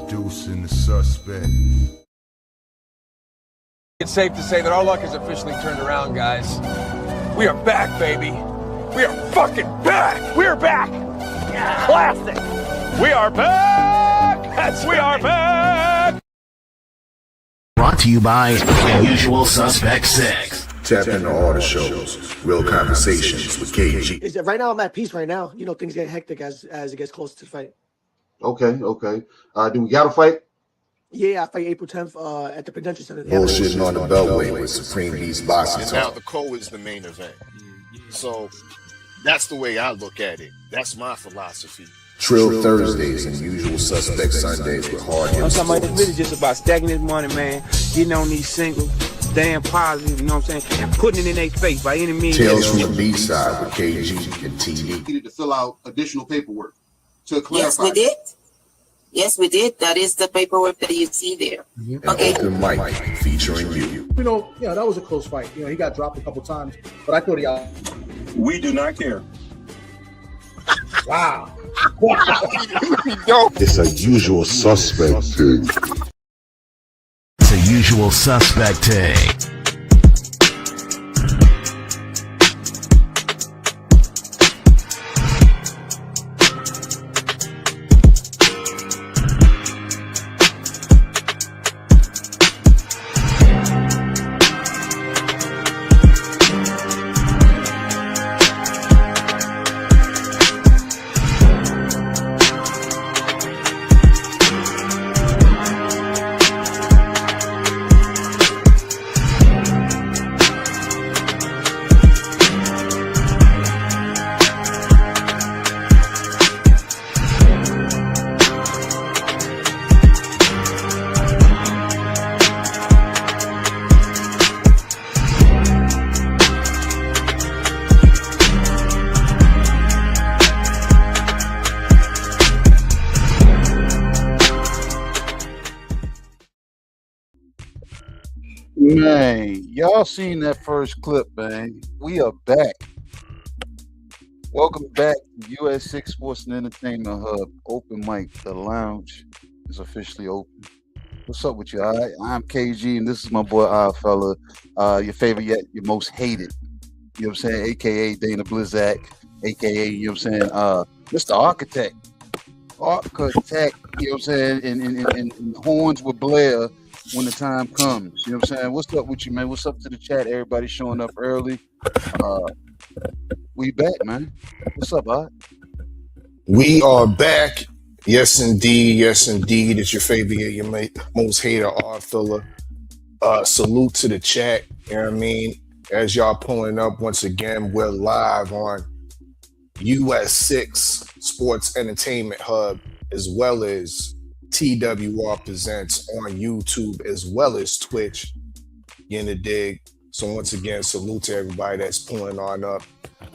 Introducing the suspect. It's safe to say that our luck has officially turned around, guys. We are back, baby. We are fucking back. We're back. Yeah. Classic. We are back. We are back. Brought to you by Usual Suspect 6. Tap into all the shows. Real conversations with KG. Right now I'm at peace right now. You know, things get hectic as it gets closer to the fight. Okay. Do we got a fight? Yeah, I fight April 10th at the Prudential Center. Bullshitting on the Beltway with Supreme Beast Boxing. And now the co is the main event. So that's the way I look at it. That's my philosophy. Trill Thursdays and Usual Suspect Sundays with hard hits. I'm talking about it's really just about stacking this money, man. Getting on these singles, staying positive, you know what I'm saying? And putting it in their face by any means. Tales from the B-side with KG and TD. Needed to fill out additional paperwork to clarify. Yes, we did. Yes, we did. That is the paperwork that you see there. An open mic featuring you. You know, that was a close fight. You know, he got dropped a couple times, but I thought he out. We do not care. Wow. It's a Usual Suspect thing. It's a Usual Suspect thing. Man, y'all seen that first clip, man. We are back. Welcome back to US6 Sports and Entertainment Hub. Open mic, the lounge is officially open. What's up with you? All right? I'm KG, and this is my boy Oddfella. Your favorite yet, your most hated. You know what I'm saying? AKA Dana Blizzak, AKA, you know what I'm saying? Mr. Architect. Architect, you know what I'm saying? And horns with Blair when the time comes. You know what I'm saying? What's up with you, man? What's up to the chat? Everybody showing up early. We back, man. What's up, Art? We are back. Yes, indeed. Yes, indeed. It's your favorite, your most hated Oddfella. Salute to the chat. You know what I mean? As y'all pulling up once again, we're live on US6 Sports Entertainment Hub, as well as TWR Presents on YouTube, as well as Twitch. You in the dig? So once again, salute to everybody that's pulling on up.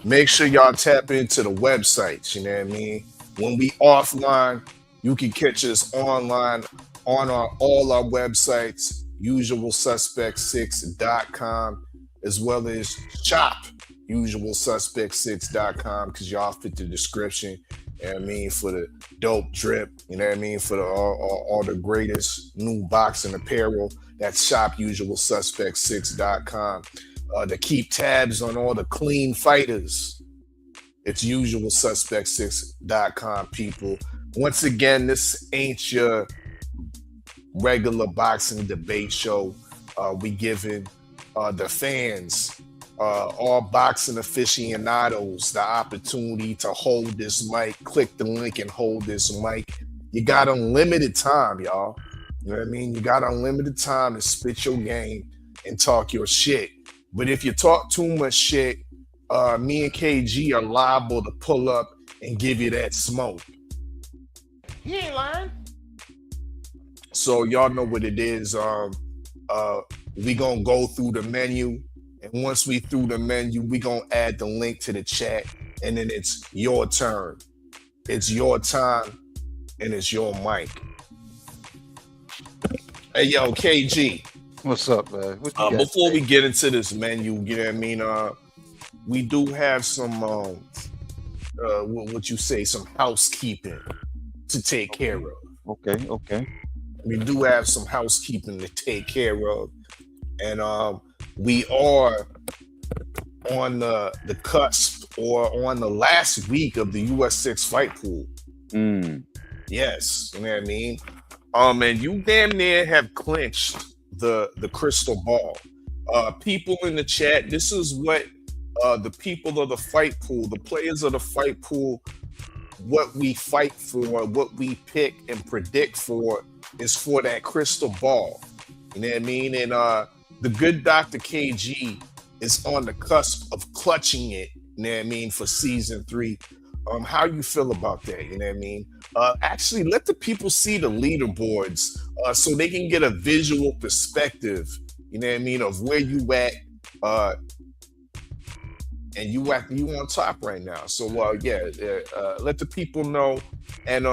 Make sure y'all tap into the websites, you know what I mean? When we offline, you can catch us online on all our websites, usualsuspect6.com, as well as shop usualsuspect6.com, because y'all fit the description. You know what I mean, for the dope drip, you know what I mean, for the all the greatest new boxing apparel. That's shop usualsuspect6.com. To keep tabs on all the clean fighters, it's usualsuspect6.com, people. Once again, this ain't your regular boxing debate show. We giving the fans, all boxing aficionados, the opportunity to hold this mic. Click the link and hold this mic. You got unlimited time, y'all. You know what I mean? You got unlimited time to spit your game and talk your shit. But if you talk too much shit, me and KG are liable to pull up and give you that smoke. He ain't lying. So y'all know what it is. We gonna go through the menu. And once we through the menu, we gonna add the link to the chat, and then it's your turn. It's your time, and it's your mic. Hey, yo, KG. What's up, man? Before we get into this menu, you know what I mean? We do have some, what you say, some housekeeping to take care of. Okay. We do have some housekeeping to take care of, and we are on the cusp or on the last week of the US6 fight pool. Yes, you know what I mean. And you damn near have clinched the crystal ball. People in the chat, this is what the people of the fight pool, the players of the fight pool, what we fight for, what we pick and predict for is for that crystal ball. You know what I mean? And the good Dr. KG is on the cusp of clutching it, you know what I mean, for season 3. How you feel about that? You know what I mean? Actually, let the people see the leaderboards so they can get a visual perspective, you know what I mean, of where you at. And you on top right now. So let the people know, and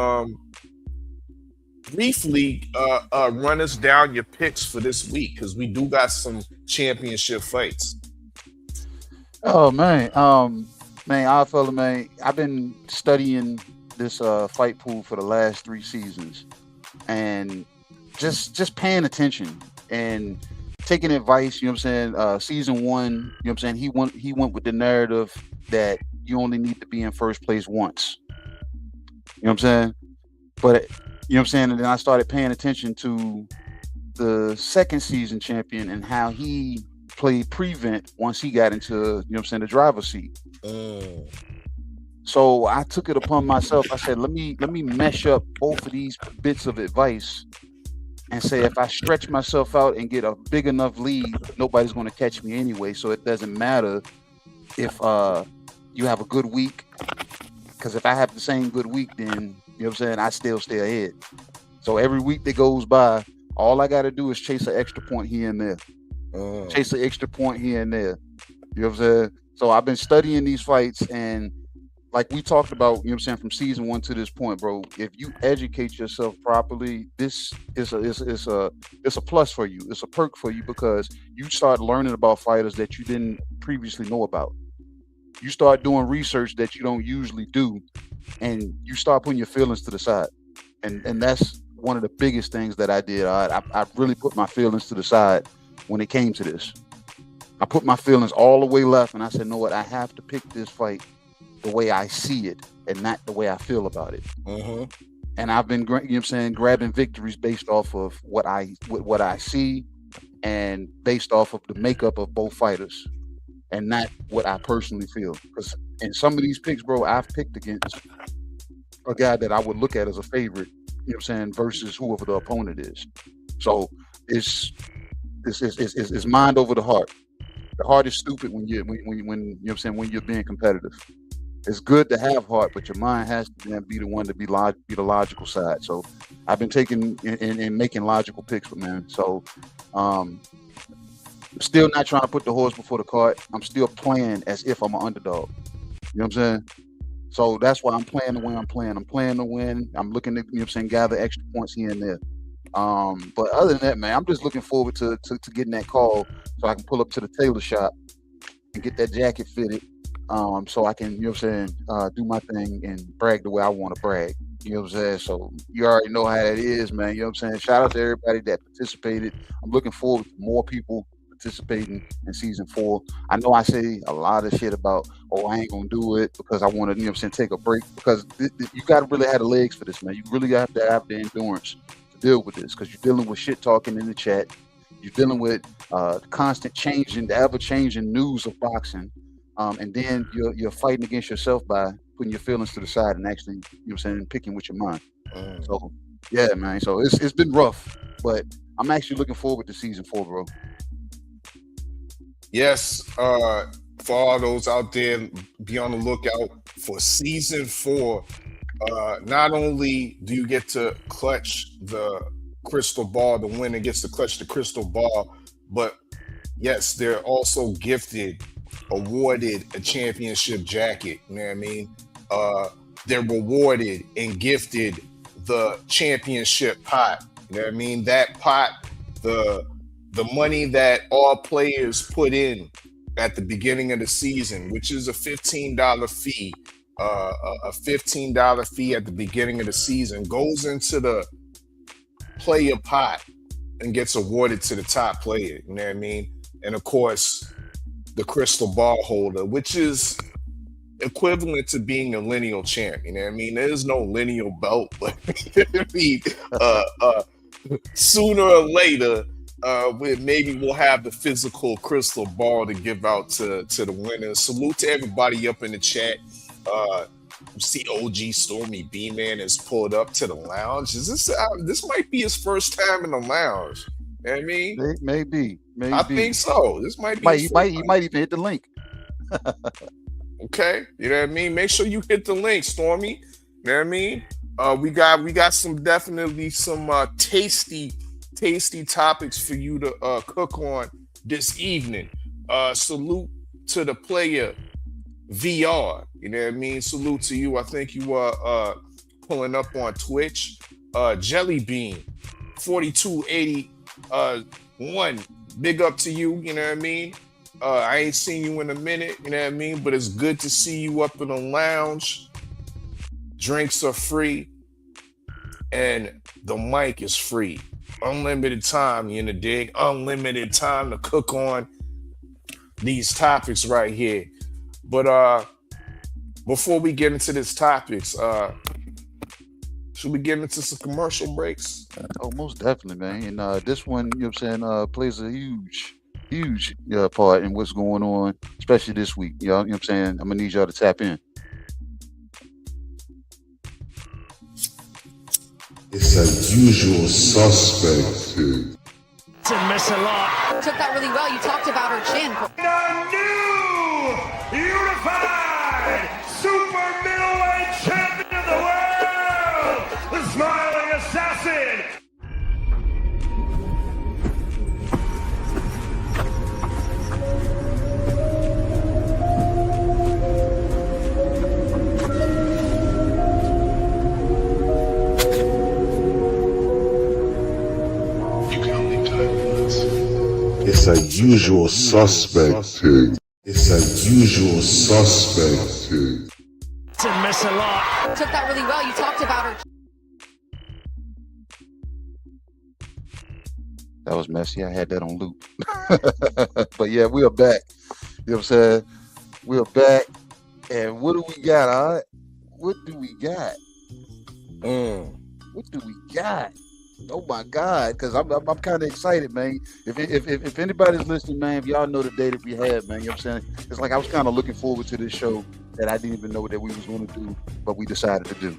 briefly run us down your picks for this week, because we do got some championship fights. Oh man, Oddfella, man, I've been studying this fight pool for the last 3 seasons, and just paying attention and taking advice. You know what I'm saying? Season 1, you know what I'm saying, he went with the narrative that you only need to be in first place once. You know what I'm saying? But you know what I'm saying, and then I started paying attention to the second season champion and how he played prevent once he got into, you know what I'm saying, the driver's seat. So I took it upon myself. I said, let me mesh up both of these bits of advice and say, if I stretch myself out and get a big enough lead, nobody's going to catch me anyway. So it doesn't matter if you have a good week, because if I have the same good week, then, you know what I'm saying, I still stay ahead. So every week that goes by, all I got to do is chase an extra point here and there. Chase an extra point here and there. You know what I'm saying? So I've been studying these fights, and like we talked about, you know what I'm saying, from season 1 to this point, bro, if you educate yourself properly, this is a plus for you. It's a perk for you, because you start learning about fighters that you didn't previously know about. You start doing research that you don't usually do, and you start putting your feelings to the side. And that's one of the biggest things that I did. I really put my feelings to the side when it came to this. I put my feelings all the way left, and I said, no, what, I have to pick this fight the way I see it and not the way I feel about it. And I've been, you know what I'm saying, grabbing victories based off of what I see and based off of the makeup of both fighters, and not what I personally feel. Because in some of these picks, bro, I've picked against a guy that I would look at as a favorite, you know what I'm saying, versus whoever the opponent is. So it's mind over the heart. The heart is stupid when you know what I'm saying, when you're being competitive. It's good to have heart, but your mind has to be the one to be the logical side. So I've been taking and making logical picks, man. So I'm still not trying to put the horse before the cart. I'm still playing as if I'm an underdog. You know what I'm saying? So that's why I'm playing the way I'm playing. I'm playing to win. I'm looking to, you know what I'm saying, gather extra points here and there. But other than that, man, I'm just looking forward to getting that call so I can pull up to the tailor shop and get that jacket fitted. So I can, you know what I'm saying, do my thing and brag the way I want to brag. You know what I'm saying? So you already know how that is, man. You know what I'm saying? Shout out to everybody that participated. I'm looking forward to more people participating in season 4. I know I say a lot of shit about, oh, I ain't gonna do it because I want to, you know what I'm saying, take a break, because you got to really have the legs for this, man. You really have to have the endurance to deal with this, because you're dealing with shit talking in the chat. You're dealing with the constant changing, the ever-changing news of boxing. And then you're fighting against yourself by putting your feelings to the side and actually, you know what I'm saying, picking with your mind. So, yeah, man. So it's been rough, but I'm actually looking forward to season 4, bro. Yes, for all those out there, be on the lookout for season 4. Not only do you get to clutch the crystal ball, the winner gets to clutch the crystal ball, but yes, they're also awarded a championship jacket. You know what I mean? They're rewarded and gifted the championship pot. You know what I mean? That pot, the money that all players put in at the beginning of the season, which is a $15 fee, a $15 fee at the beginning of the season, goes into the player pot and gets awarded to the top player. You know what I mean? And of course, the crystal ball holder, which is equivalent to being a lineal champ. You know what I mean? There's no lineal belt, but I mean, sooner or later, maybe we'll have the physical crystal ball to give out to the winners. Salute to everybody up in the chat. See OG Stormy B-Man has pulled up to the lounge. Is this might be his first time in the lounge? You know what I mean? Maybe. I think so. This might be he might even hit the link. Okay, you know what I mean? Make sure you hit the link, Stormy. You know what I mean? We got some tasty topics for you to cook on this evening. Salute to the player VR. You know what I mean? Salute to you. I think you are pulling up on Twitch. Jelly Bean 4281. Big up to you. You know what I mean? I ain't seen you in a minute, you know what I mean? But it's good to see you up in the lounge. Drinks are free, and the mic is free. Unlimited time, you know, dig? Unlimited time to cook on these topics right here. But before we get into these topics, should we get into some commercial breaks? Oh, most definitely, man. And this one, you know what I'm saying, plays a huge part in what's going on, especially this week. Y'all, you know what I'm saying? I'm gonna need y'all to tap in. It's a usual suspect. To miss a lot. Took that really well. You talked about her chin. The new unified super middleweight champion of the world, the Smiling Assassin. It's a usual suspect. It's a usual suspect. To miss a lot. Took that really well. You talked about her. That was messy. I had that on loop. But yeah, we are back. You know what I'm saying? We are back. And what do we got, all right? What do we got? What do we got? Oh my God, because I'm kind of excited, man. If anybody's listening, man, if y'all know the day that we had, man, you know what I'm saying? It's like I was kind of looking forward to this show that I didn't even know that we was going to do, but we decided to do.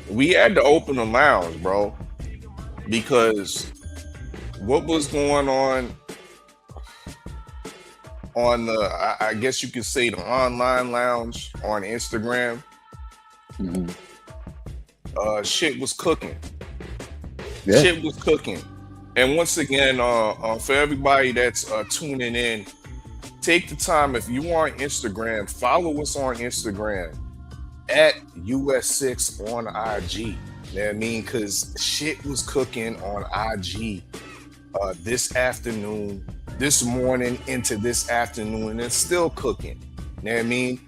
We had to open the lounge, bro, because what was going on the, I guess you could say, the online lounge on Instagram. Mm-hmm. Shit was cooking. Yeah. Shit was cooking. And once again, for everybody that's tuning in, take the time, if you are on Instagram, follow us on Instagram at US6 on IG. You know what I mean? Because shit was cooking on IG this afternoon, this morning into this afternoon, and it's still cooking. You know what I mean?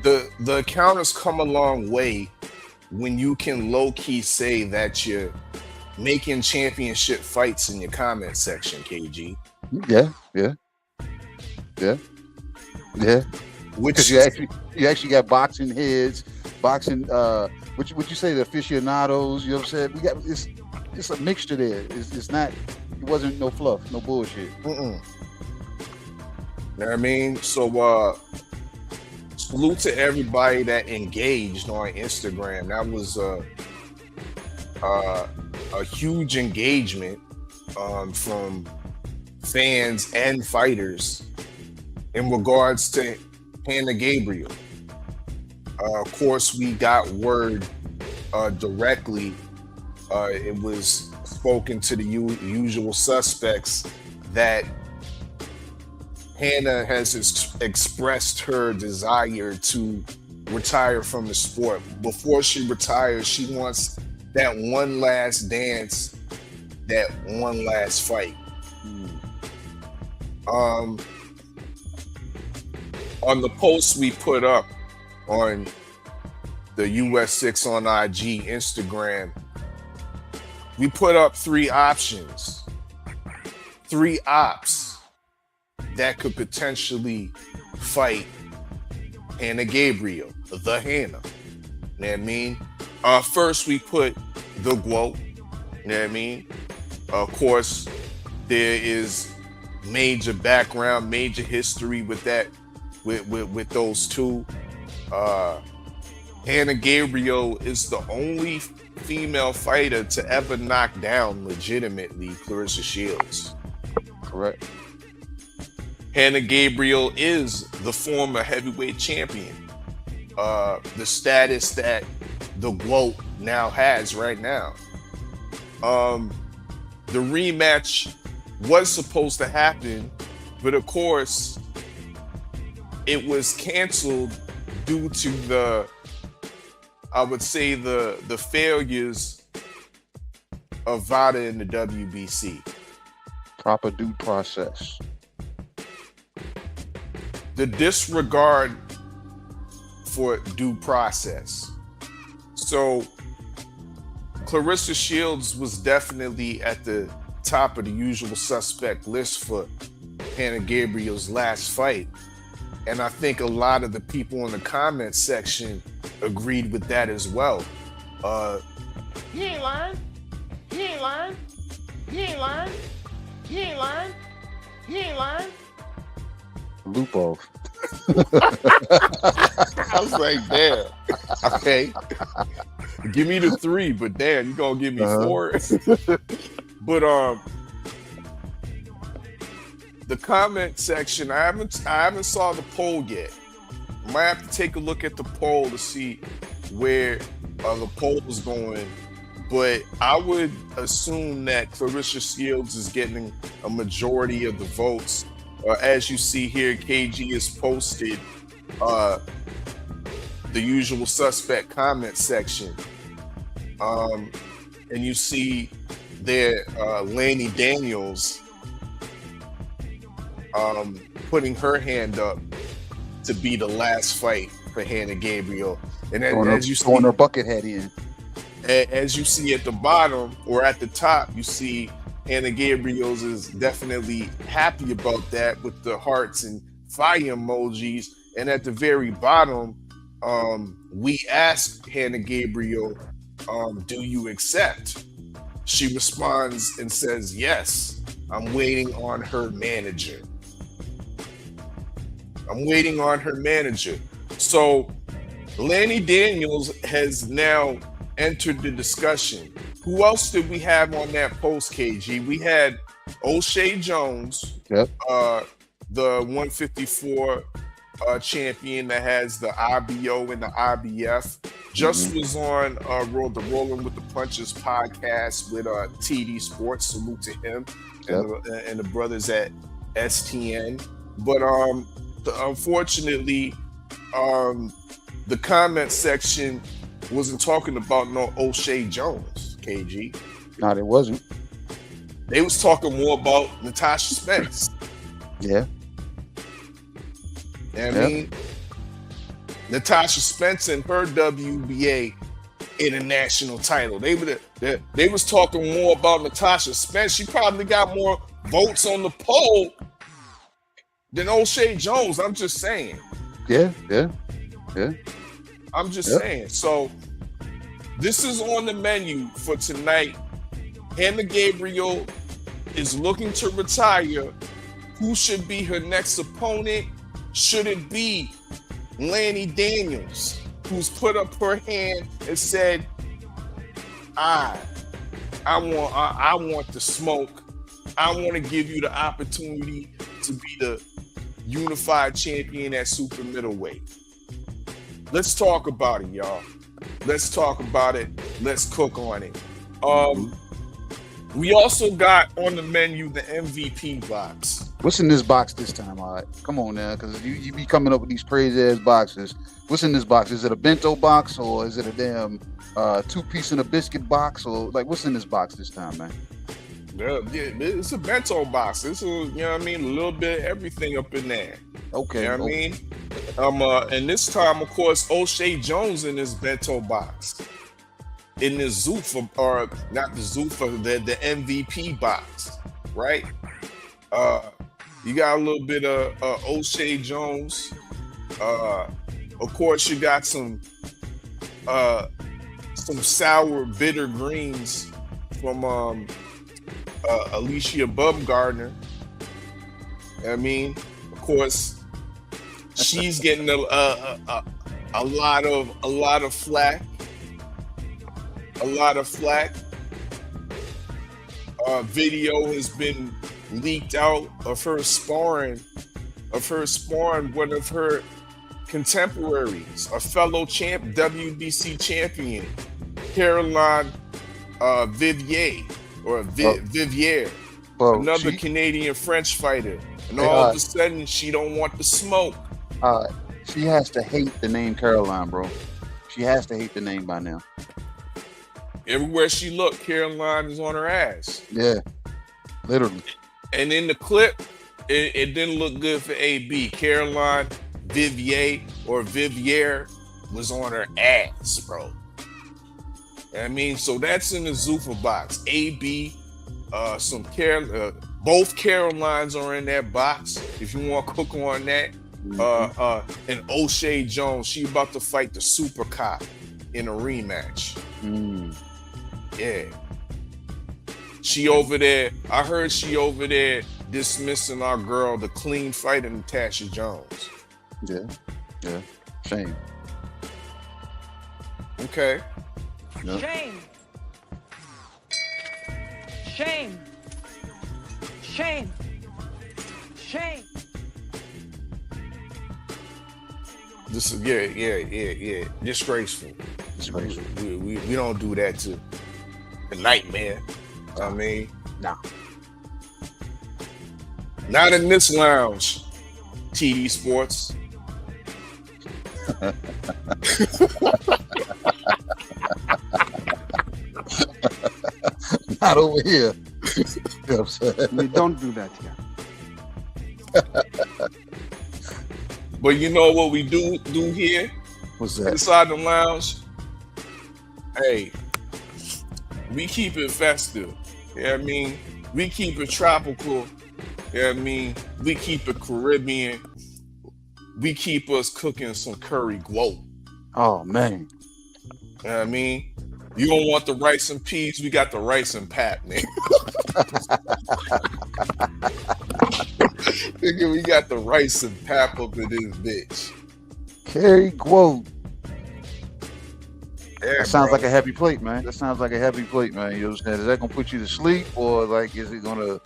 The account has come a long way when you can low-key say that you're making championship fights in your comment section, KG. Yeah. Which you actually got boxing heads, boxing. Would you say the aficionados? You know what I'm saying? We got it's a mixture there. It's not. It wasn't no fluff, no bullshit. You know what I mean? So salute to everybody that engaged on Instagram. That was a huge engagement from fans and fighters in regards to Hanna Gabriel. Of course, we got word directly. It was spoken to the usual suspects that Hanna has expressed her desire to retire from the sport. Before she retires, she wants that one last dance, that one last fight. On the post we put up on the US6 on IG, Instagram, we put up 3 options, 3 ops that could potentially fight Hanna Gabriel, the Hanna. You know what I mean? First, we put the Gwoat. You know what I mean? Of course, there is major background, major history with that, with those two. Hanna Gabriel is the only female fighter to ever knock down legitimately Clarissa Shields. Correct. Hanna Gabriel is the former heavyweight champion. The status that the Gwoat now has right now. The rematch was supposed to happen, but of course, it was canceled due to the failures of VADA and the WBC. Proper due process. The disregard for due process. So Clarissa Shields was definitely at the top of the usual suspect list for Hanna Gabriel's last fight. And I think a lot of the people in the comment section agreed with that as well. He ain't lying. He ain't lying. He ain't lying. He ain't lying. He ain't lying. Loop off. I was like, damn. Okay. Give me the 3, but damn, you gonna give me 4. But the comment section, I haven't saw the poll yet. Might have to take a look at the poll to see where the poll is going. But I would assume that Clarissa Shields is getting a majority of the votes. As you see here, KG has posted the usual suspect comment section. And you see there Lanny Daniels putting her hand up to be the last fight for Hanna Gabriel. And as you see, throwing her bucket head in. As you see at the bottom or at the top, you see Hanna Gabriel's is definitely happy about that with the hearts and fire emojis. And at the very bottom, we asked Hanna Gabriel, do you accept? She responds and says, yes, I'm waiting on her manager. I'm waiting on her manager. So Lanny Daniels has now entered the discussion. Who else did we have on that post, KG? We had O'Shea Jones, yep. The 154 champion that has the IBO and the IBF. Just was on the Rolling with the Punches podcast with TD Sports. Salute to him and the brothers at STN. But unfortunately, the comment section wasn't talking about no O'Shea Jones, KG. No, it wasn't. They was talking more about Natasha Spence. Yeah. I mean, Natasha Spence and her WBA international title. They was talking more about Natasha Spence. She probably got more votes on the poll than O'Shea Jones. I'm just saying. Yeah. I'm just saying. So this is on the menu for tonight. Hanna Gabriel is looking to retire. Who should be her next opponent? Should it be Lanny Daniels, who's put up her hand and said, I want the smoke. I want to give you the opportunity to be the unified champion at super middleweight. Let's talk about it, y'all. Let's talk about it. Let's cook on it. We also got on the menu the MVP box. What's in this box this time? All right, come on now, because you be coming up with these crazy ass boxes. What's in this box? Is it a bento box or is it a damn 2-piece and a biscuit box, or like what's in this box this time, man? Yeah, it's a bento box. It's a, you know what I mean, a little bit of everything up in there. Okay. You know what I mean? And this time, of course, O'Shea Jones in this bento box. In this Zuffa, or not the Zuffa, the MVP box, right? You got a little bit of O'Shea Jones. Of course, you got some sour bitter greens from Alicia Bumgardner. I mean, of course, she's getting a lot of flack. A lot of flack. Video has been leaked out of her sparring one of her contemporaries, a fellow WBC champion, Caroline Vivier, another Canadian French fighter. And all of a sudden, she don't want the smoke. She has to hate the name Caroline, bro. She has to hate the name by now. Everywhere she looked, Caroline is on her ass. Yeah, literally. And in the clip, it didn't look good for AB. Caroline Vivier was on her ass, bro. I mean, so that's in the Zuffa box. AB, both Carolines are in that box. If you want to cook on that, and O'Shea Jones, she about to fight the Super Cop in a rematch. Yeah. She over there. I heard she over there dismissing our girl, the clean fighter Natasha Jones. Yeah. Shame. Okay. No. Shame. Shame. Shame. Shame. This is yeah. Disgraceful. We don't do that to the nightmare. I mean, no. Not in this lounge. TD Sports. Not over here. You know what I'm saying? We don't do that here. But you know what we do here? What's that? Inside the lounge? Hey, we keep it festive. You know what I mean? We keep it tropical. You know what I mean? We keep it Caribbean. We keep us cooking some curry Gwoat. Oh, man. You know what I mean? You don't want the rice and peas? We got the rice and pap, man. Nigga, we got the rice and pap up in this bitch. Curry Gwoat. Yeah, that sounds like a heavy plate, man. That sounds like a heavy plate, man. You know what I'm saying? Is that gonna put you to sleep, or like is it gonna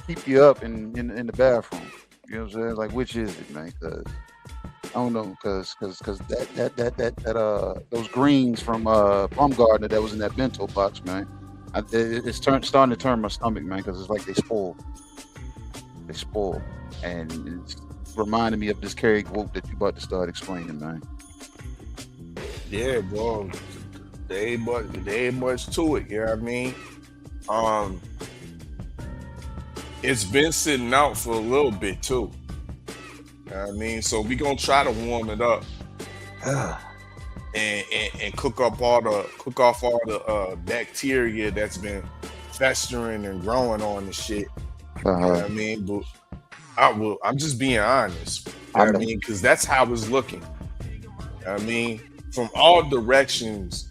keep you up in the bathroom? You know what I'm saying? Like, which is it, man? Cause I don't know, cause those greens from Baumgartner that was in that bento box, man. It's starting to turn my stomach, man, because it's like they spoil. They spoil, and it's reminding me of this Curry Gwoat that you about to start explaining, man. Yeah, bro. There ain't much to it, you know what I mean? It's been sitting out for a little bit too. You know what I mean? So we gonna try to warm it up and cook off all the bacteria that's been festering and growing on the shit. You know what I mean? But I'm just being honest. You know what I mean? Because that's how it's looking. You know what I mean? From all directions,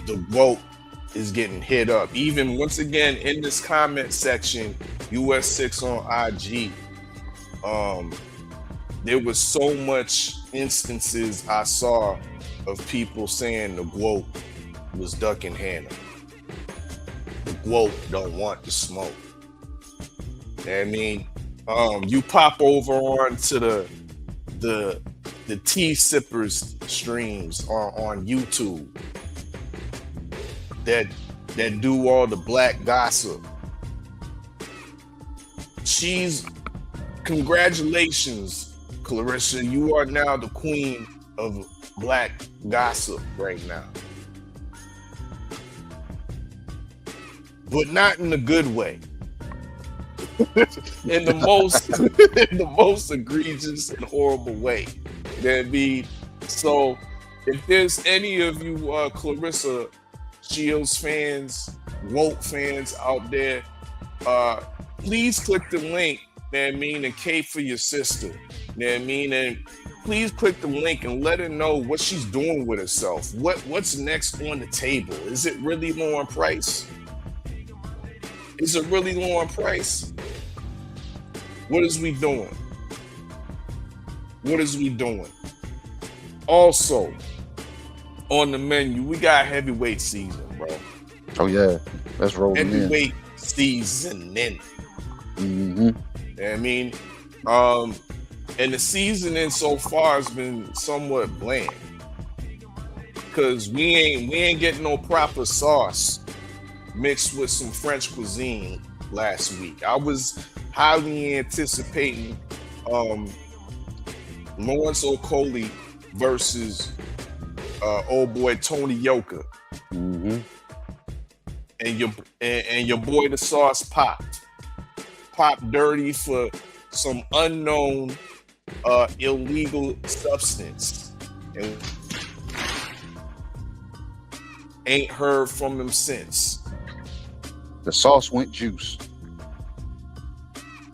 the Gwoat is getting hit up. Even once again in this comment section, US6 on IG, there was so much instances I saw of people saying the Gwoat was ducking Hanna. The Gwoat don't want the smoke. You know what I mean? You pop over onto the tea sippers streams on YouTube that do all the black gossip. Congratulations, Clarissa. You are now the queen of black gossip right now. but not in a good way. in the most egregious and horrible way. You know what I mean? So if there's any of you Clarissa Shields fans, Gwoat fans out there, please click the link, you know what I mean, and cape for your sister. You know what I mean? And please click the link and let her know what she's doing with herself. What's next on the table? Is it really Lauren Price? Is it really Lauren Price? What is we doing? What is we doing? Also, on the menu, we got heavyweight season, bro. Oh yeah, let's roll. Heavyweight seasoning. Mm-hmm. You know what I mean? And the seasoning so far has been somewhat bland. Cause we ain't getting no proper sauce mixed with some French cuisine last week. I was highly anticipating Lawrence Okolie versus old boy Tony Yoka. Mm-hmm. And your boy the sauce popped dirty for some unknown illegal substance, and ain't heard from him since. The sauce went juice.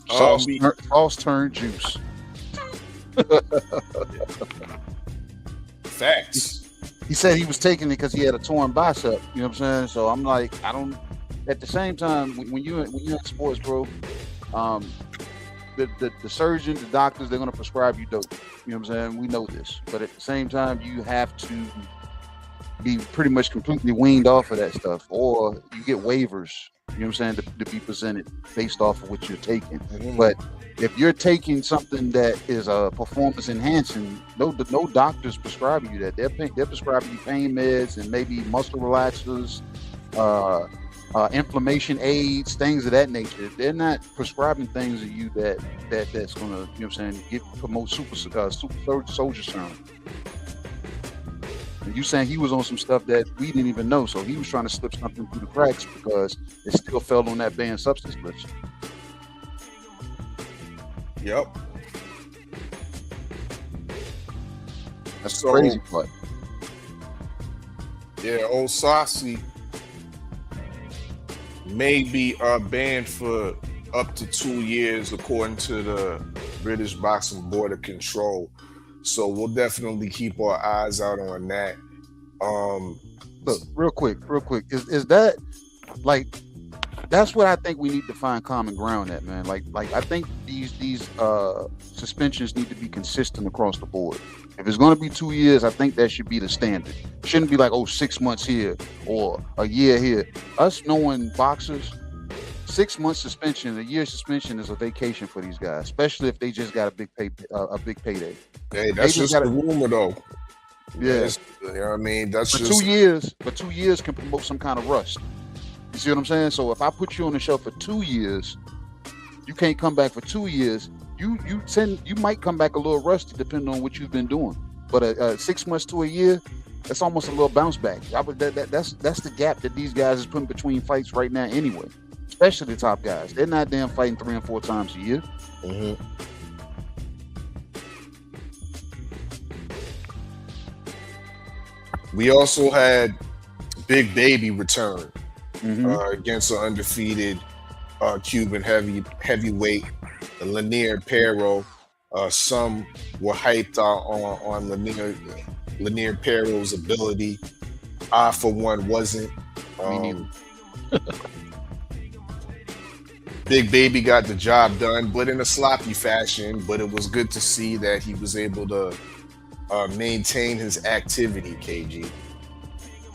Sauce turned juice. Facts. He said he was taking it because he had a torn bicep. You know what I'm saying? So I'm like, I don't. At the same time, when you're in sports, bro, the surgeon, the doctors, they're gonna prescribe you dope. You know what I'm saying? We know this, but at the same time, you have to be pretty much completely weaned off of that stuff, or you get waivers. You know what I'm saying? To be presented based off of what you're taking. Mm-hmm. But if you're taking something that is a performance enhancing, no doctors prescribing you that. They're prescribing you pain meds and maybe muscle relaxers, inflammation aids, things of that nature. They're not prescribing things to you that's gonna, you know what I'm saying, promote super soldier serum. And you saying he was on some stuff that we didn't even know, so he was trying to slip something through the cracks because it still fell on that banned substance list. Yep. That's the crazy part. Yeah, old Saucy may be banned for up to 2 years according to the British Boxing Board of Control. So we'll definitely keep our eyes out on that. Look, real quick, is that like, that's what I think we need to find common ground at, man. Like I think these suspensions need to be consistent across the board. If it's going to be 2 years, I think that should be the standard. It shouldn't be like 6 months here or a year here. Us knowing boxers, 6 months suspension, a year suspension is a vacation for these guys, especially if they just got a big payday. Hey, that's just a rumor, though. Yeah, you know what I mean, that's for just 2 years. But 2 years can promote some kind of rust. You see what I'm saying? So if I put you on the shelf for 2 years, you can't come back for 2 years. You might come back a little rusty depending on what you've been doing. But 6 months to a year, that's almost a little bounce back. That's the gap that these guys is putting between fights right now anyway. Especially the top guys. They're not damn fighting 3 and 4 times a year. Mm-hmm. We also had Big Baby return against an undefeated Cuban heavyweight, Lanier Pero. Some were hyped on Lanier Pero's ability. I, for one, wasn't. Big Baby got the job done, but in a sloppy fashion. But it was good to see that he was able to maintain his activity, KG.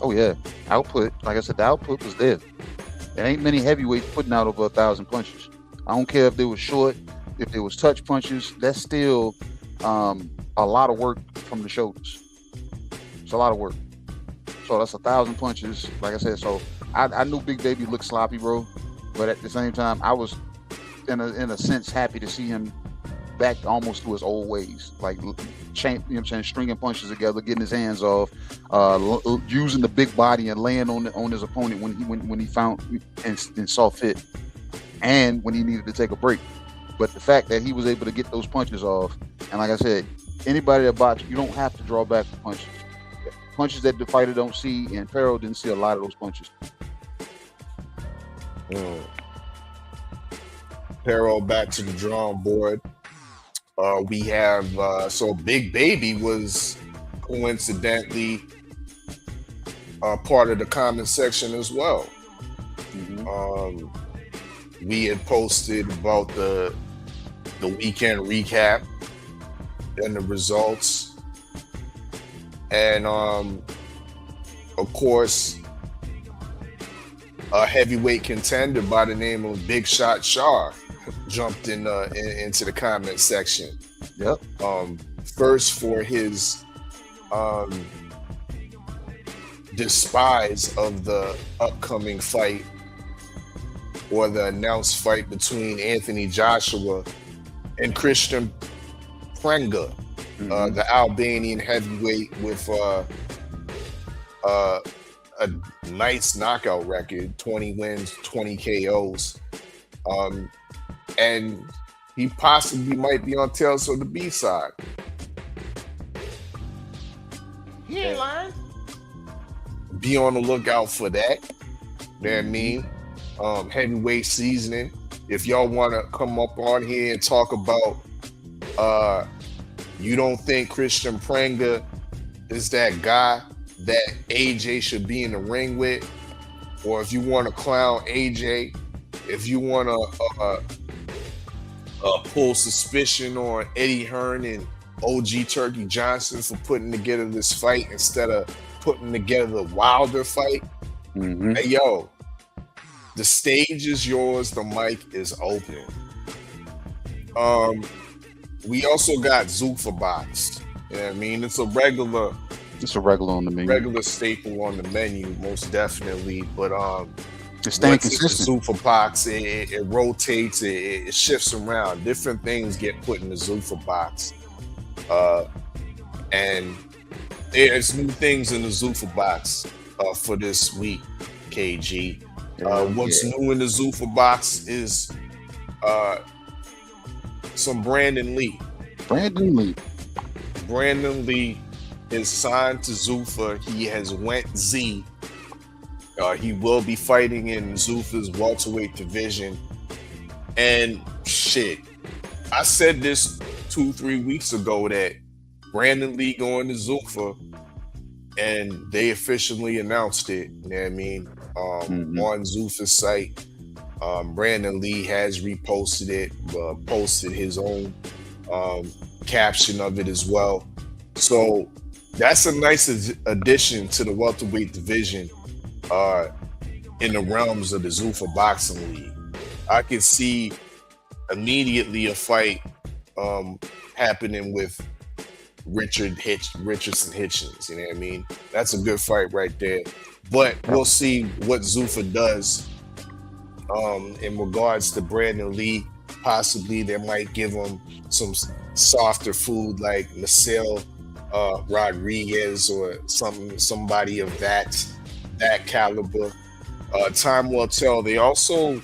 Oh yeah, output. Like I said, the output was there. There ain't many heavyweights putting out over 1,000 punches. I don't care if they were short, if there was touch punches. That's still a lot of work from the shoulders. It's a lot of work. So that's 1,000 punches. Like I said, so I knew Big Baby looked sloppy, bro. But at the same time, I was in a sense happy to see him back almost to his old ways, like you know what I'm saying, stringing punches together, getting his hands off, using the big body and laying on his opponent when he found and saw fit, and when he needed to take a break. But the fact that he was able to get those punches off, and like I said, anybody that boxes, you don't have to draw back the punches that the fighter don't see, and Perro didn't see a lot of those punches. Perro back to the drawing board. We have so Big Baby was coincidentally part of the comment section as well. We had posted about the weekend recap and the results, and of course a heavyweight contender by the name of Big Shot Shar jumped into the comment section. Yep. First for his despise of the upcoming fight, or the announced fight between Anthony Joshua and Christian Pranga, the Albanian heavyweight with a nice knockout record, 20 wins, 20 KOs. And he possibly might be on Tales of the B-side. He ain't lying. Be on the lookout for that. You know what I mean? Heavyweight seasoning. If y'all want to come up on here and talk about you don't think Christian Pranga is that guy that AJ should be in the ring with, or if you want to clown AJ, if you want to pull suspicion on Eddie Hearn and OG Turkey Johnson for putting together this fight instead of putting together the Wilder fight, hey yo, the stage is yours, the mic is open. We also got Zuffa Box. You know what I mean? It's a regular on the menu. Regular staple on the menu, most definitely. But it's staying consistent. Zuffa Box, it rotates, it shifts around. Different things get put in the Zuffa Box. And there's new things in the Zuffa Box for this week, KG. What's new in the Zuffa Box is some Brandon Lee. Brandon Lee is signed to Zuffa. He has went Z. He will be fighting in Zuffa's welterweight division. And shit, I said this 2-3 weeks ago that Brandon Lee going to Zuffa, and they officially announced it. You know what I mean? On Zuffa's site. Brandon Lee has reposted it, posted his own caption of it as well. So that's a nice addition to the welterweight division in the realms of the Zuffa Boxing League. I can see immediately a fight happening with Richardson Hitchens. You know what I mean? That's a good fight right there. But we'll see what Zuffa does in regards to Brandon Lee. Possibly they might give him some softer food like Marcel Rodriguez or somebody of that caliber. Time will tell. They also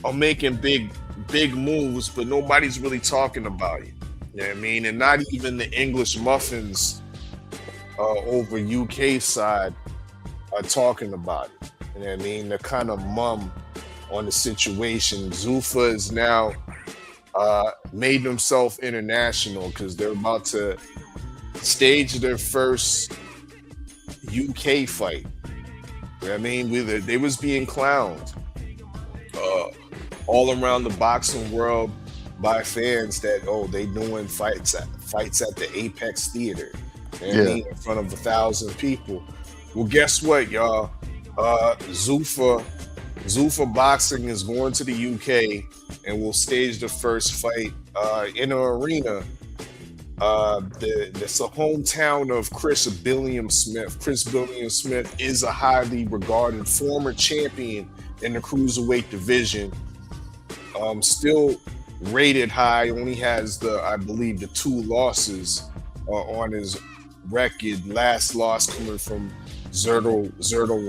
are making big moves, but nobody's really talking about it. You know what I mean? And not even the English muffins over UK side are talking about it. You know what I mean? They're kind of mum on the situation. Zuffa is now made themselves international because they're about to stage their first UK fight. You know what I mean? They was being clowned all around the boxing world by fans that, they doing fights at the Apex Theater. You know what I mean? In front of 1,000 people. Well, guess what, y'all? Zuffa Boxing is going to the UK and will stage the first fight in an arena. It's a hometown of Chris Billiam Smith. Chris Billiam Smith is a highly regarded former champion in the cruiserweight division. Still rated high. Only has I believe, the 2 losses on his record. Last loss coming from Zerto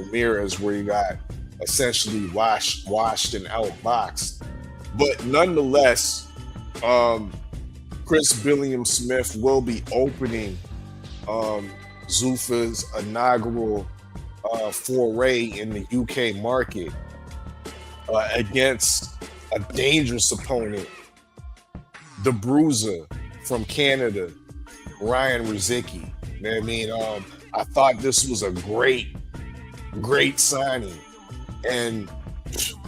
Ramirez, where he got essentially washed and outboxed. But nonetheless, Chris Billiam Smith will be opening Zuffa's inaugural foray in the UK market against a dangerous opponent, the Bruiser from Canada, Ryan Rizicki. You know what I mean? I thought this was a great signing, and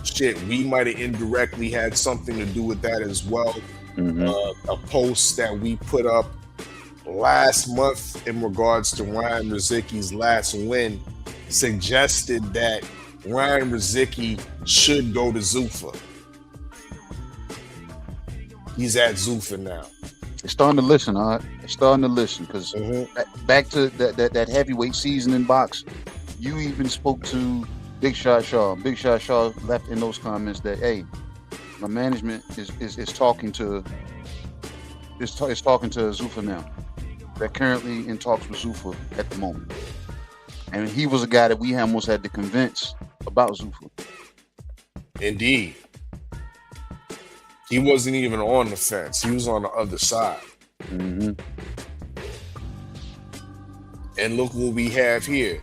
shit, we might have indirectly had something to do with that as well. A post that we put up last month in regards to Ryan Rizicki's last win suggested that Ryan Rizicki should go to Zuffa. He's at Zuffa now. They're starting to listen, all right? They're starting to listen, because back to that heavyweight season in box, you even spoke to Big Shot Shaw. Big Shot Shaw left in those comments that, hey, my management is talking to Zuffa now. They're currently in talks with Zuffa at the moment. And he was a guy that we almost had to convince about Zuffa. Indeed. He wasn't even on the fence. He was on the other side. And look what we have here.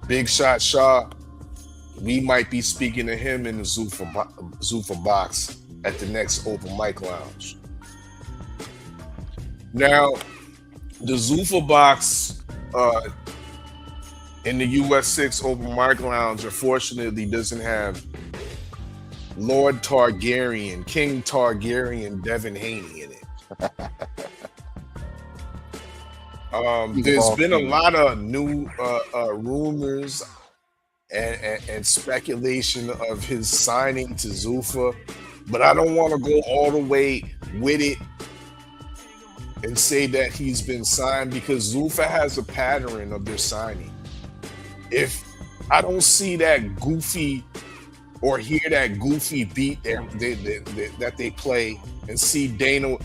Big Shot Shaw, we might be speaking to him in the Zuffa Box at the next Open Mic Lounge. Now, the Zuffa Box in the US6 Open Mic Lounge, unfortunately, doesn't have Lord Targaryen, King Targaryen, Devin Haney in it. There's been a lot of new rumors and speculation of his signing to Zuffa, but I don't want to go all the way with it and say that he's been signed, because Zuffa has a pattern of their signing. If I don't see that goofy or hear that goofy beat that they play, and see Dana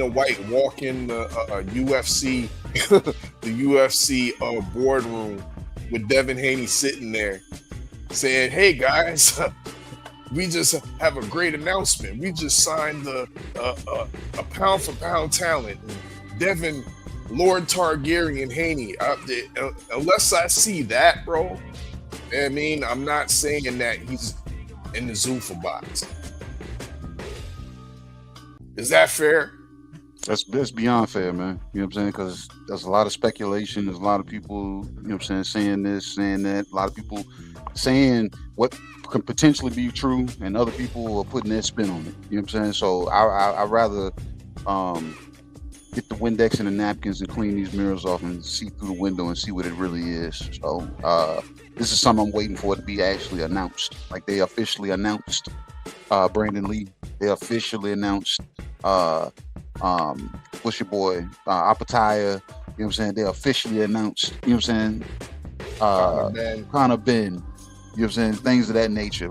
White walk in the UFC the UFC boardroom with Devin Haney sitting there saying, "Hey guys, we just have a great announcement. We just signed a pound for pound talent, Devin Lord Targaryen Haney." Unless I see that, bro, I mean, I'm not saying that he's in the Zuffa Box. Is that fair? That's beyond fair, man. You know what I'm saying? Because there's a lot of speculation. There's a lot of people, you know what I'm saying, saying this, saying that. A lot of people saying what could potentially be true, and other people are putting their spin on it. You know what I'm saying? So I'd rather get the Windex and the napkins and clean these mirrors off and see through the window and see what it really is. So this is something I'm waiting for it to be actually announced. Like, they officially announced Brandon Lee. They officially announced what's your boy, Apataya. You know what I'm saying? They officially announced, you know what I'm saying, Conor Ben. You know what I'm saying? Things of that nature.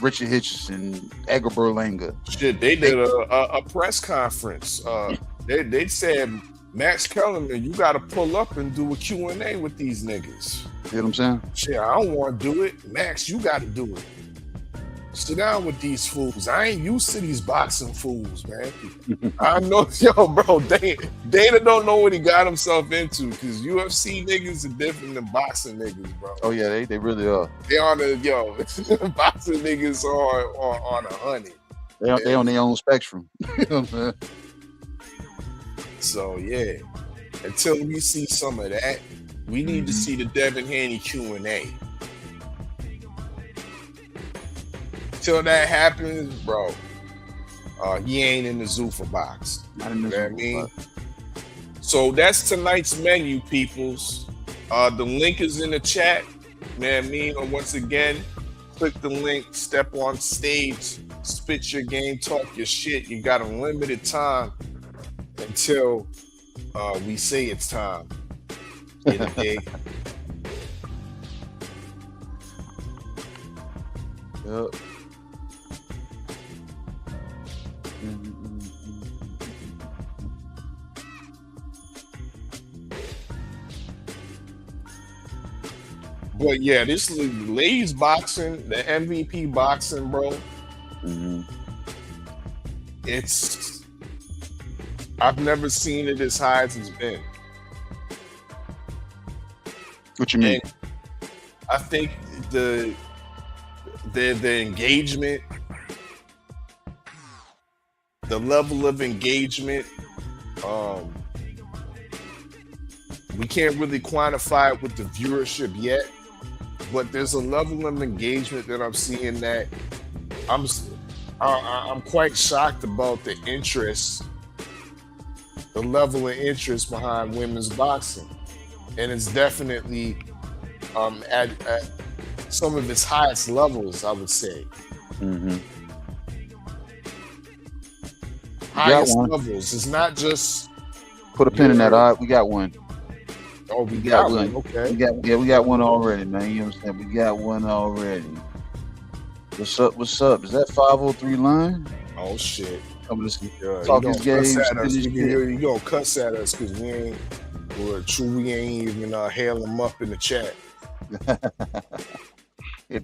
Richard Hitchison, Edgar Berlanga. Shit, they did a press conference. They said, Max Kellerman, you got to pull up and do a Q&A with these niggas. You know what I'm saying? Shit, I don't want to do it. Max, you got to do it. Sit down with these fools. I ain't used to these boxing fools, man. I know, yo, bro, Dana don't know what he got himself into, because UFC niggas are different than boxing niggas, bro. Oh, yeah, they really are. They on the, boxing niggas are on 100. They on their own spectrum. You know what I'm saying? So, yeah, until we see some of that, we need to see the Devin Haney Q&A. Till that happens, bro, he ain't in the Zuffa Box. Not in the Zuffa Box. So that's tonight's menu, peoples. The link is in the chat. Man, and once again, click the link, step on stage, spit your game, talk your shit. You got a limited time until we say it's time. In a day. Yep. But yeah, this ladies boxing, the MVP boxing, bro. I've never seen it as high as it's been. What you mean? And I think the engagement, the level of engagement, we can't really quantify it with the viewership yet, but there's a level of engagement that I'm seeing that I'm quite shocked about the interest, the level of interest behind women's boxing, and it's definitely at some of its highest levels, I would say. Highest levels. It's not just put a pin in that. All right, we got one. Oh, we got one. Okay. We got one already, man. You understand? We got one already. What's up? What's up? Is that 503 line? Oh shit! Come listen. Talk his game. You gonna cuss at us because we ain't. Well, true, we ain't even hail him up in the chat.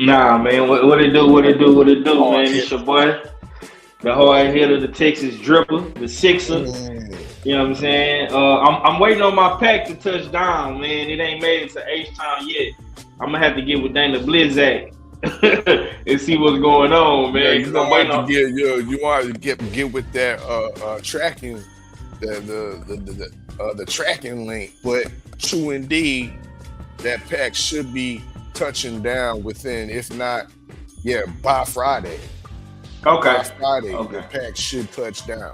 Nah, man. What it do? What it do? What it do, man? It's your boy, the hard hitter, the Texas dripper, the Sixer. You know what I'm saying? I'm waiting on my pack to touch down, man. It ain't made it to H-Town yet. I'm gonna have to get with Dana Blizzak and see what's going on, man. Yeah, you want to get with that tracking, the tracking link. But true indeed, that pack should be touching down within, if not, by Friday. Okay. By Friday, the pack should touch down.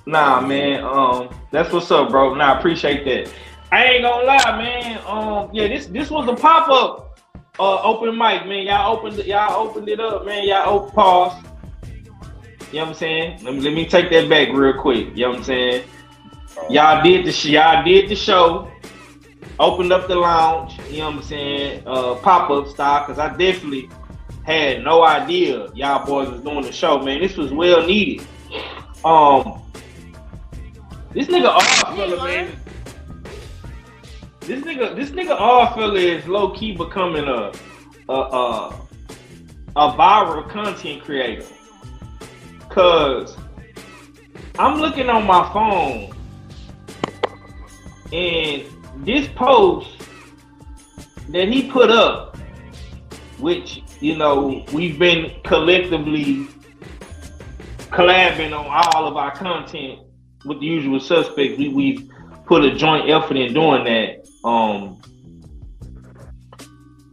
Nah, man. That's what's up, bro. Nah, I appreciate that. I ain't gonna lie, man. This was a pop-up open mic, man. Y'all opened it up, man. Y'all pause. You know what I'm saying? Let me take that back real quick. You know what I'm saying? Y'all did the show. Opened up the lounge. You know what I'm saying? Pop-up style, because I definitely had no idea y'all boys was doing the show, man. This was well needed. This nigga Oddfella, man. This nigga Oddfella is low key becoming a viral content creator. Cause I'm looking on my phone and this post that he put up, which we've been collectively collabing on all of our content with the usual suspects. We've put a joint effort in doing that.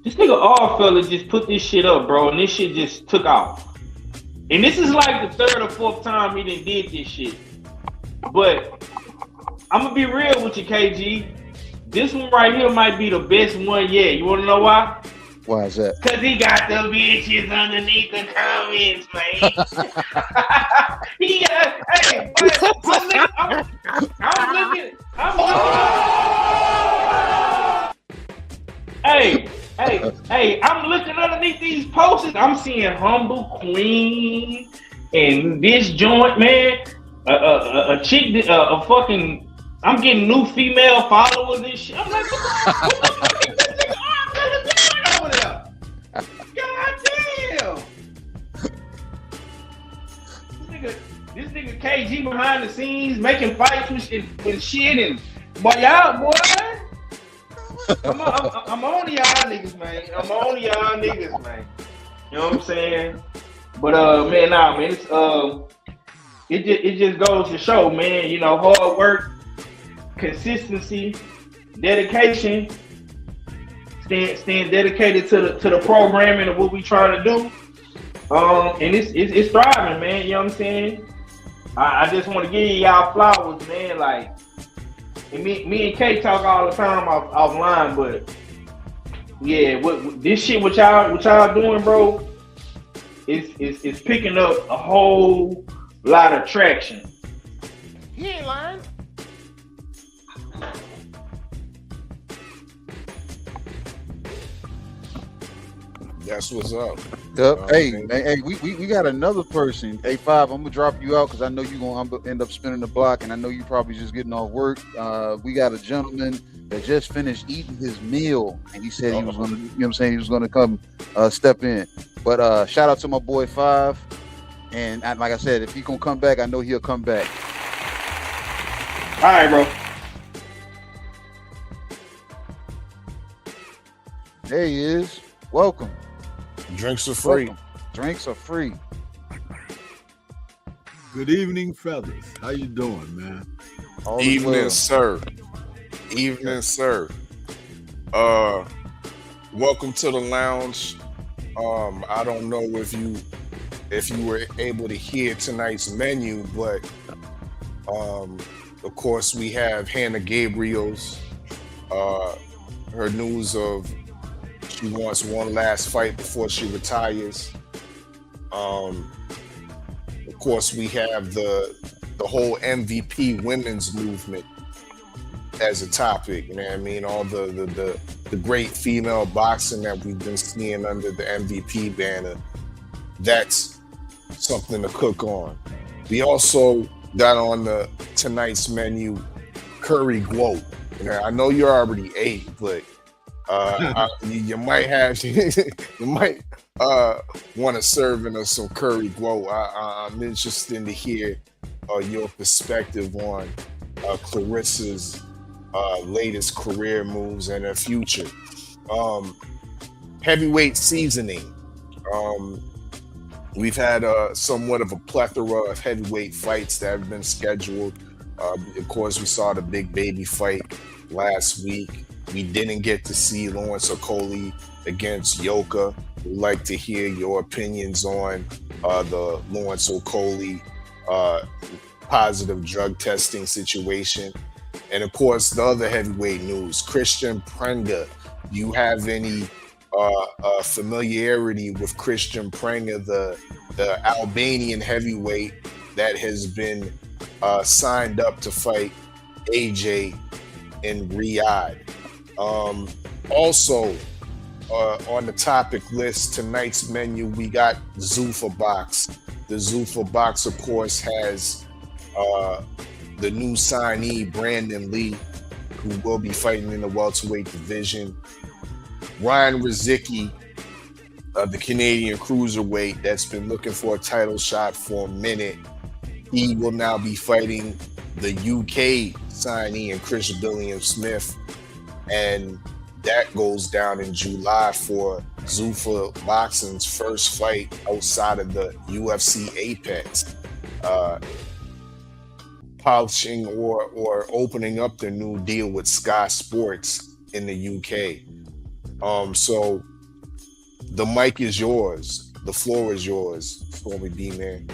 This nigga Oddfella just put this shit up, bro, and this shit just took off. And this is like the third or fourth time he done did this shit. But I'm gonna be real with you, KG. This one right here might be the best one yet. You wanna know why? Why is that? Cause he got the bitches underneath the comments, man. I'm looking underneath these posts. I'm seeing Humble Queen and this joint, man. A chick, a fucking. I'm getting new female followers and shit. I'm like, what the fuck is this nigga over there? God damn. This nigga KG behind the scenes making fights with shit and boy. I'm on y'all niggas, man. You know what I'm saying? But man, it just goes to show, man. Hard work, consistency, dedication, staying dedicated to the programming of what we trying to do. And it's thriving, man. You know what I'm saying? I just want to give y'all flowers, man. Like, and me and Kay talk all the time offline, but yeah, this shit what y'all doing, bro? It's picking up a whole lot of traction. He ain't lying. That's what's up. Yep. Hey, we got another person. A5, I'm gonna drop you out because I know you're gonna end up spinning the block, and I know you probably just getting off work. We got a gentleman that just finished eating his meal, and he said he was gonna, you know what I'm saying, he was gonna come step in. But shout out to my boy 5, and like I said, if he gonna come back, I know he'll come back. All right, bro. There he is. Welcome. Drinks are free. Welcome. Drinks are free. Good evening, fellas. How you doing, man? Evening, sir. Evening, sir. Welcome to the lounge. I don't know if you were able to hear tonight's menu, but of course we have Hanna Gabriel's her news of she wants one last fight before she retires. Of course, we have the whole MVP women's movement as a topic. You know what I mean? All the great female boxing that we've been seeing under the MVP banner. That's something to cook on. We also got on tonight's menu curry Gwoat. You know, I know you already ate, but you might want to serve in us some curry Gwoat. I'm interested to hear your perspective on Clarissa's latest career moves and her future. Heavyweight seasoning. We've had somewhat of a plethora of heavyweight fights that have been scheduled. Of course, we saw the big baby fight last week. We didn't get to see Lawrence Okoli against Yoka. We'd like to hear your opinions on the Lawrence Okoli positive drug testing situation. And of course, the other heavyweight news, Christian Prenga. Do you have any familiarity with Christian Prenga, the Albanian heavyweight that has been signed up to fight AJ in Riyadh? Also, on the topic list, tonight's menu, we got Zuffa Box. The Zuffa Box, of course, has the new signee, Brandon Lee, who will be fighting in the welterweight division. Ryan Rizicki, the Canadian cruiserweight that's been looking for a title shot for a minute. He will now be fighting the UK signee and Chris Billiam-Smith. And that goes down in July for Zuffa Boxing's first fight outside of the UFC Apex, polishing or opening up their new deal with Sky Sports in the UK. So the mic is yours. The floor is yours, Stormy B-Man.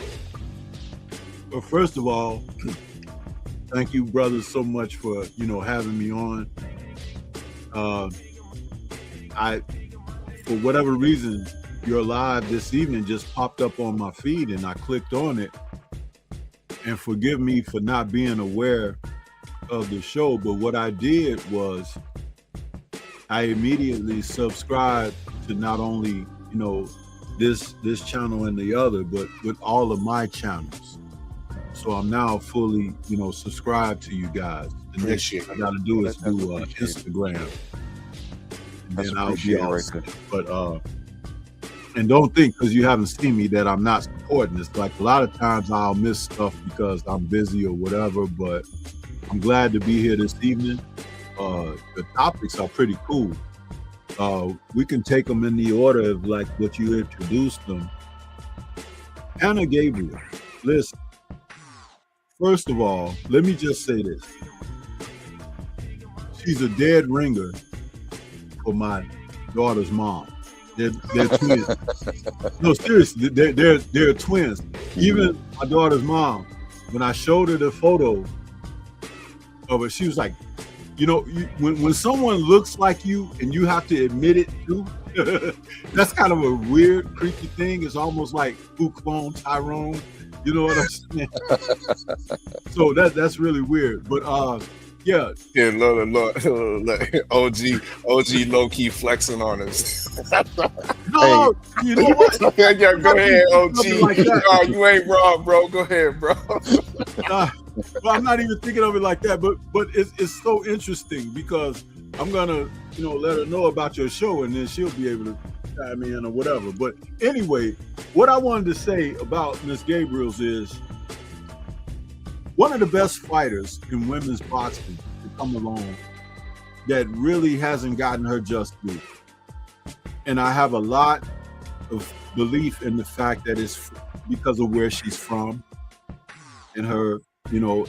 Well, first of all, thank you, brothers, so much for having me on. For whatever reason, your live this evening just popped up on my feed and I clicked on it. And forgive me for not being aware of the show, but what I did was I immediately subscribed to not only, this channel and the other, but with all of my channels. So I'm now fully, subscribed to you guys. The next thing I got to do is do Instagram. And then I'll be all set. But and don't think because you haven't seen me that I'm not supporting this. Like a lot of times I'll miss stuff because I'm busy or whatever. But I'm glad to be here this evening. The topics are pretty cool. We can take them in the order of like what you introduced them. Hanna Gabriel, listen. First of all, let me just say this. She's a dead ringer for my daughter's mom. They're twins. No, seriously, they're twins. Even my daughter's mom, when I showed her the photo of her, she was like, when someone looks like you and you have to admit it too, that's kind of a weird, creepy thing. It's almost like who cloned Tyrone. You know what I'm saying? So that's really weird. But Yeah. Yeah, look, OG low key flexing on us. No, you know what? Yeah, go ahead, OG. Like that. Oh, you ain't wrong, bro. Go ahead, bro. Well, I'm not even thinking of it like that, but it's so interesting because I'm gonna, let her know about your show, and then she'll be able to chime in or whatever. But anyway, what I wanted to say about Miss Gabriels is one of the best fighters in women's boxing to come along that really hasn't gotten her just due. And I have a lot of belief in the fact that it's because of where she's from and her,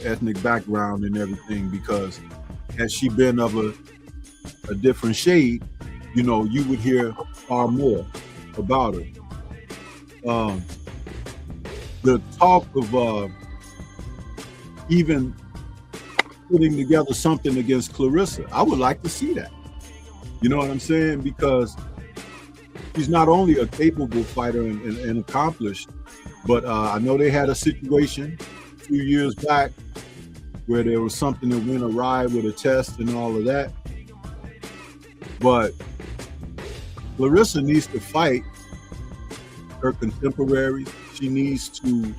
ethnic background and everything, because had she been of a different shade, you would hear far more about her. The talk of even putting together something against Clarissa, I would like to see that. You know what I'm saying? Because she's not only a capable fighter and accomplished, but I know they had a situation a few years back where there was something that went awry with a test and all of that. But Clarissa needs to fight her contemporaries. She needs to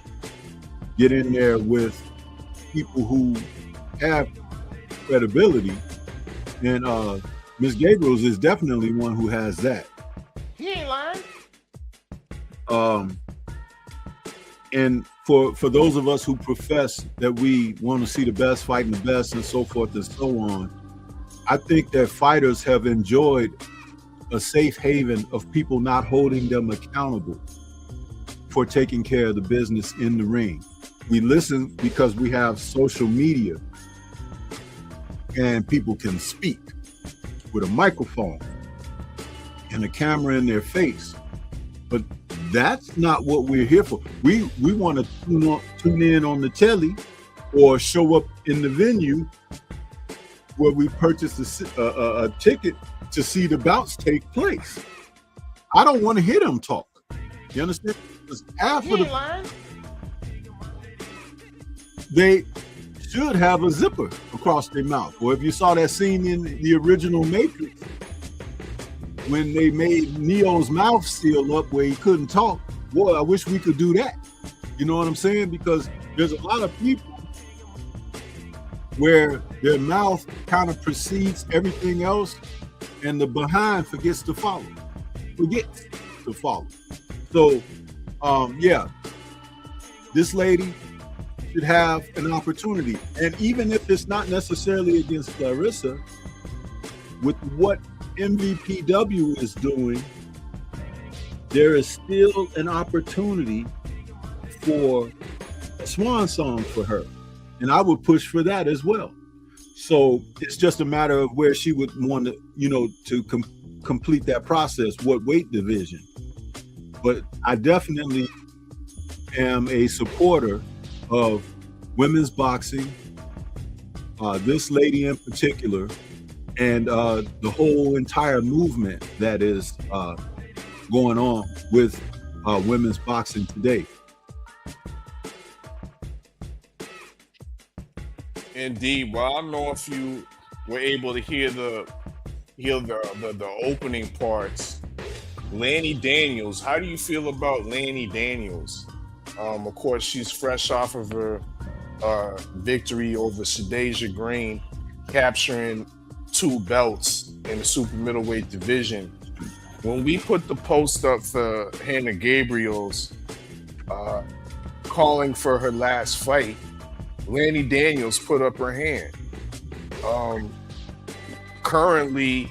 get in there with people who have credibility. And Ms. Gabriels is definitely one who has that. He ain't lying. And for those of us who profess that we want to see the best fighting the best and so forth and so on, I think that fighters have enjoyed a safe haven of people not holding them accountable for taking care of the business in the ring. We listen because we have social media and people can speak with a microphone and a camera in their face. But that's not what we're here for. We want to tune in on the telly or show up in the venue where we purchase a ticket to see the bouts take place. I don't want to hear them talk. You understand? Because half of they should have a zipper across their mouth. Or if you saw that scene in the original Matrix, when they made Neo's mouth seal up where he couldn't talk, boy, I wish we could do that. You know what I'm saying? Because there's a lot of people where their mouth kind of precedes everything else and the behind forgets to follow. So, yeah, this lady should have an opportunity. And even if it's not necessarily against Clarissa, with what MVPW is doing, there is still an opportunity for a swan song for her. And I would push for that as well. So it's just a matter of where she would want to, to complete that process, what weight division. But I definitely am a supporter of women's boxing, this lady in particular, and the whole entire movement that is going on with women's boxing today. Indeed. Well, I don't know if you were able to hear the opening parts. Lanny Daniels, how do you feel about Lanny Daniels? Of course, she's fresh off of her victory over Shadeja Green, capturing 2 belts in the super middleweight division. When we put the post up for Hanna Gabriels calling for her last fight, Lanny Daniels put up her hand. Currently,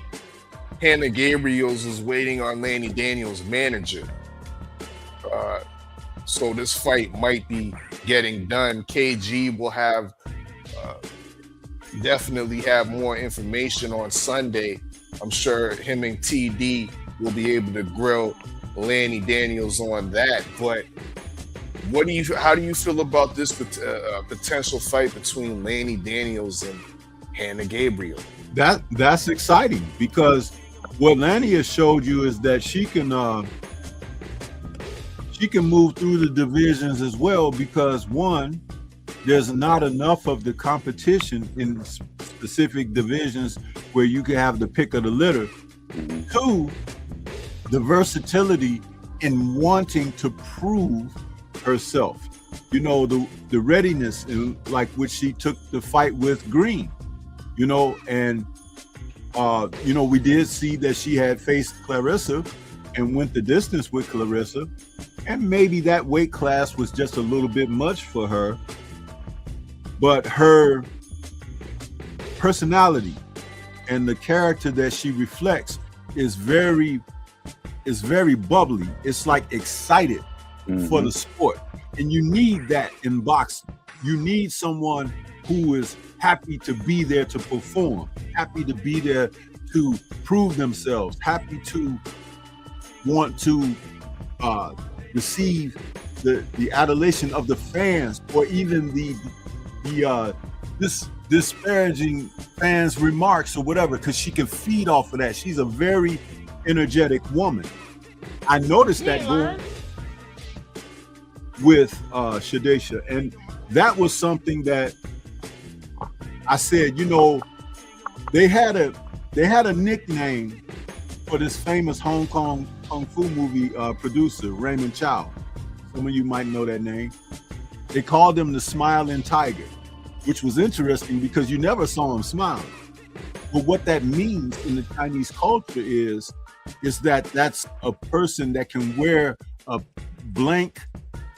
Hanna Gabriels is waiting on Lanny Daniels' manager. So this fight might be getting done. KG will have definitely have more information on Sunday. I'm sure him and TD will be able to grill Lanny Daniels on that. But how do you feel about this potential fight between Lanny Daniels and Hanna Gabriel? That's exciting, because what Lanny has showed you is that she can move through the divisions as well, because one, there's not enough of the competition specific divisions where you can have the pick of the litter. Two, the versatility in wanting to prove herself. You know, the readiness in like which she took the fight with Green, you know, and you know, we did see that she had faced Clarissa and went the distance with Clarissa, and maybe that weight class was just a little bit much for her, but her personality and the character that she reflects is very bubbly. It's like excited for the sport. And you need that in boxing. You need someone who is happy to be there to perform, happy to be there to prove themselves, happy to want to receive the adulation of the fans, or even the disparaging fans' remarks or whatever, because she can feed off of that. She's a very energetic woman. I noticed that going with Shadesha, and that was something that I said, you know, they had a nickname for this famous Hong Kong Kung Fu movie producer, Raymond Chow. Some of you might know that name. They called him the Smiling Tiger, which was interesting because you never saw him smile. But what that means in the Chinese culture is that that's a person that can wear a blank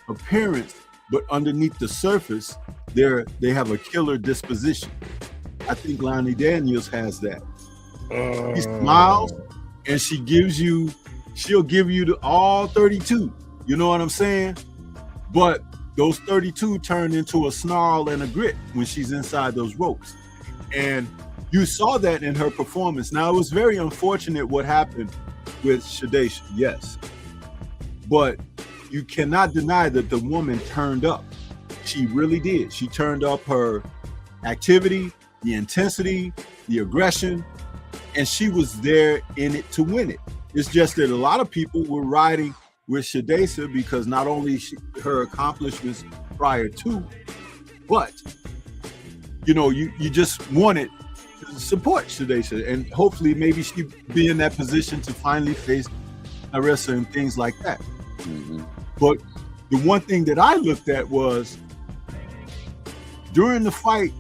appearance, but underneath the surface, they have a killer disposition. I think Lonnie Daniels has that. He smiles and she'll give you all 32. You know what I'm saying? But those 32 turn into a snarl and a grit when she's inside those ropes. And you saw that in her performance. Now, it was very unfortunate what happened with Shadesha, yes. But you cannot deny that the woman turned up. She really did. She turned up her activity, the intensity, the aggression, and she was there in it to win it. It's just that a lot of people were riding with Shadesha because not only her accomplishments prior to, but you know, you just wanted to support Shadesha, and hopefully maybe she'd be in that position to finally face Clarissa and things like that. But the one thing that I looked at was during the fight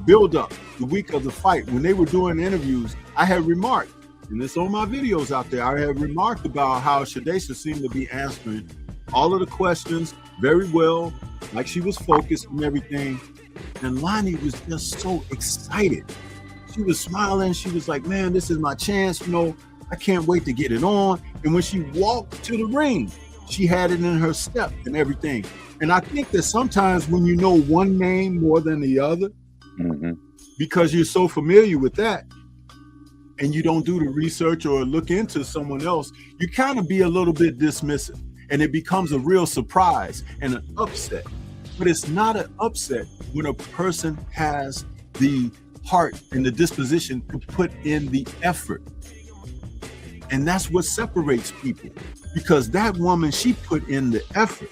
build up, the week of the fight, when they were doing interviews, I had remarked, and it's on my videos out there, I had remarked about how Shadesha seemed to be answering all of the questions very well, like she was focused and everything. And Lonnie was just so excited. She was smiling. She was like, man, this is my chance. You know, I can't wait to get it on. And when she walked to the ring, she had it in her step and everything. And I think that sometimes when you know one name more than the other, because you're so familiar with that, and you don't do the research or look into someone else, you kind of be a little bit dismissive, and it becomes a real surprise and an upset. But it's not an upset when a person has the heart and the disposition to put in the effort. And that's what separates people, because that woman, she put in the effort.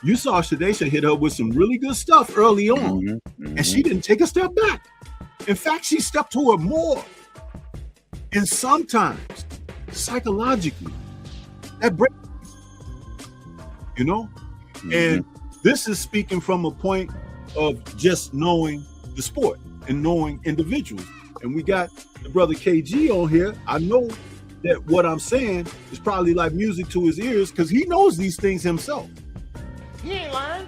You saw Shadesha hit her with some really good stuff early on, and she didn't take a step back. In fact, she stepped to her more. And sometimes, psychologically, that breaks, you know? And this is speaking from a point of just knowing the sport and knowing individuals. And we got the brother KG on here. I know that what I'm saying is probably like music to his ears because he knows these things himself. He ain't lying.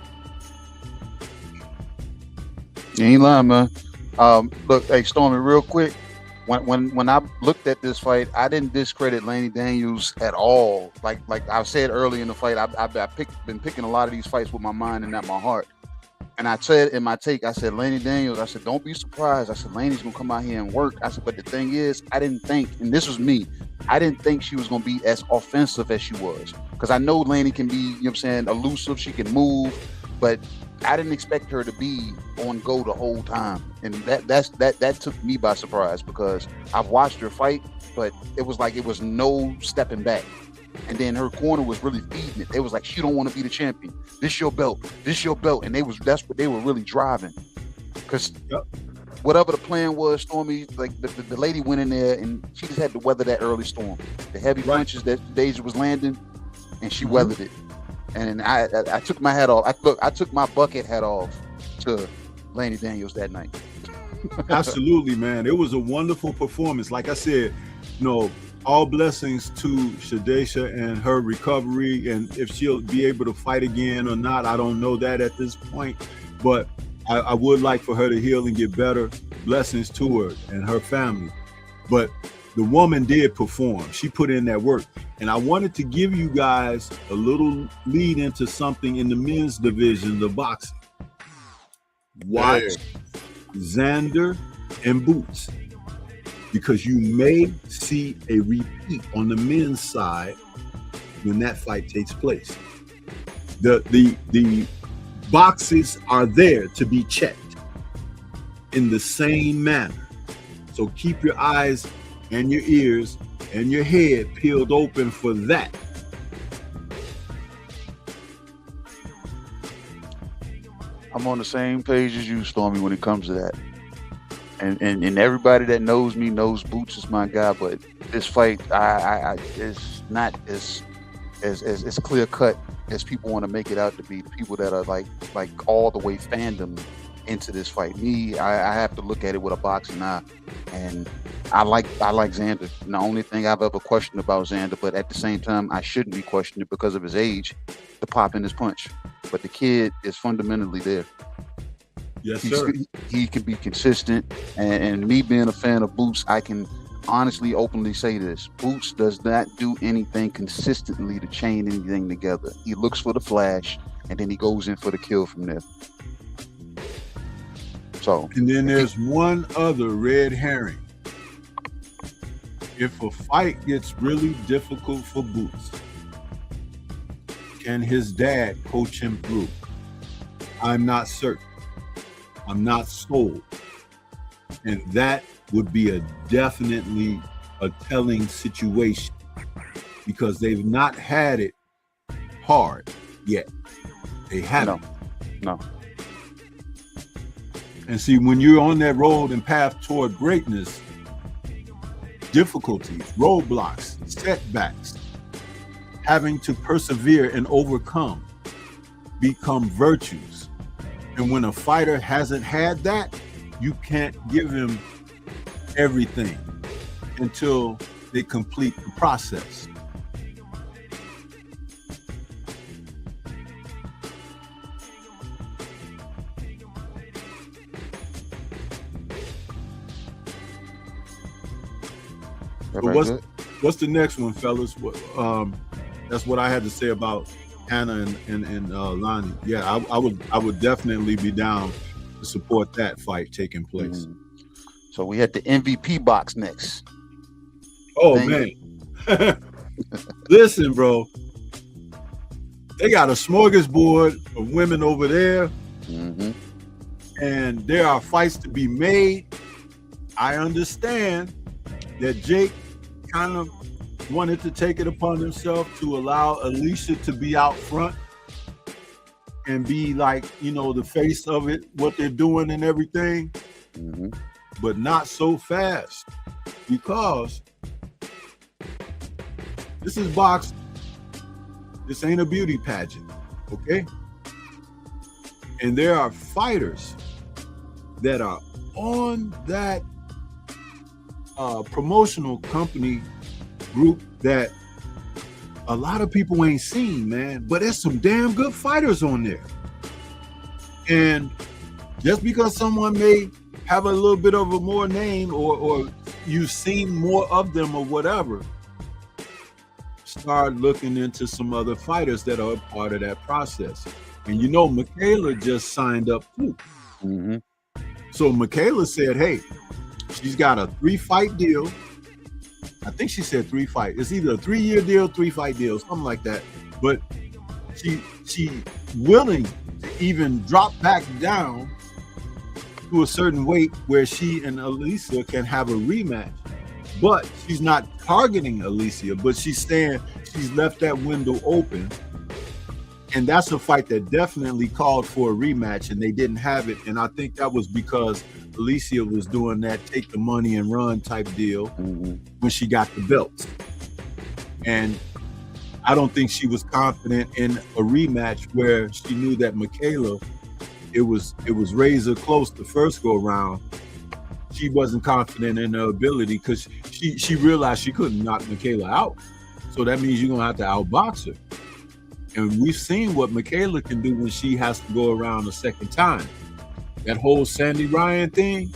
You ain't lying, man. Look, hey, Stormy, real quick. When I looked at this fight, I didn't discredit Laney Daniels at all. Like I said early in the fight, I've been picking a lot of these fights with my mind and not my heart. And I said in my take, I said, Laney Daniels, I said, don't be surprised. I said, Laney's going to come out here and work. I said, but the thing is, I didn't think, and this was me, I didn't think she was going to be as offensive as she was. Because I know Laney can be, you know what I'm saying, elusive. She can move. But I didn't expect her to be on go the whole time. And that took me by surprise because I've watched her fight, but it was like it was no stepping back. And then her corner was really feeding it. They was like, she don't want to be the champion. This your belt. This your belt. And that's what they were really driving. Because whatever the plan was, Stormy, like the lady went in there and she just had to weather that early storm. The heavy punches that Deja was landing, and she weathered it. And I took my hat off. I took my bucket hat off to Laney Daniels that night. Absolutely, man. It was a wonderful performance. Like I said, all blessings to Shadesha and her recovery, and if she'll be able to fight again or not, I don't know that at this point, but I would like for her to heal and get better. Blessings to her and her family. But the woman did perform. She put in that work. And I wanted to give you guys a little lead into something in the men's division of boxing. Watch Xander and Boots, because you may see a repeat on the men's side when that fight takes place. The boxes are there to be checked in the same manner. So keep your eyes and your ears and your head peeled open for that. I'm on the same page as you, Stormy, when it comes to that. And everybody that knows me knows Boots is my guy, but this fight I is not as clear cut as people want to make it out to be. The people that are like all the way fandom into this fight. Me, I have to look at it with a boxing eye, and I like Xander. And the only thing I've ever questioned about Xander, but at the same time I shouldn't be questioning it because of his age, the pop in his punch. But the kid is fundamentally there. Yes, sir. He can be consistent, and me being a fan of Boots, I can honestly, openly say this: Boots does not do anything consistently to chain anything together. He looks for the flash, and then he goes in for the kill from there. So, and then there's one other red herring. If a fight gets really difficult for Boots, can his dad coach him through? I'm not certain. I'm not sold. And that would be definitely a telling situation, because they've not had it hard yet. They haven't. No. And see, when you're on that road and path toward greatness, difficulties, roadblocks, setbacks, having to persevere and overcome become virtues. And when a fighter hasn't had that, you can't give him everything until they complete the process. So what's the next one, fellas? That's what I had to say about Hanna and Lonnie. Yeah, I would definitely be down to support that fight taking place. So we had the MVP box next. Oh, man. Listen, bro. They got a smorgasbord of women over there. And there are fights to be made. I understand that Jake kind of wanted to take it upon himself to allow Alicia to be out front and be like, the face of it, what they're doing and everything. But not so fast, because this is boxing. This ain't a beauty pageant, okay? And there are fighters that are on that promotional company group that a lot of people ain't seen, man. But there's some damn good fighters on there. And just because someone may have a little bit of a more name or you've seen more of them or whatever, start looking into some other fighters that are a part of that process. And Michaela just signed up too. So Michaela said, hey, she's got a 3-fight deal. I think she said 3 fight. It's either a 3-year deal, 3-fight deal, something like that. But she willing to even drop back down to a certain weight where she and Alicia can have a rematch. But she's not targeting Alicia, but she's saying she's left that window open. And that's a fight that definitely called for a rematch, and they didn't have it. And I think that was because Alicia was doing that take the money and run type deal when she got the belts. And I don't think she was confident in a rematch where she knew that Michaela, it was razor close the first go around. She wasn't confident in her ability because she realized she couldn't knock Michaela out. So that means you're gonna have to outbox her. And we've seen what Michaela can do when she has to go around a second time. That whole Sandy Ryan thing,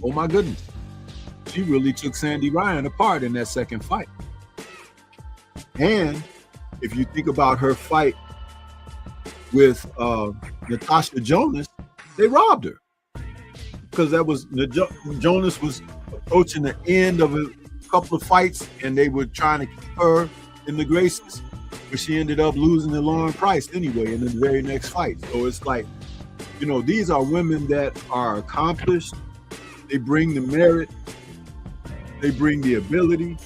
oh my goodness. She really took Sandy Ryan apart in that second fight. And if you think about her fight with Natasha Jonas, they robbed her. Because that was, Jonas was approaching the end of a couple of fights and they were trying to keep her in the graces. But she ended up losing to Lauren Price anyway in the very next fight. So it's like, you know, these are women that are accomplished. They bring the merit. They bring the ability.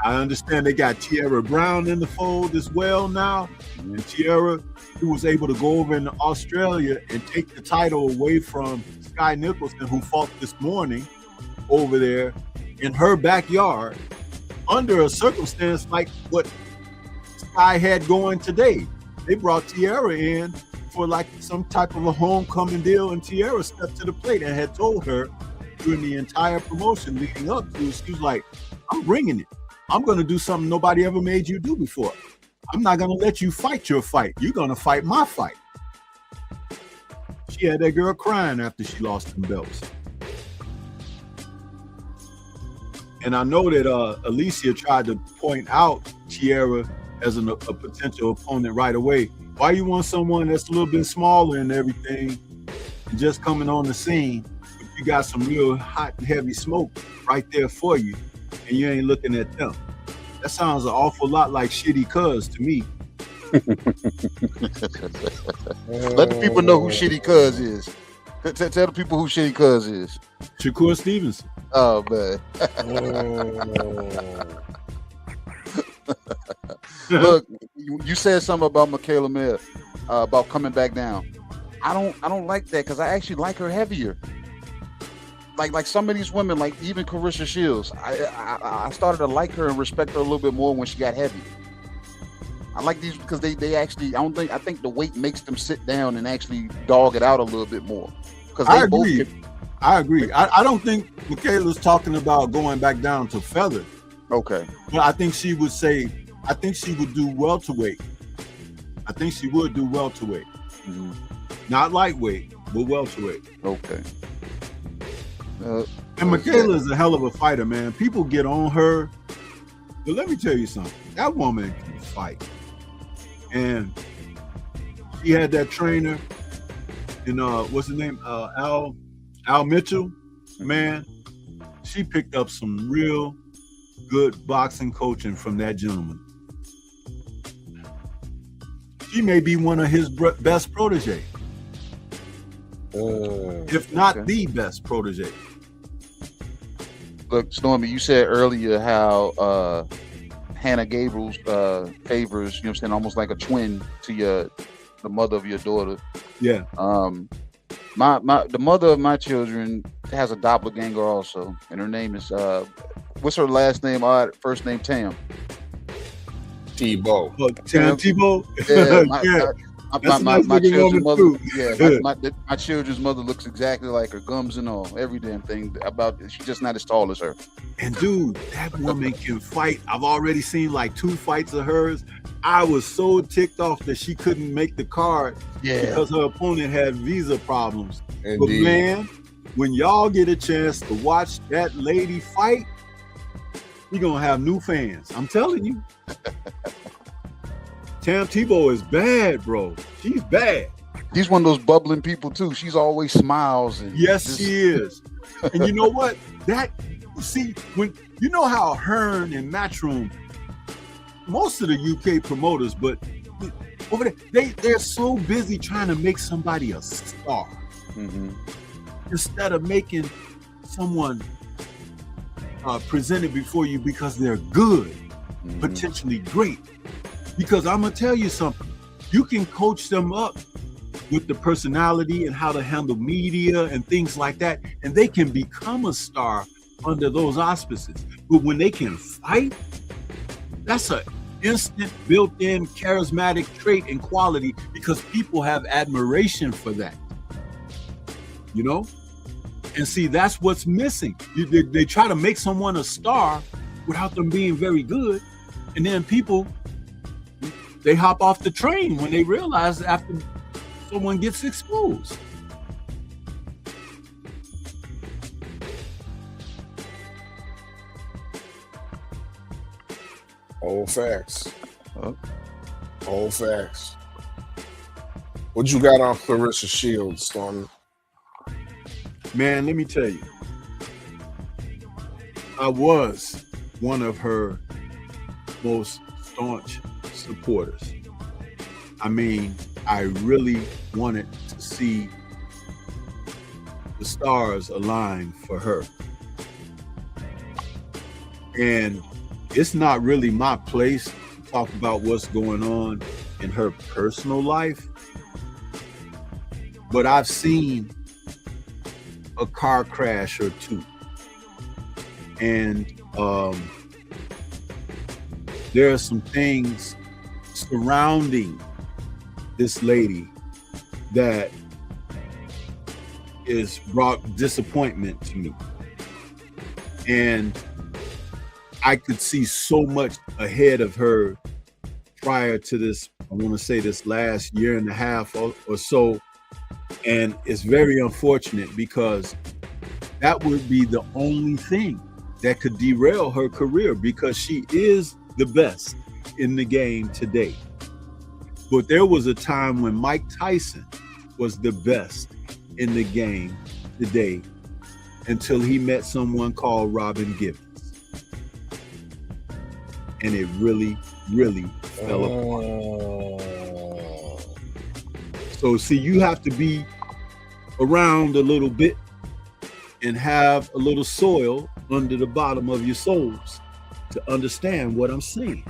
I understand they got Tierra Brown in the fold as well now. And Tierra, who was able to go over in Australia and take the title away from Sky Nicholson, who fought this morning over there in her backyard under a circumstance like what Sky had going today. They brought Tierra in for like some type of a homecoming deal, and Tierra stepped to the plate and had told her during the entire promotion leading up to, she was like, I'm bringing it. I'm going to do something nobody ever made you do before. I'm not going to let you fight your fight. You're going to fight my fight. She had that girl crying after she lost them belts. And I know that Alicia tried to point out Tierra as a potential opponent right away. Why you want someone that's a little bit smaller and everything and just coming on the scene, but you got some real hot and heavy smoke right there for you, and you ain't looking at them? That sounds an awful lot like Shitty Cuz to me. Let the people know who Shitty Cuz is. Tell the people who Shitty Cuz is. Shakur Stevenson. Oh, man. Look, you said something about Michaela Mayer, about coming back down. I don't like that because I actually like her heavier. Like some of these women, like even Carissa Shields, I started to like her and respect her a little bit more when she got heavy. I like these because they actually, I think the weight makes them sit down and actually dog it out a little bit more. Because I agree. I don't think Michaela's talking about going back down to feather. Okay. But I think she would say, I think she would do welterweight. I think she would do welterweight. Mm-hmm. Not lightweight, but welterweight. Okay. And Michaela is a hell of a fighter, man. People get on her. But let me tell you something. That woman can fight. And she had that trainer in what's his name? Al Mitchell. Man, she picked up some real good boxing coaching from that gentleman. She may be one of his best protege. If not the best protege. Look, Stormy, you said earlier how Hannah Gabriel's favors, you know what I'm saying, almost like a twin to the mother of your daughter. Yeah. The mother of my children has a doppelganger also, and her name is what's her last name? First name Tam. Tebow. Tam Tebow. Yeah. My children's mother. My children's mother looks exactly like her, gums and all, every damn thing about. She's just not as tall as her. And dude, that woman can fight. I've already seen like 2 fights of hers. I was so ticked off that she couldn't make the card because her opponent had visa problems. Indeed. But man, when y'all get a chance to watch that lady fight, you're gonna have new fans. I'm telling you. Tam Tebow is bad, bro. She's bad. She's one of those bubbling people too. She's always smiles. And yes, she is. And you know what? When you know how Hearn and Matchroom, most of the UK promoters, but over there, they're so busy trying to make somebody a star instead of making someone presented before you because they're good, potentially great. Because I'm gonna tell you something, you can coach them up with the personality and how to handle media and things like that, and they can become a star under those auspices. But when they can fight, that's an instant built-in charismatic trait and quality, because people have admiration for that, you know? And see, that's what's missing. They try to make someone a star without them being very good, and then people, they hop off the train when they realize after someone gets exposed. Old facts. Old facts. What you got on Clarissa Shields, Stormy? Man, let me tell you, I was one of her most staunch supporters. I mean, I really wanted to see the stars align for her. And it's not really my place to talk about what's going on in her personal life, but I've seen a car crash or two. And there are some things surrounding this lady that is brought disappointment to me. And I could see so much ahead of her prior to this, I want to say this last year and a half or so. And it's very unfortunate, because that would be the only thing that could derail her career, because she is the best in the game today. But there was a time when Mike Tyson was the best in the game today, until he met someone called Robin Givens. And it really, really fell apart. So see, you have to be around a little bit and have a little soil under the bottom of your souls to understand what I'm saying,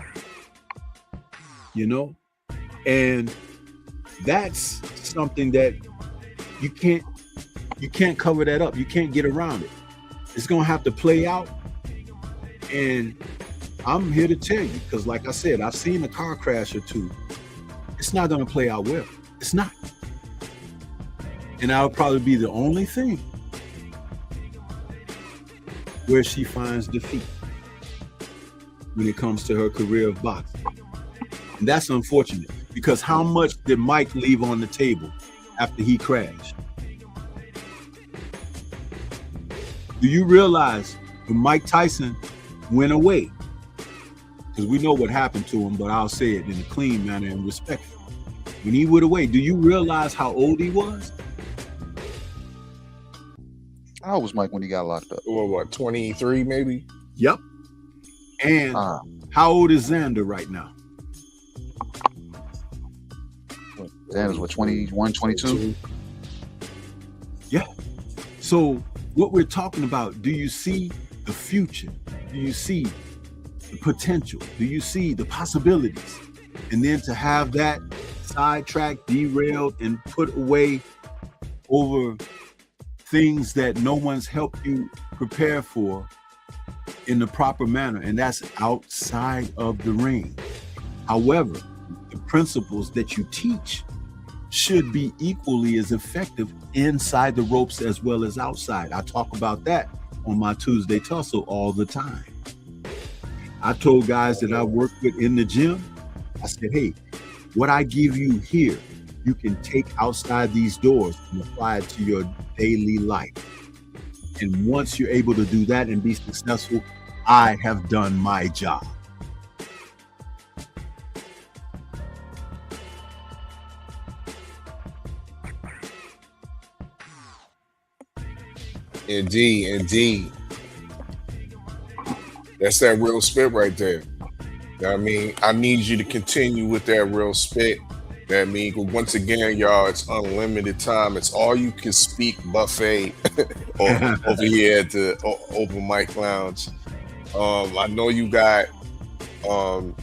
you know? And that's something that you can't cover that up. You can't get around it. It's gonna have to play out. And I'm here to tell you, because like I said, I've seen a car crash or two. It's not gonna play out well. It's not. And that would probably be the only thing where she finds defeat when it comes to her career of boxing. And that's unfortunate, because how much did Mike leave on the table after he crashed? Do you realize when Mike Tyson went away, because we know what happened to him, but I'll say it in a clean manner and respectful. When he went away, do you realize how old he was? How old was Mike when he got locked up? What, 23 maybe? Yep. And how old is Xander right now? Xander's what, 21, 22? Yeah. So what we're talking about, do you see the future? Do you see the potential? Do you see the possibilities? And then to have that sidetracked, derailed, and put away over things that no one's helped you prepare for in the proper manner, and that's outside of the ring. However, the principles that you teach should be equally as effective inside the ropes as well as outside. I talk about that on my Tuesday Tussle all the time. I told guys that I work with in the gym, I said, hey, what I give you here, you can take outside these doors and apply it to your daily life. And once you're able to do that and be successful, I have done my job. Indeed. That's that real spit right there. I mean, I need you to continue with that real spit. That means, once again, y'all, it's unlimited time. It's all you can speak buffet over here at the Open Mic Lounge. I know you got highly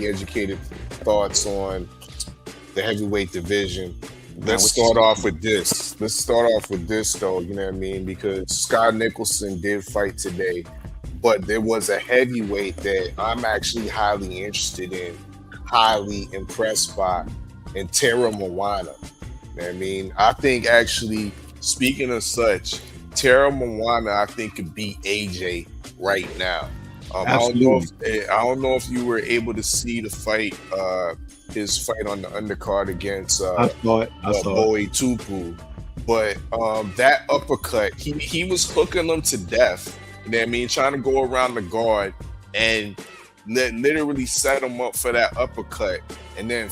educated thoughts on the heavyweight division. Let's start off with this. Though, you know what I mean? Because Scott Nicholson did fight today, but there was a heavyweight that I'm actually highly interested in, highly impressed by, and Tara Moana. You know what I mean? I think actually, speaking of such, Tara Moana, I think, could beat AJ right now. I don't know if you were able to see the fight, his fight on the undercard against Bowie Tupu, but that uppercut, he was hooking them to death. You know what I mean? Trying to go around the guard and literally set him up for that uppercut, and then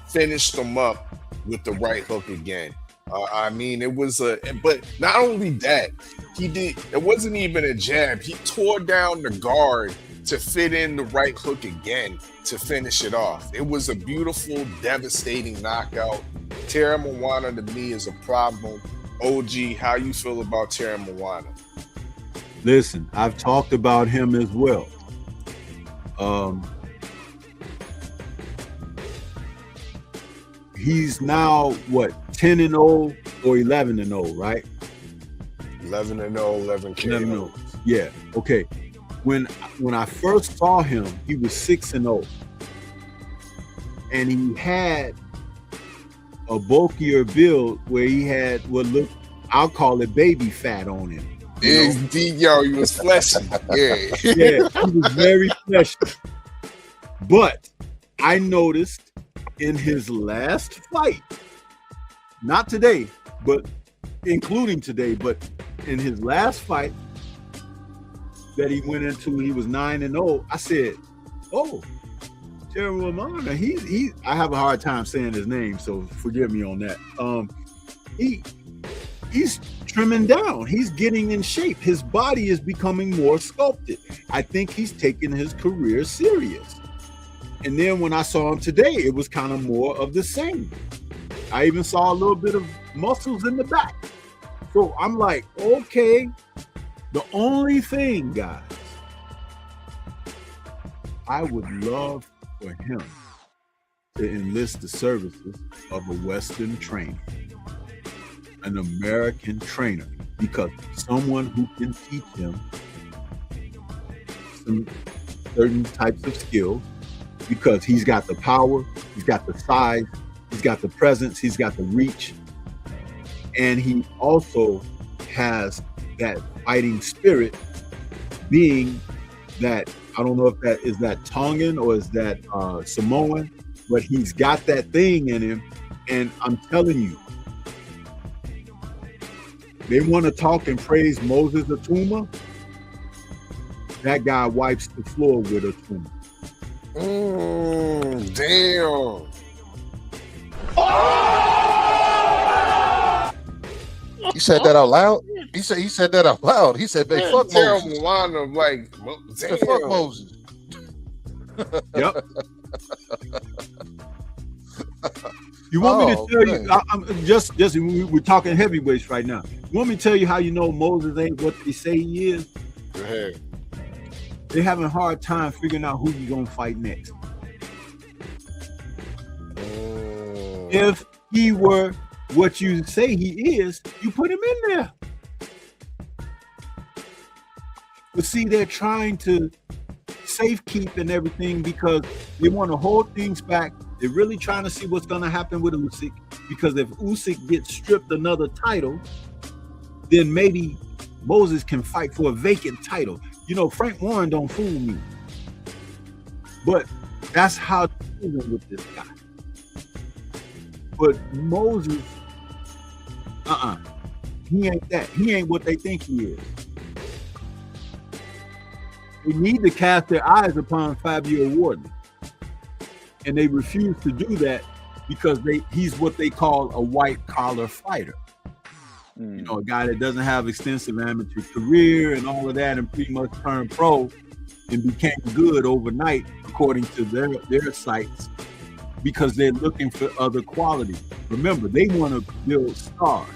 finished him up with the right hook again. I mean, it was but not only that, it wasn't even a jab. He tore down the guard to fit in the right hook again to finish it off. It was a beautiful, devastating knockout. Tara Moana to me is a problem. OG, how you feel about Tara Moana? Listen, I've talked about him as well. He's now what, 10-0 or 11-0, right? 11-0, 11-0. Yeah. Okay. When I first saw him, he was 6-0, and he had a bulkier build where he had what looked, I'll call it baby fat on him. Yo, he was fleshy. Yeah, he was very fleshy. But I noticed in his last fight, not today, but including today, but in his last fight that he went into, he was 9-0. I said, "Oh, Tara Moana, he." I have a hard time saying his name, so forgive me on that. He's trimming down. He's getting in shape. His body is becoming more sculpted. I think he's taking his career serious. And then when I saw him today, it was kind of more of the same. I even saw a little bit of muscles in the back. So I'm like, okay, the only thing, guys, I would love for him to enlist the services of a Western trainer, an American trainer, because someone who can teach him some certain types of skills, because he's got the power, he's got the size, he's got the presence, he's got the reach, and he also has that fighting spirit, being that, I don't know if that is that Tongan or is that Samoan, but he's got that thing in him. And I'm telling you, they want to talk and praise Moses Atuma. That guy wipes the floor with Atuma. Damn. You said that out loud? He said that out loud. He said, "Hey, fuck Moses." Moana, like, damn. Fuck Moses. Yep. You want me to tell you? I'm just we're talking heavyweights right now. You want me to tell you how you know Moses ain't what they say he is? Go ahead. They're having a hard time figuring out who you're gonna fight next. If he were what you say he is, you put him in there. But see, they're trying to safekeep and everything because they want to hold things back. They're really trying to see what's going to happen with Usyk, because if Usyk gets stripped another title, then maybe Moses can fight for a vacant title. You know, Frank Warren don't fool me. But that's how they're dealing with this guy. But Moses, he ain't that. He ain't what they think he is. They need to cast their eyes upon Fabio Wardley. And they refuse to do that because he's what they call a white-collar fighter. You know, a guy that doesn't have extensive amateur career and all of that, and pretty much turned pro and became good overnight, according to their sites, because they're looking for other qualities. Remember, they want to build stars,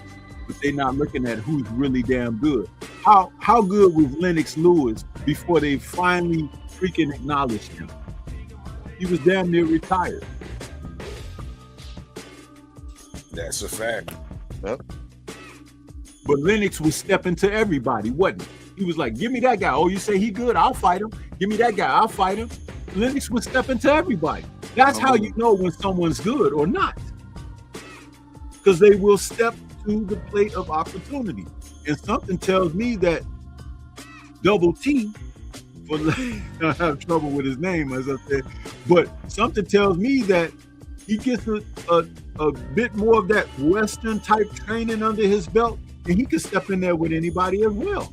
but they're not looking at who's really damn good. How good was Lennox Lewis before they finally freaking acknowledged him? He was damn near retired. That's a fact. Yep. But Lennox was stepping to everybody, wasn't he? He was like, give me that guy. Oh, you say he good? I'll fight him. Give me that guy. I'll fight him. Lennox was stepping to everybody. That's how you know when someone's good or not. Because they will step to the plate of opportunity. And something tells me that Double T, I have trouble with his name, as I said, but something tells me that he gets a bit more of that Western type training under his belt, and he can step in there with anybody as well.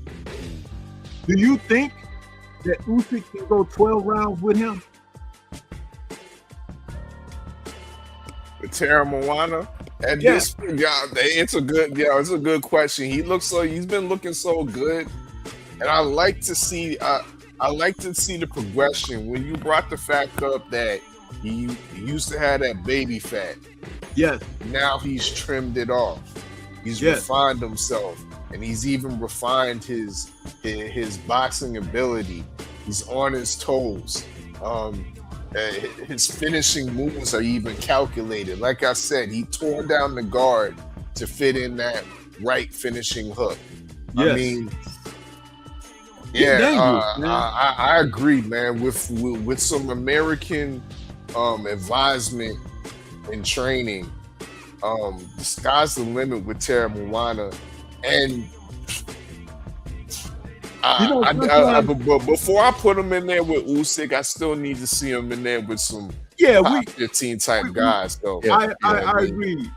Do you think that Usyk can go 12 rounds with him? With Tara Moana? At this, it's a good question. He's been looking so good, and I like to see the progression. When you brought the fact up that he used to have that baby fat, yes, now he's trimmed it off. He's refined himself, and he's even refined his boxing ability. He's on his toes. His finishing moves are even calculated. Like I said, he tore down the guard to fit in that right finishing hook. Yes. I mean, I agree, man. With some American advisement and training, the sky's the limit with Tara Moana. And but before I put him in there with Usyk, I still need to see him in there with some top 15 type guys. So I agree.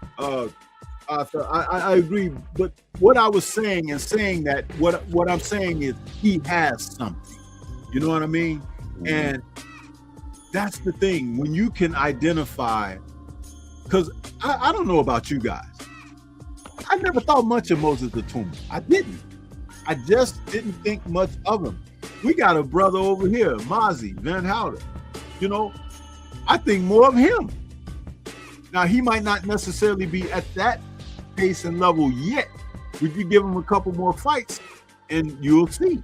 I agree. But what I was saying that what I'm saying is he has something. You know what I mean? And that's the thing. When you can identify, because I don't know about you guys. I never thought much of Moses Atuma. I didn't. I just didn't think much of him. We got a brother over here, Mozzie Van Houten. You know, I think more of him. Now, he might not necessarily be at that pace and level yet. Would you give him a couple more fights, and you'll see.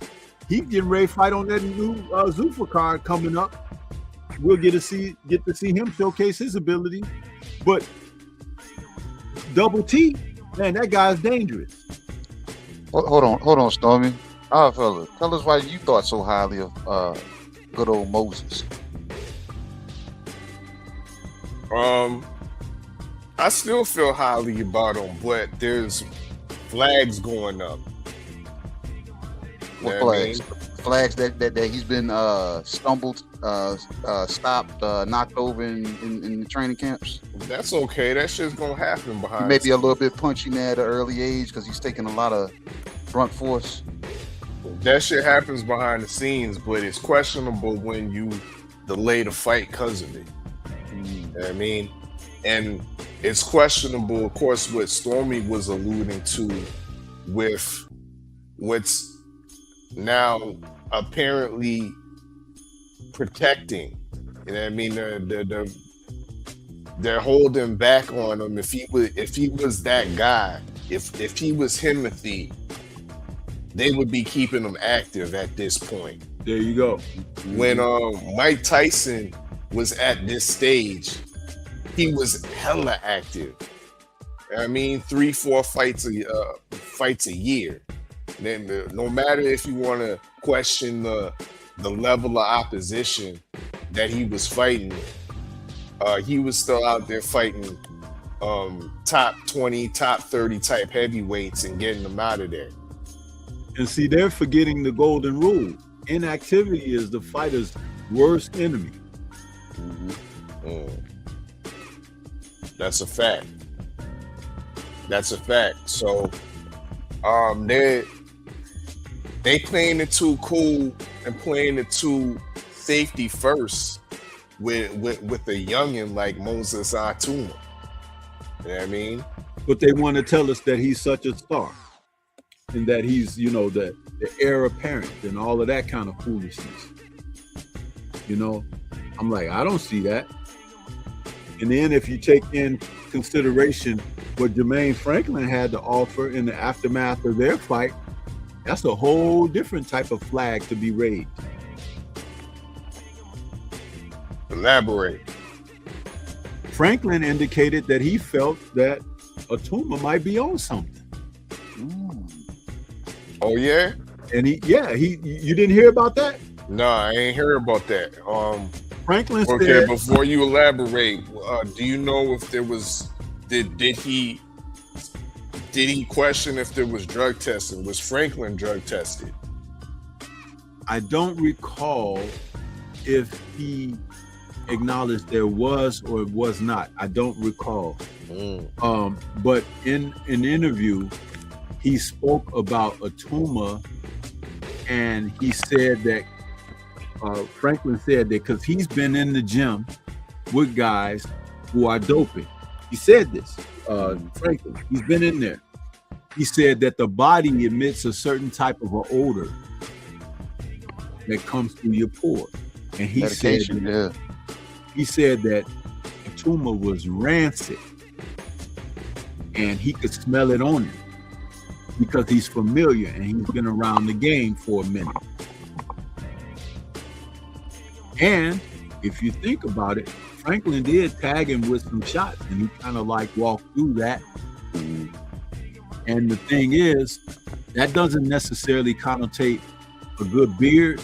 He's getting ready to fight on that new Zuffa card coming up. We'll get to see him showcase his ability. But Double T, man, that guy's dangerous. Hold on, Stormy. Fella, tell us why you thought so highly of good old Moses. I still feel highly about him, but there's flags going up. What flags? Flags that he's been stumbled, stopped, knocked over in the training camps. That's okay. That shit's gonna happen behind. He may be a little bit punchy now at an early age because he's taking a lot of brunt force. That shit happens behind the scenes, but it's questionable when you delay the fight because of it. You know what I mean? And it's questionable, of course, what Stormy was alluding to with what's now apparently protecting. You know what I mean? They're holding back on him. If he was that guy, if he was Timothy, they would be keeping him active at this point. There you go. When Mike Tyson was at this stage, he was hella active. I mean, 3-4 fights a year. Then no matter if you want to question the level of opposition that he was fighting, he was still out there fighting top 20, top 30 type heavyweights and getting them out of there. And see, they're forgetting the golden rule. Inactivity is the fighter's worst enemy. That's a fact. That's a fact. So they playing it too cool and playing it too safety first with a youngin like Moses Atuma. You know what I mean? But they want to tell us that he's such a star and that he's, you know, the heir apparent and all of that kind of foolishness. You know, I'm like, I don't see that. And then if you take in consideration what Jermaine Franklin had to offer in the aftermath of their fight, that's a whole different type of flag to be raised. Elaborate. Franklin indicated that he felt that Atuma might be on something. Oh yeah? And you didn't hear about that? No, I ain't hear about that. Franklin okay, said, before you elaborate, do you know if there was did he question if there was drug testing? Was Franklin drug tested? I don't recall if he acknowledged there was or it was not. I don't recall. But in an interview, he spoke about Atuma, and he said that Franklin said that because he's been in the gym with guys who are doping. He said this, Franklin, he's been in there. He said that the body emits a certain type of an odor that comes through your pores. And he said that Atuma was rancid and he could smell it on him because he's familiar and he's been around the game for a minute. And if you think about it, Franklin did tag him with some shots and he kind of like walked through that. And the thing is, that doesn't necessarily connotate a good beard,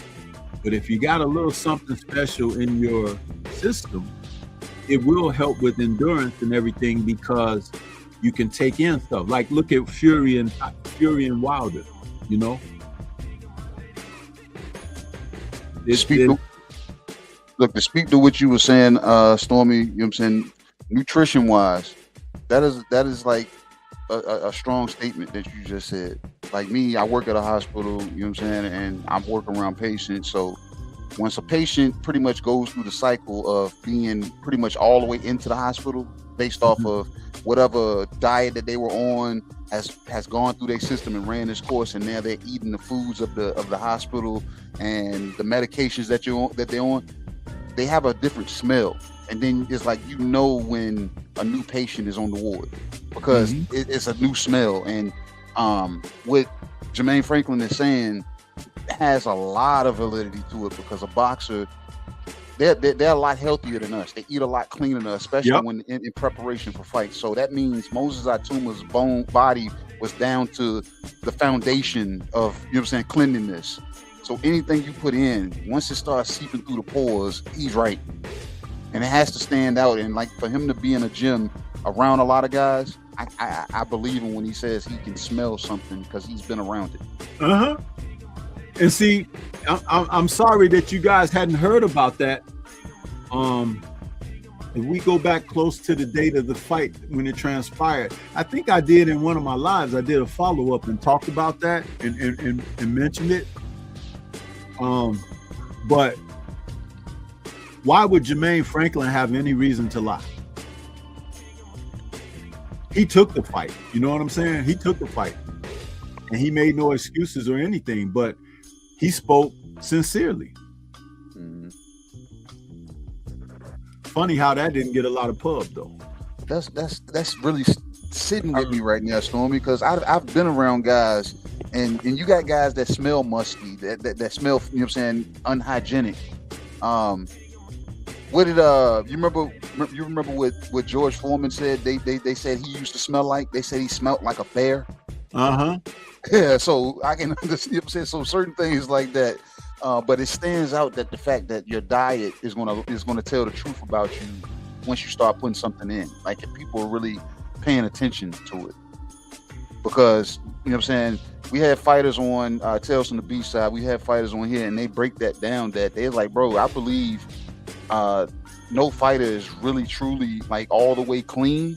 but if you got a little something special in your system, it will help with endurance and everything because you can take in stuff. Like look at Fury and Wilder, you know? To speak to what you were saying, Stormy, you know what I'm saying, nutrition wise, that is like a strong statement that you just said. Like me, I work at a hospital, you know what I'm saying, and I'm working around patients. So once a patient pretty much goes through the cycle of being pretty much all the way into the hospital based off of whatever diet that they were on has gone through their system and ran its course, and now they're eating the foods of the hospital and the medications that they're on, they have a different smell. And then it's like, you know, when a new patient is on the ward because it's a new smell. And what Jermaine Franklin is saying has a lot of validity to it because a boxer, they're a lot healthier than us. They eat a lot cleaner than us, especially when in preparation for fights. So that means Moses Atuma's body was down to the foundation of, you know what I'm saying, cleanliness. So anything you put in, once it starts seeping through the pores, he's right. And it has to stand out. And like for him to be in a gym around a lot of guys, I believe him when he says he can smell something because he's been around it. And see, I'm sorry that you guys hadn't heard about that. If we go back close to the date of the fight when it transpired, I think I did in one of my lives, I did a follow-up and talked about that and mentioned it. But why would Jermaine Franklin have any reason to lie? He took the fight. You know what I'm saying? He took the fight. And he made no excuses or anything, but he spoke sincerely. Funny how that didn't get a lot of pub though. That's really sitting with me right now, Stormy, because I've been around guys and you got guys that smell musty, that smell, you know what I'm saying, unhygienic. What did you remember what George Foreman said? They said he used to smell like, they said he smelled like a bear. Yeah, so I can understand, you know what I'm saying? So certain things like that. But it stands out that the fact that your diet is gonna tell the truth about you once you start putting something in. Like if people are really paying attention to it. Because, you know what I'm saying, we had fighters on Tales from the Beach side, we had fighters on here and they break that down, that they're like, bro, I believe no fighter is really truly like all the way clean.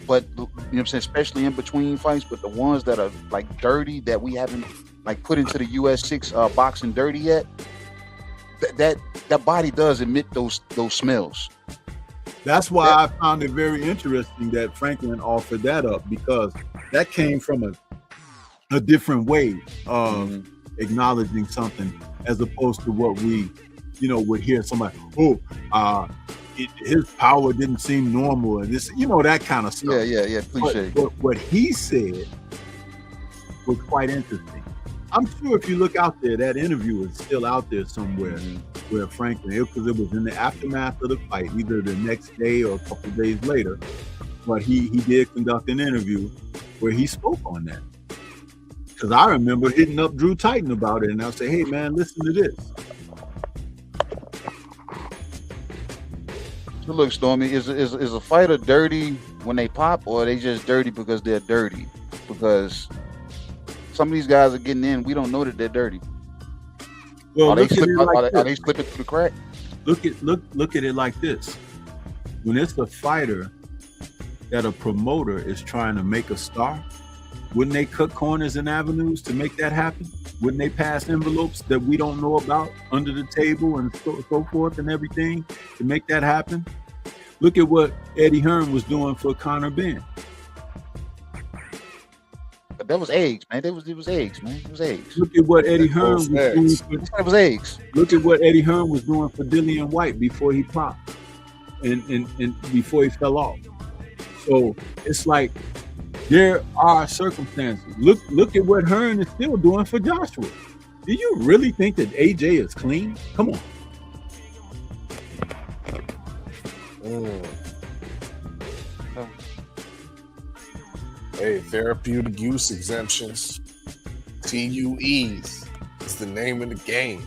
But you know what I'm saying, especially in between fights, but the ones that are like dirty that we haven't like put into the US6 boxing dirty yet, that body does emit those smells. That's why I found it very interesting that Franklin offered that up, because that came from a different way of acknowledging something as opposed to what we, you know, would hear somebody, his power didn't seem normal and this, you know, that kind of stuff. Yeah, cliche. But what he said was quite interesting. I'm sure if you look out there, that interview is still out there somewhere. where Franklin, because it was in the aftermath of the fight, either the next day or a couple of days later, but he did conduct an interview where he spoke on that. Because I remember hitting up Drew Titan about it, and I'll say, hey, man, listen to this. So look, Stormy, is a fighter dirty when they pop, or are they just dirty because they're dirty? Because some of these guys are getting in, we don't know that they're dirty. Well, are they slipping through the crack? Look at it like this. When it's a fighter that a promoter is trying to make a star, wouldn't they cut corners and avenues to make that happen? Wouldn't they pass envelopes that we don't know about under the table and so forth and everything to make that happen? Look at what Eddie Hearn was doing for Conor Benn. But that was eggs, man. It was eggs, man. It was eggs. Look at what Eddie Hearn was doing. It was eggs. Look at what Eddie Hearn was doing for Dillian White before he popped and before he fell off. So it's like there are circumstances. Look at what Hearn is still doing for Joshua. Do you really think that AJ is clean? Come on. Hey, therapeutic use exemptions, TUEs, is the name of the game.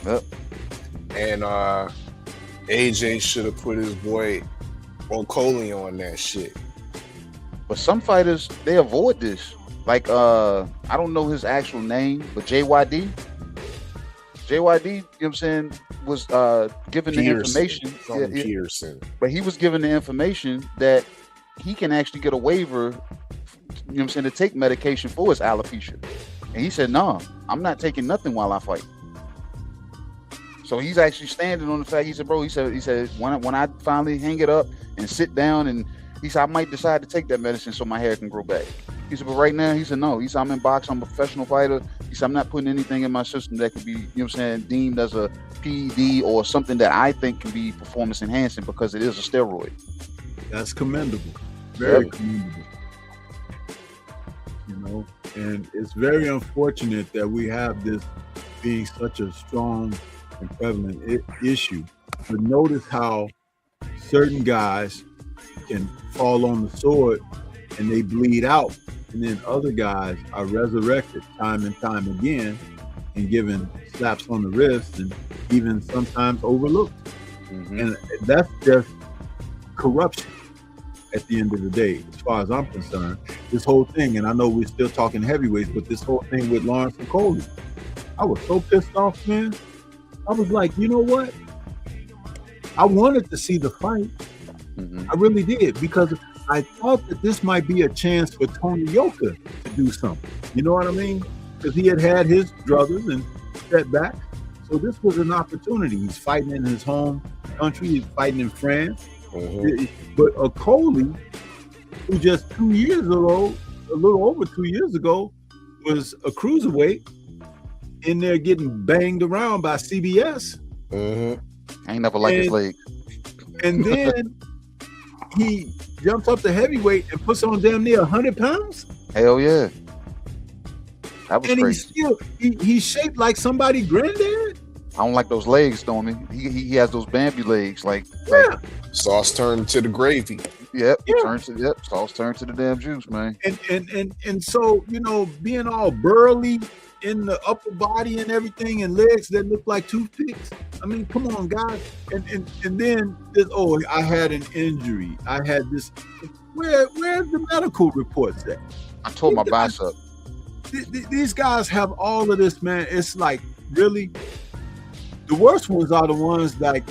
Yep. And AJ should have put his boy Okoli on that shit. But some fighters, they avoid this. Like, I don't know his actual name, but JYD, you know what I'm saying, was given the information. Pearson. But he was given the information that he can actually get a waiver, you know what I'm saying, to take medication for his alopecia. And he said, no, I'm not taking nothing while I fight. So he's actually standing on the fact, he said, bro, he said, when I finally hang it up and sit down, and he said, I might decide to take that medicine so my hair can grow back. He said, but right now, he said, no. He said, I'm in box, I'm a professional fighter. He said, I'm not putting anything in my system that could be, you know what I'm saying, deemed as a PED or something that I think can be performance enhancing because it is a steroid. That's commendable. Very commendable. You know, and it's very unfortunate that we have this being such a strong and prevalent issue. But notice how certain guys can fall on the sword and they bleed out, and then other guys are resurrected time and time again and given slaps on the wrist and even sometimes overlooked. And that's just corruption at the end of the day, as far as I'm concerned. This whole thing, and I know we're still talking heavyweights, but this whole thing with Lawrence and Coley, I was so pissed off, man. I was like, you know what? I wanted to see the fight. I really did, because I thought that this might be a chance for Tony Yoka to do something. You know what I mean? Because he had his druthers and setbacks. So this was an opportunity. He's fighting in his home country. He's fighting in France. But a Coley, who just 2 years ago, a little over 2 years ago, was a cruiserweight in there getting banged around by CBS. I ain't never liked his leg. And then he jumps up to heavyweight and puts on damn near 100 pounds. Hell yeah. That was crazy. He's shaped like somebody's granddad. I don't like those legs, Stormy. He has those Bambi legs, like sauce turned to the gravy. Sauce turned to the damn juice, man. And so, you know, being all burly in the upper body and everything, and legs that look like toothpicks. I mean, come on, guys. And then this, I had an injury. I had this. Where's the medical reports at? I tore my bicep. These guys have all of this, man. It's like, really, the worst ones are the ones like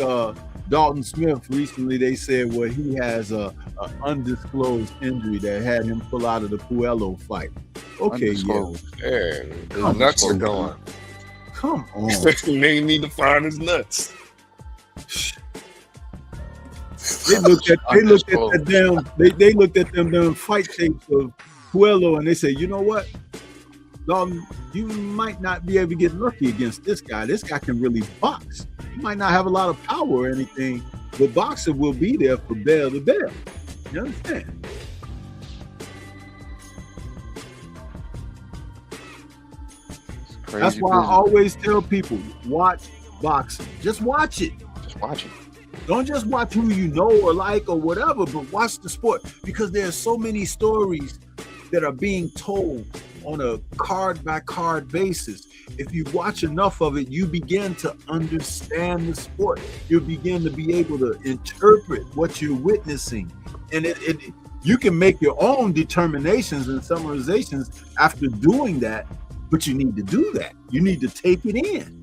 Dalton Smith. Recently, they said, well, he has a undisclosed injury that had him pull out of the Puello fight. Okay, yeah. His nuts are gone. Come on. They need to find his nuts. They looked at them damn fight tapes of Puello, and they said, you know what, Dalton, you might not be able to get lucky against this guy. This guy can really box. He might not have a lot of power or anything, but boxer will be there for bell to bell. You understand? It's That's why I always tell people, watch boxing. Just watch it. Just watch it. Don't just watch who you know or like or whatever, but watch the sport, because there's so many stories that are being told on a card by card basis. If you watch enough of it, you begin to understand the sport. You begin to be able to interpret what you're witnessing, and you can make your own determinations and summarizations after doing that. But you need to do that. You need to take it in.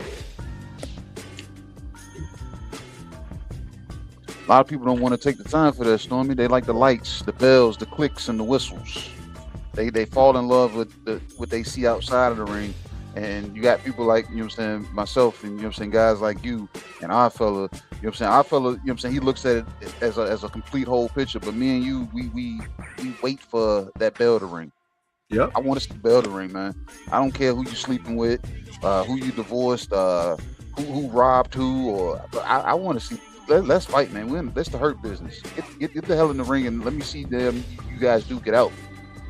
A lot of people don't want to take the time for that, Stormy. They like the lights, the bells, the clicks, and the whistles. They fall in love with what they see outside of the ring. And you got people like, you know what I'm saying, myself, and you know what I'm saying, guys like you and Oddfella, you know what I'm saying, Oddfella, you know what I'm saying, he looks at it as a complete whole picture. But me and you, we wait for that bell to ring. Yep. I want to see the bell to ring, man. I don't care who you sleeping with, who you divorced, who robbed who, or I want to see. Let's fight, man. That's the hurt business. Get the hell in the ring and let me see them. You guys do get out,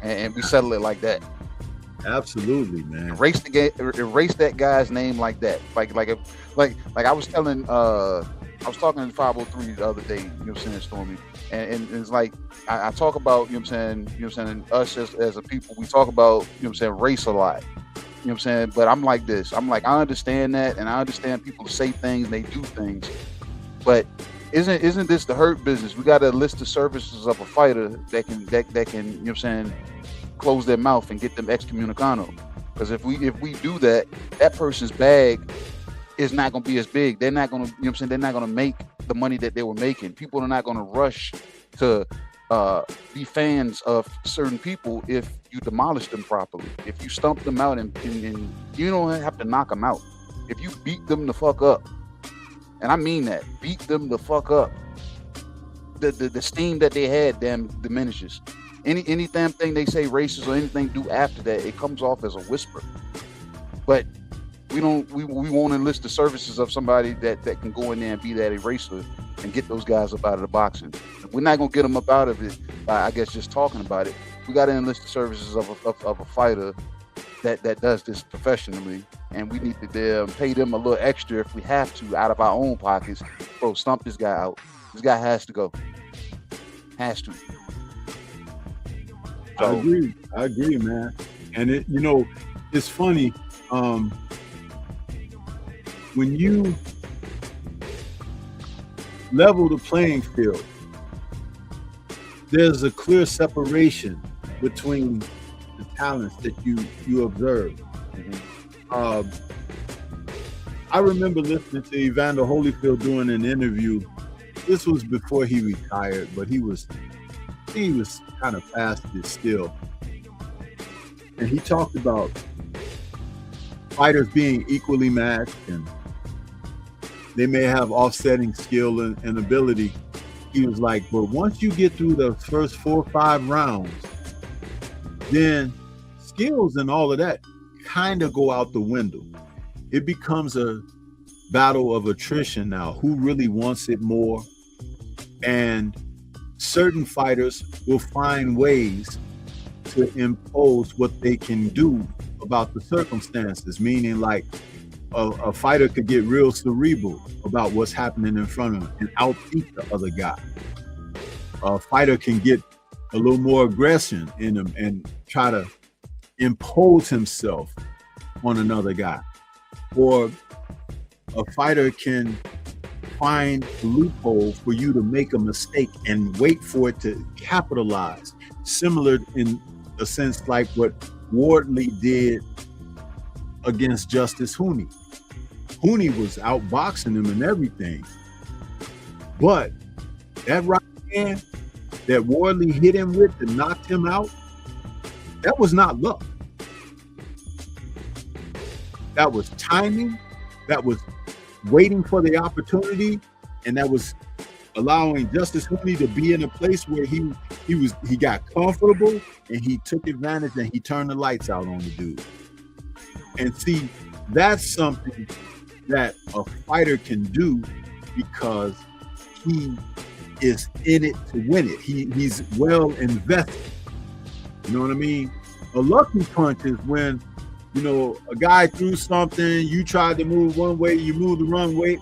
and we settle it like that. Absolutely, man. Erase that guy's name like that. Like I was telling. I was talking to 503 the other day. You know what I'm saying, Stormy, and it's like I talk about, you know what I'm saying, us as a people, we talk about, you know what I'm saying, race a lot. You know what I'm saying? But I'm like this. I'm like, I understand that, and I understand people say things and they do things. But isn't this the hurt business? We got to list the services of a fighter that can, you know what I'm saying, close their mouth and get them excommunicado. Because if we do that, that person's bag is not going to be as big. They're not going to, you know what I'm saying, they're not going to make the money that they were making. People are not going to rush to be fans of certain people if you demolish them properly. If you stump them out and you don't have to knock them out. If you beat them the fuck up, and I mean that, beat them the fuck up, the steam that they had damn diminishes. Any damn thing they say racist or anything do after that, it comes off as a whisper. But we won't enlist the services of somebody that can go in there and be that eraser and get those guys up out of the boxing. We're not gonna get them up out of it by, I guess, just talking about it. We got to enlist the services of a fighter that does this professionally, and we need to pay them a little extra if we have to out of our own pockets. Bro, stomp this guy out. This guy has to go. Has to. So, I agree, man. And it's funny. When you level the playing field, there's a clear separation between the talents that you observe. Mm-hmm. I remember listening to Evander Holyfield doing an interview. This was before he retired, but he was kind of past it still. And he talked about fighters being equally matched, and they may have offsetting skill and ability. He was like, but once you get through the first 4 or 5 rounds, then skills and all of that kind of go out the window. It becomes a battle of attrition now. Who really wants it more? And certain fighters will find ways to impose what they can do about the circumstances, meaning like a fighter could get real cerebral about what's happening in front of him and outbeat the other guy. A fighter can get a little more aggression in him and try to impose himself on another guy. Or a fighter can find a loophole for you to make a mistake and wait for it to capitalize. Similar in a sense like what Wardley did against Justice Hooney. Hooney was outboxing him and everything. But that right hand that Wardley hit him with and knocked him out, that was not luck. That was timing. That was waiting for the opportunity, and that was allowing Justice Hooney to be in a place where he got comfortable and he took advantage and he turned the lights out on the dude. And see, that's something that a fighter can do because he is in it to win it. He's well invested. You know what I mean? A lucky punch is when you know, a guy threw something, you tried to move one way, you moved the wrong way,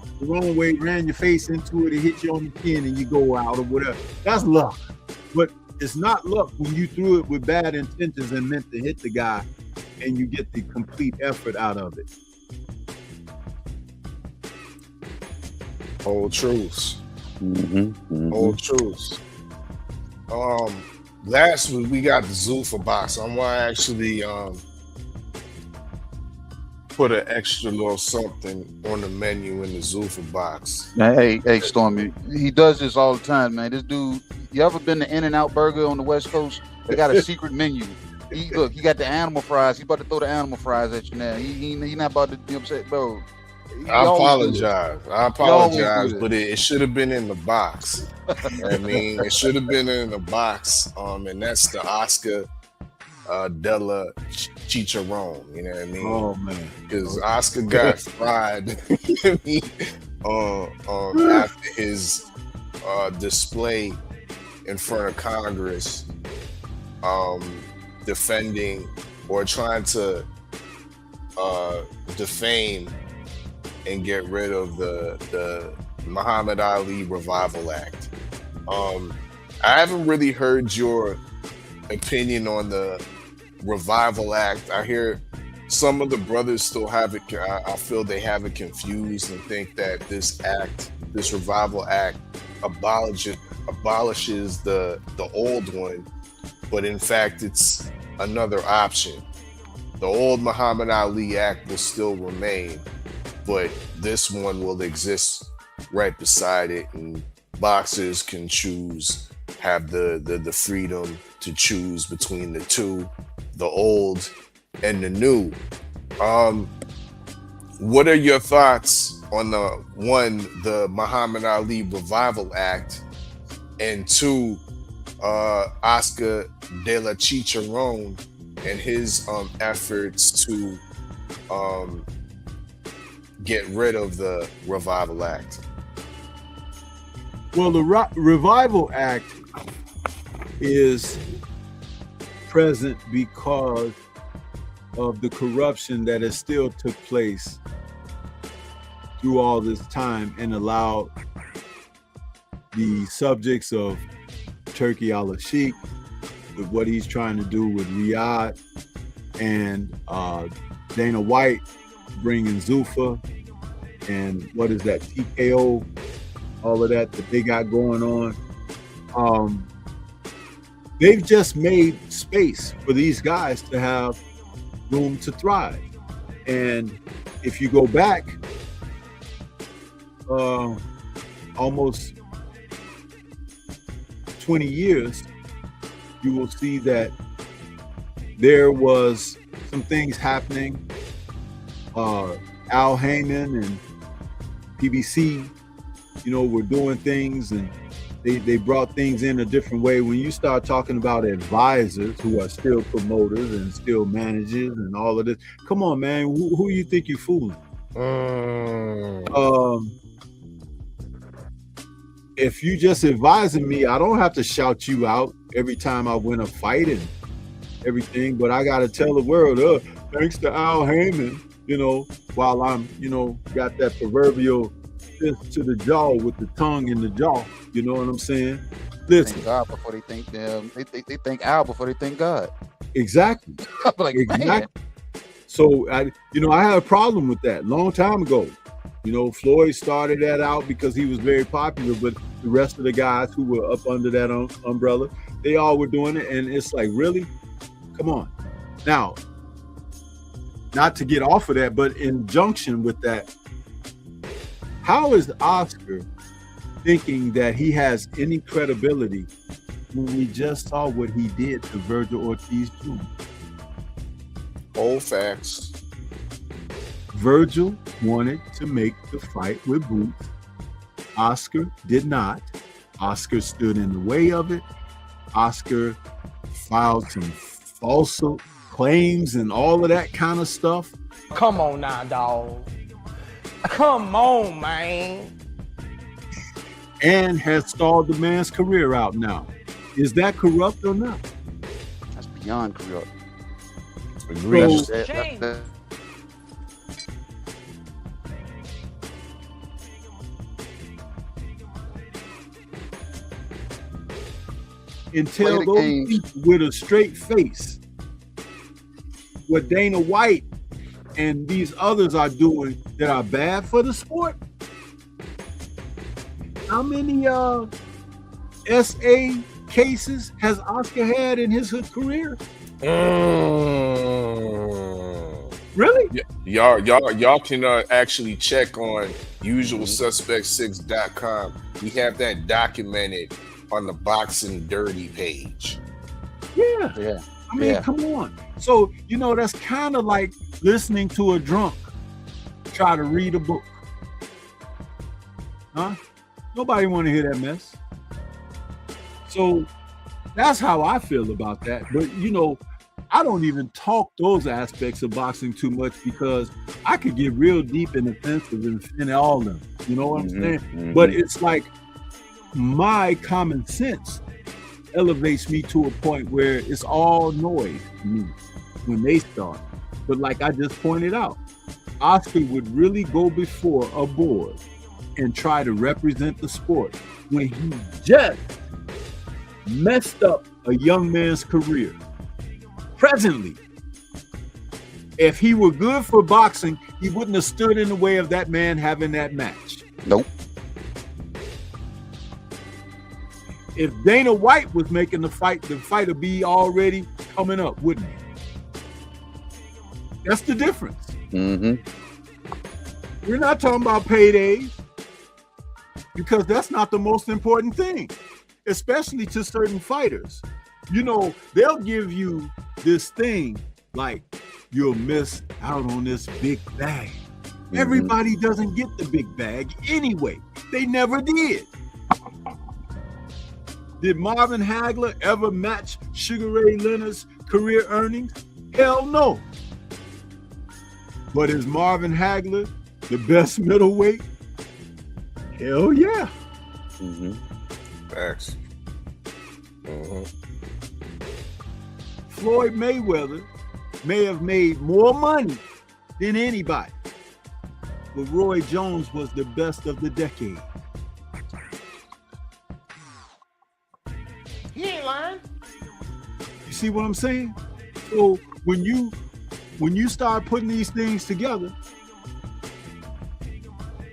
ran your face into it, it hit you on the chin, and you go out or whatever. That's luck. But it's not luck when you threw it with bad intentions and meant to hit the guy, and you get the complete effort out of it. Whole truths. Whole truths. Last week we got the Zuffa Box. I'm gonna actually put an extra little something on the menu in the Zuffa Box. Hey, Stormy, he does this all the time, man. This dude, you ever been to In-N-Out Burger on the West Coast? They got a secret menu. Look, he got the animal fries. He about to throw the animal fries at you now. He not about to, you know what I'm saying, bro. I apologize, but it should have been in the box. I mean, it should have been in the box. And that's the Oscar Della Chicharron. You know what I mean? Oh man, because Oscar got fried after his display in front of Congress, defending or trying to defame and get rid of the Muhammad Ali Revival Act. I haven't really heard your opinion on the Revival Act. I hear some of the brothers still have it. I feel they have it confused and think that this Revival Act abolishes the old one, but in fact it's another option. The old Muhammad Ali Act will still remain, but this one will exist right beside it, and boxers can choose, have the freedom to choose between the two, the old and the new. What are your thoughts on the Muhammad Ali Revival Act, and two, Oscar De La Chicharron and his efforts to get rid of the Revival Act? Well, the Revival Act is present because of the corruption that has still took place through all this time and allowed the subjects of Turkey al-Sheikh, with what he's trying to do with Riyadh, and Dana White bringing Zuffa, and what is that, TKO, all of that they got going on. They've just made space for these guys to have room to thrive. And if you go back almost 20 years, you will see that there was some things happening. Al Heyman and PBC, were doing things, and they brought things in a different way. When you start talking about advisors who are still promoters and still managers and all of this, come on, man, who you think you're fooling? If you just advising me, I don't have to shout you out every time I win a fight and everything, but I got to tell the world, thanks to Al Heyman, while I'm, got that proverbial fist to the jaw with the tongue in the jaw. You know what I'm saying? Listen, thank God before they think them. They think Al before they think God. Exactly. Like, exactly. Man. So I had a problem with that long time ago. Floyd started that out because he was very popular, but the rest of the guys who were up under that umbrella, they all were doing it, and it's like, really? Come on. Now, not to get off of that, but in junction with that, how is Oscar thinking that he has any credibility when we just saw what he did to Virgil Ortiz Jr.? Old facts. Virgil wanted to make the fight with Boots. Oscar did not. Oscar stood in the way of it. Oscar filed some false claims and all of that kind of stuff. Come on now, dog. Come on, man. And has stalled the man's career out now. Is that corrupt or not? That's beyond corrupt. Agreed. So, Shame. And tell those people with a straight face what Dana White and these others are doing that are bad for the sport. How many SA cases has Oscar had in his career? Really? Y'all can actually check on usualsuspect6.com. We have that documented on the Boxing Dirty page. Yeah. I mean, come on. So, you know, that's kind of like listening to a drunk try to read a book. Huh? Nobody want to hear that mess. So that's how I feel about that. But, you know, I don't even talk those aspects of boxing too much because I could get real deep and offensive in all of them. You know what I'm saying? But it's like my common sense elevates me to a point where it's all noise to me when they start. But like I just pointed out, Oscar would really go before a board and try to represent the sport when he just messed up a young man's career. Presently, if he were good for boxing, he wouldn't have stood in the way of that man having that match. Nope. If Dana White was making the fight would be already coming up, wouldn't he? That's the difference. We're not talking about paydays because that's not the most important thing, especially to certain fighters. You know, they'll give you this thing like you'll miss out on this big bag. Everybody doesn't get the big bag anyway. They never did. Did Marvin Hagler ever match Sugar Ray Leonard's career earnings? Hell no. But is Marvin Hagler the best middleweight? Hell yeah. Facts. Floyd Mayweather may have made more money than anybody, but Roy Jones was the best of the decade. He ain't lying. You see what I'm saying? So when you start putting these things together,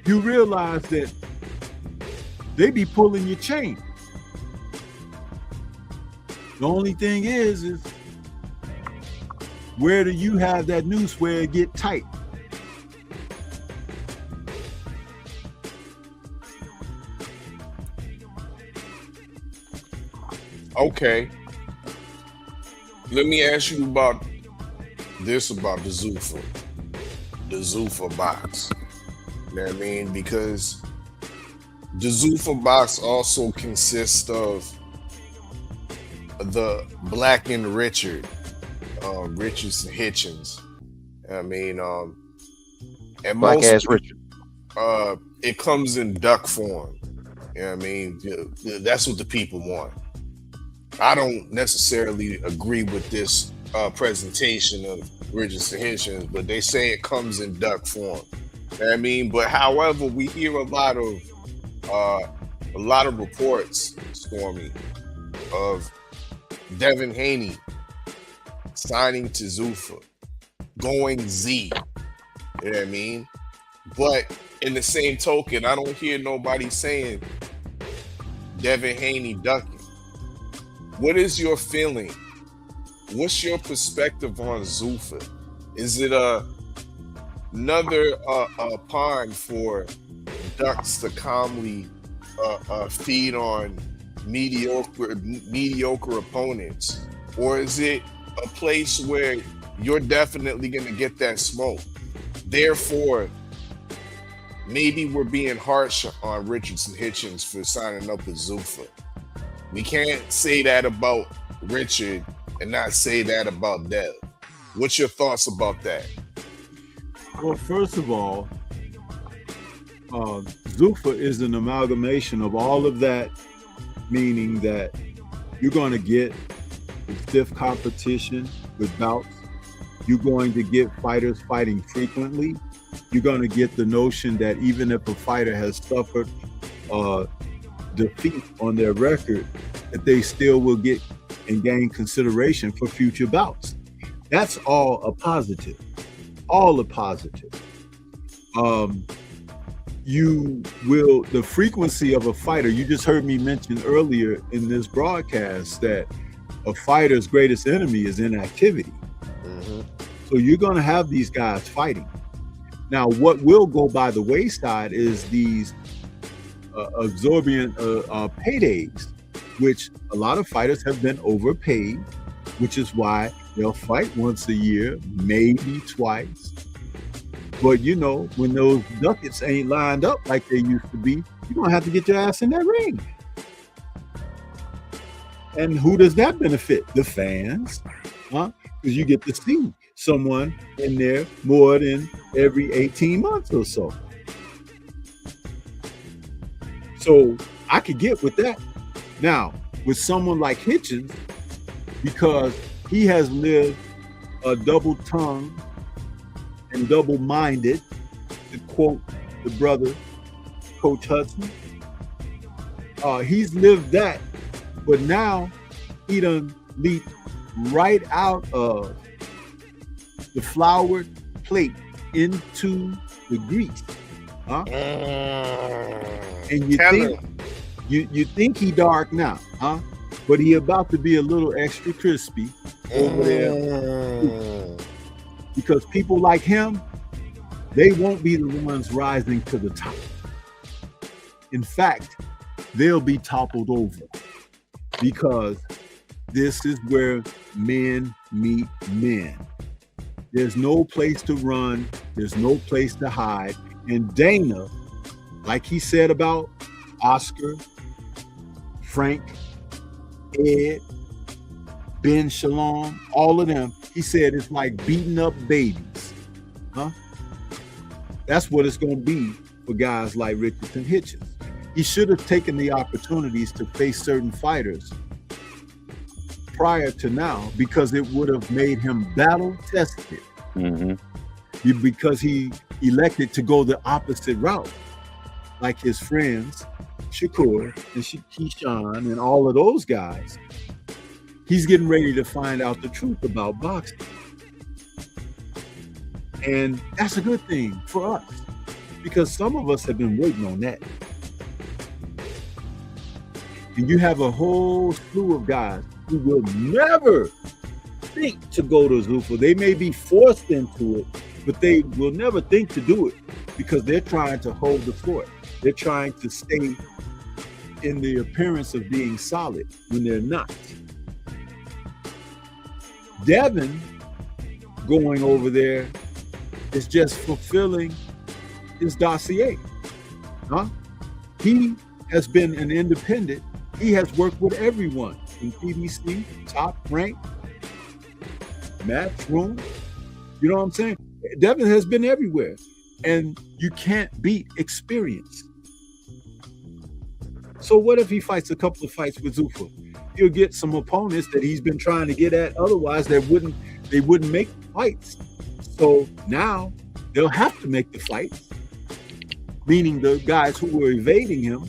you realize that they be pulling your chain. The only thing is where do you have that noose where it get tight? Okay. Let me ask you about this, about the Zuffa Box. You know what I mean? Because the Zuffa Box also consists of the Black and Richards and Hitchens. I mean, and Black most ass Richard. It comes in duck form. You know what I mean? That's what the people want. I don't necessarily agree with this presentation of Richards and Hitchens, but they say it comes in duck form. You know what I mean? But however, we hear a lot of reports, Stormy, of Devin Haney signing to Zuffa, going Z. You know what I mean? But in the same token, I don't hear nobody saying Devin Haney ducking. What is your feeling? What's your perspective on Zuffa? Is it another pond for ducks to calmly feed on mediocre opponents? Or is it a place where you're definitely going to get that smoke? Therefore, maybe we're being harsh on Richards and Hitchens for signing up with Zuffa. We can't say that about Richard and not say that about Dev. What's your thoughts about that? Well, first of all, Zuffa is an amalgamation of all of that, meaning that you're going to get stiff competition with bouts. You're going to get fighters fighting frequently. You're going to get the notion that even if a fighter has suffered defeat on their record, that they still will get and gain consideration for future bouts. That's all a positive. All a positive. The frequency of a fighter, you just heard me mention earlier in this broadcast that a fighter's greatest enemy is inactivity. So you're going to have these guys fighting. Now, what will go by the wayside is these exorbitant paydays, which a lot of fighters have been overpaid, which is why they'll fight once a year, maybe twice. But you know, when those ducats ain't lined up like they used to be, you're gonna have to get your ass in that ring. And who does that benefit? The fans, huh? Because you get to see someone in there more than every 18 months or so. So I could get with that. Now, with someone like Hitchens, because he has lived a double-tongued and double-minded, to quote the brother, Coach Hudson. He's lived that, but now he done leaped right out of the floured plate into the grease. Huh? And you think he dark now, huh? But he about to be a little extra crispy over there. Because people like him, they won't be the ones rising to the top. In fact, they'll be toppled over, because this is where men meet men. There's no place to run. There's no place to hide. And Dana, like he said about Oscar, Frank, Ed, Ben Shalom, all of them, he said it's like beating up babies. Huh? That's what it's going to be for guys like Richardson Hitchens. He should have taken the opportunities to face certain fighters prior to now, because it would have made him battle tested. Because he elected to go the opposite route, like his friends Shakur and Keyshawn and all of those guys. He's getting ready to find out the truth about boxing, and that's a good thing for us, because some of us have been waiting on that. And you have a whole slew of guys who will never think to go to Zuffa. They may be forced into it, but they will never think to do it, because they're trying to hold the fort. They're trying to stay in the appearance of being solid when they're not. Devin going over there is just fulfilling his dossier. Huh? He has been an independent. He has worked with everyone in PBC, Top Rank, Matchroom. You know what I'm saying? Devin has been everywhere, and you can't beat experience. So what if he fights a couple of fights with Zuffa? He'll get some opponents that he's been trying to get at. Otherwise, they wouldn't make fights. So now they'll have to make the fights, meaning the guys who were evading him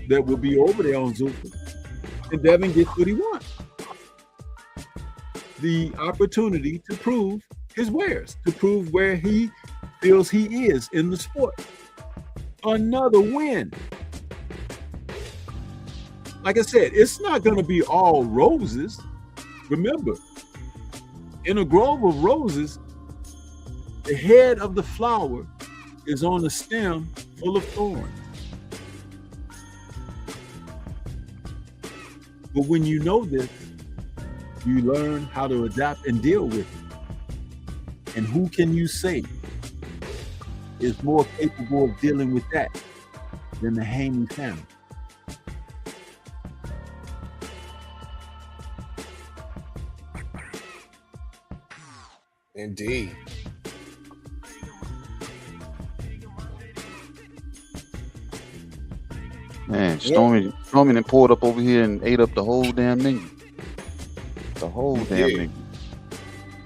that will be over there on Zuffa. And Devin gets what he wants. The opportunity to prove his wares, to prove where he feels he is in the sport. Another win. Like I said, it's not going to be all roses. Remember, in a grove of roses, the head of the flower is on a stem full of thorns. But when you know this, you learn how to adapt and deal with it. And who can you say is more capable of dealing with that than the Haney family? Indeed. Man, Stormy done pulled up over here and ate up the whole damn menu. The whole damn menu.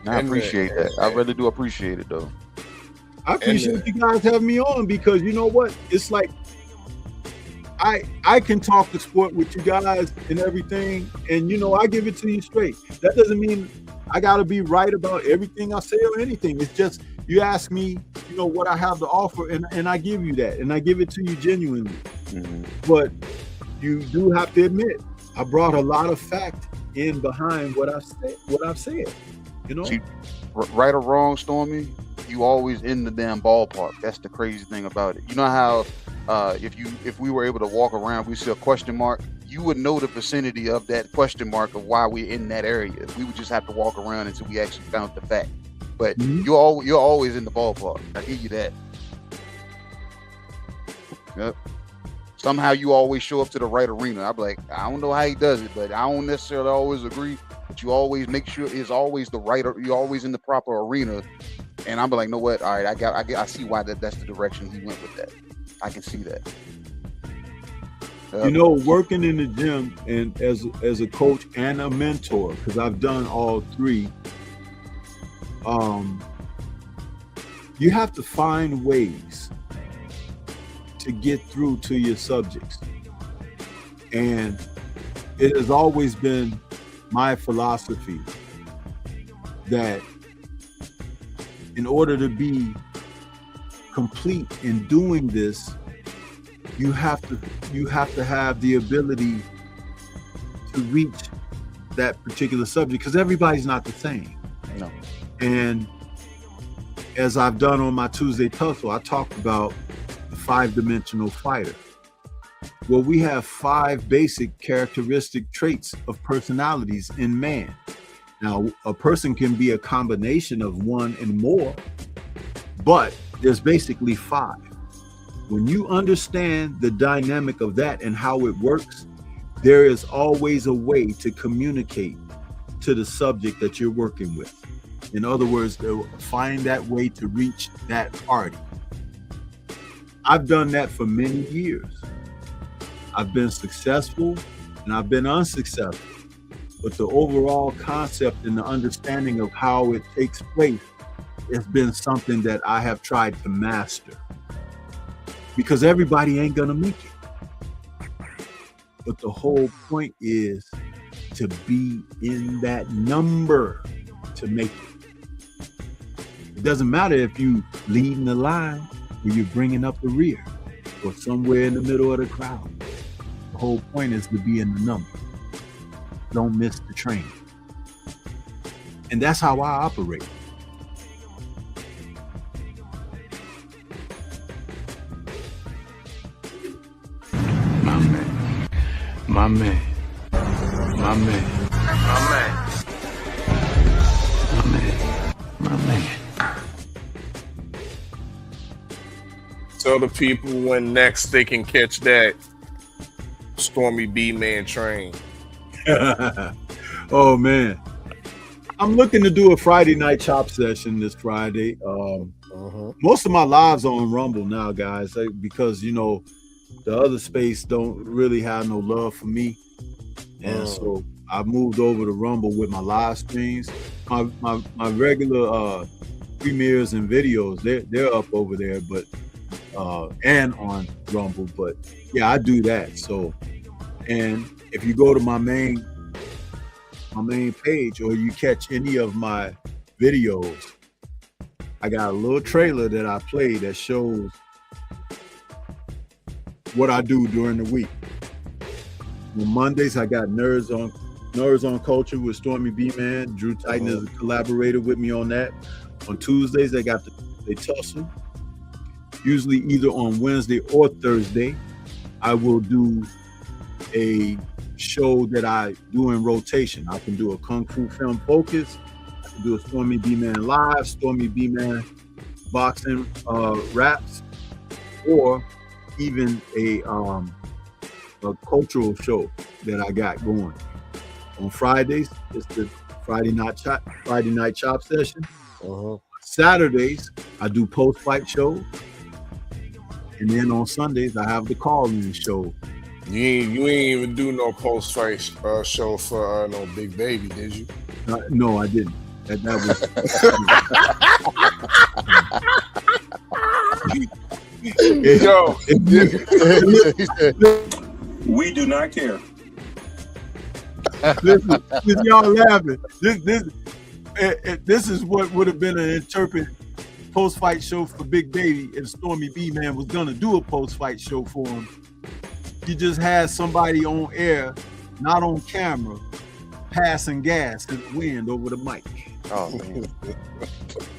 I appreciate that. I really do appreciate it, though. I appreciate you guys having me on because you know what? It's like I can talk the sport with you guys and everything, and you know I give it to you straight. That doesn't mean I gotta be right about everything I say or anything. It's just you ask me, you know, what I have to offer, and I give you that, and I give it to you genuinely. But you do have to admit, I brought a lot of fact in behind what I've said. You know, see, right or wrong, Stormy, you always in the damn ballpark. That's the crazy thing about it. You know how if we were able to walk around, we see a question mark, you would know the vicinity of that question mark of why we're in that area. We would just have to walk around until we actually found the fact. But you're always in the ballpark. I give you that. Yep. Somehow you always show up to the right arena. I'm like, I don't know how he does it, but I don't necessarily always agree. But you always make sure it's always the right. You're always in the proper arena. And I'm like, know what? All right, I see why that's the direction he went with that. I can see that. You know, working in the gym and as a coach and a mentor, because I've done all three. You have to find ways to get through to your subjects. And it has always been my philosophy that in order to be complete in doing this, you have to have the ability to reach that particular subject because everybody's not the same. No. And as I've done on my Tuesday Tussle, I talked about the 5-dimensional fighter. Well, we have 5 basic characteristic traits of personalities in man. Now, a person can be a combination of one and more, but there's basically 5. When you understand the dynamic of that and how it works, there is always a way to communicate to the subject that you're working with. In other words, find that way to reach that party. I've done that for many years. I've been successful and I've been unsuccessful. But the overall concept and the understanding of how it takes place has been something that I have tried to master. Because everybody ain't gonna make it. But the whole point is to be in that number to make it. It doesn't matter if you leading the line or you're bringing up the rear or somewhere in the middle of the crowd. The whole point is to be in the number. Don't miss the train. And that's how I operate. My man. My man. My man. My man. My man. Tell the people when next they can catch that Stormy B-Man train. Oh man, I'm looking to do a Friday night chop session this Friday. Most of my lives are on Rumble now, guys, because you know the other space don't really have no love for me, and so I moved over to Rumble with my live streams. My regular premieres and videos, they're up over there, but and on Rumble. But yeah, I do that. So, and if you go to my main page or you catch any of my videos, I got a little trailer that I play that shows what I do during the week. On Mondays, I got Nerds on Culture with Stormy B-Man. Drew Titan is a collaborator with me on that. On Tuesdays, I got the Tussle. Usually either on Wednesday or Thursday, I will do a show that I do in rotation. I can do a Kung Fu Film Focus. I can do a Stormy B-Man Live, Stormy B-Man Boxing Raps, or even a cultural show that I got going. On Fridays, it's the Friday night chop session. Saturdays, I do post-fight shows. And then on Sundays, I have the call-in show. You ain't even do no post-fight show for no Big Baby, did you? No, I didn't. We do not care. Listen, y'all laughing. This is what would have been an interpret post-fight show for Big Baby if Stormy B Man was gonna do a post-fight show for him. You just had somebody on air, not on camera, passing gas in the wind over the mic. Oh man.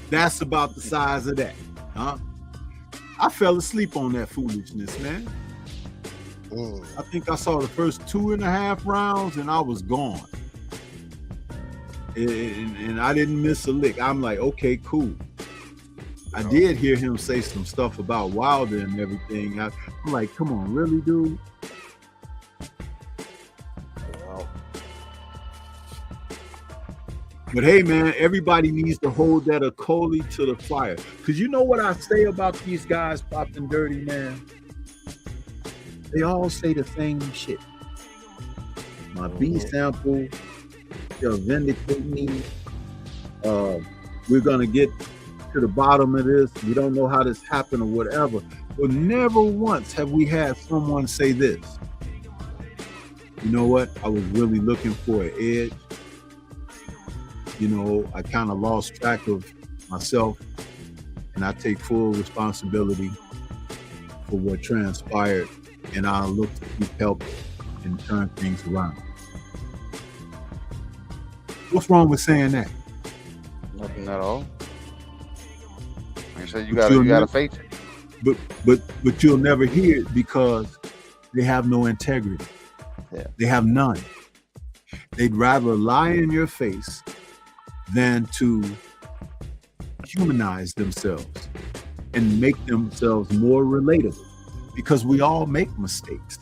That's about the size of that, huh? I fell asleep on that foolishness, man. I think I saw the first 2.5 rounds and I was gone. And I didn't miss a lick. I'm like, okay, cool. I did hear him say some stuff about Wilder and everything. I'm like, come on, really, dude? But hey, man, everybody needs to hold that Akoli to the fire. Because you know what I say about these guys popping dirty, man? They all say the same shit. My B sample, they'll vindicate me. We're going to get to the bottom of this. We don't know how this happened or whatever. But never once have we had someone say this. You know what? I was really looking for an edge. You know, I kind of lost track of myself, and I take full responsibility for what transpired, and I look to keep help and turn things around. What's wrong with saying that? Nothing at all. Like I said, you gotta face it. But you'll never hear it because they have no integrity. Yeah. They have none. They'd rather lie in your face than to humanize themselves and make themselves more relatable, because we all make mistakes.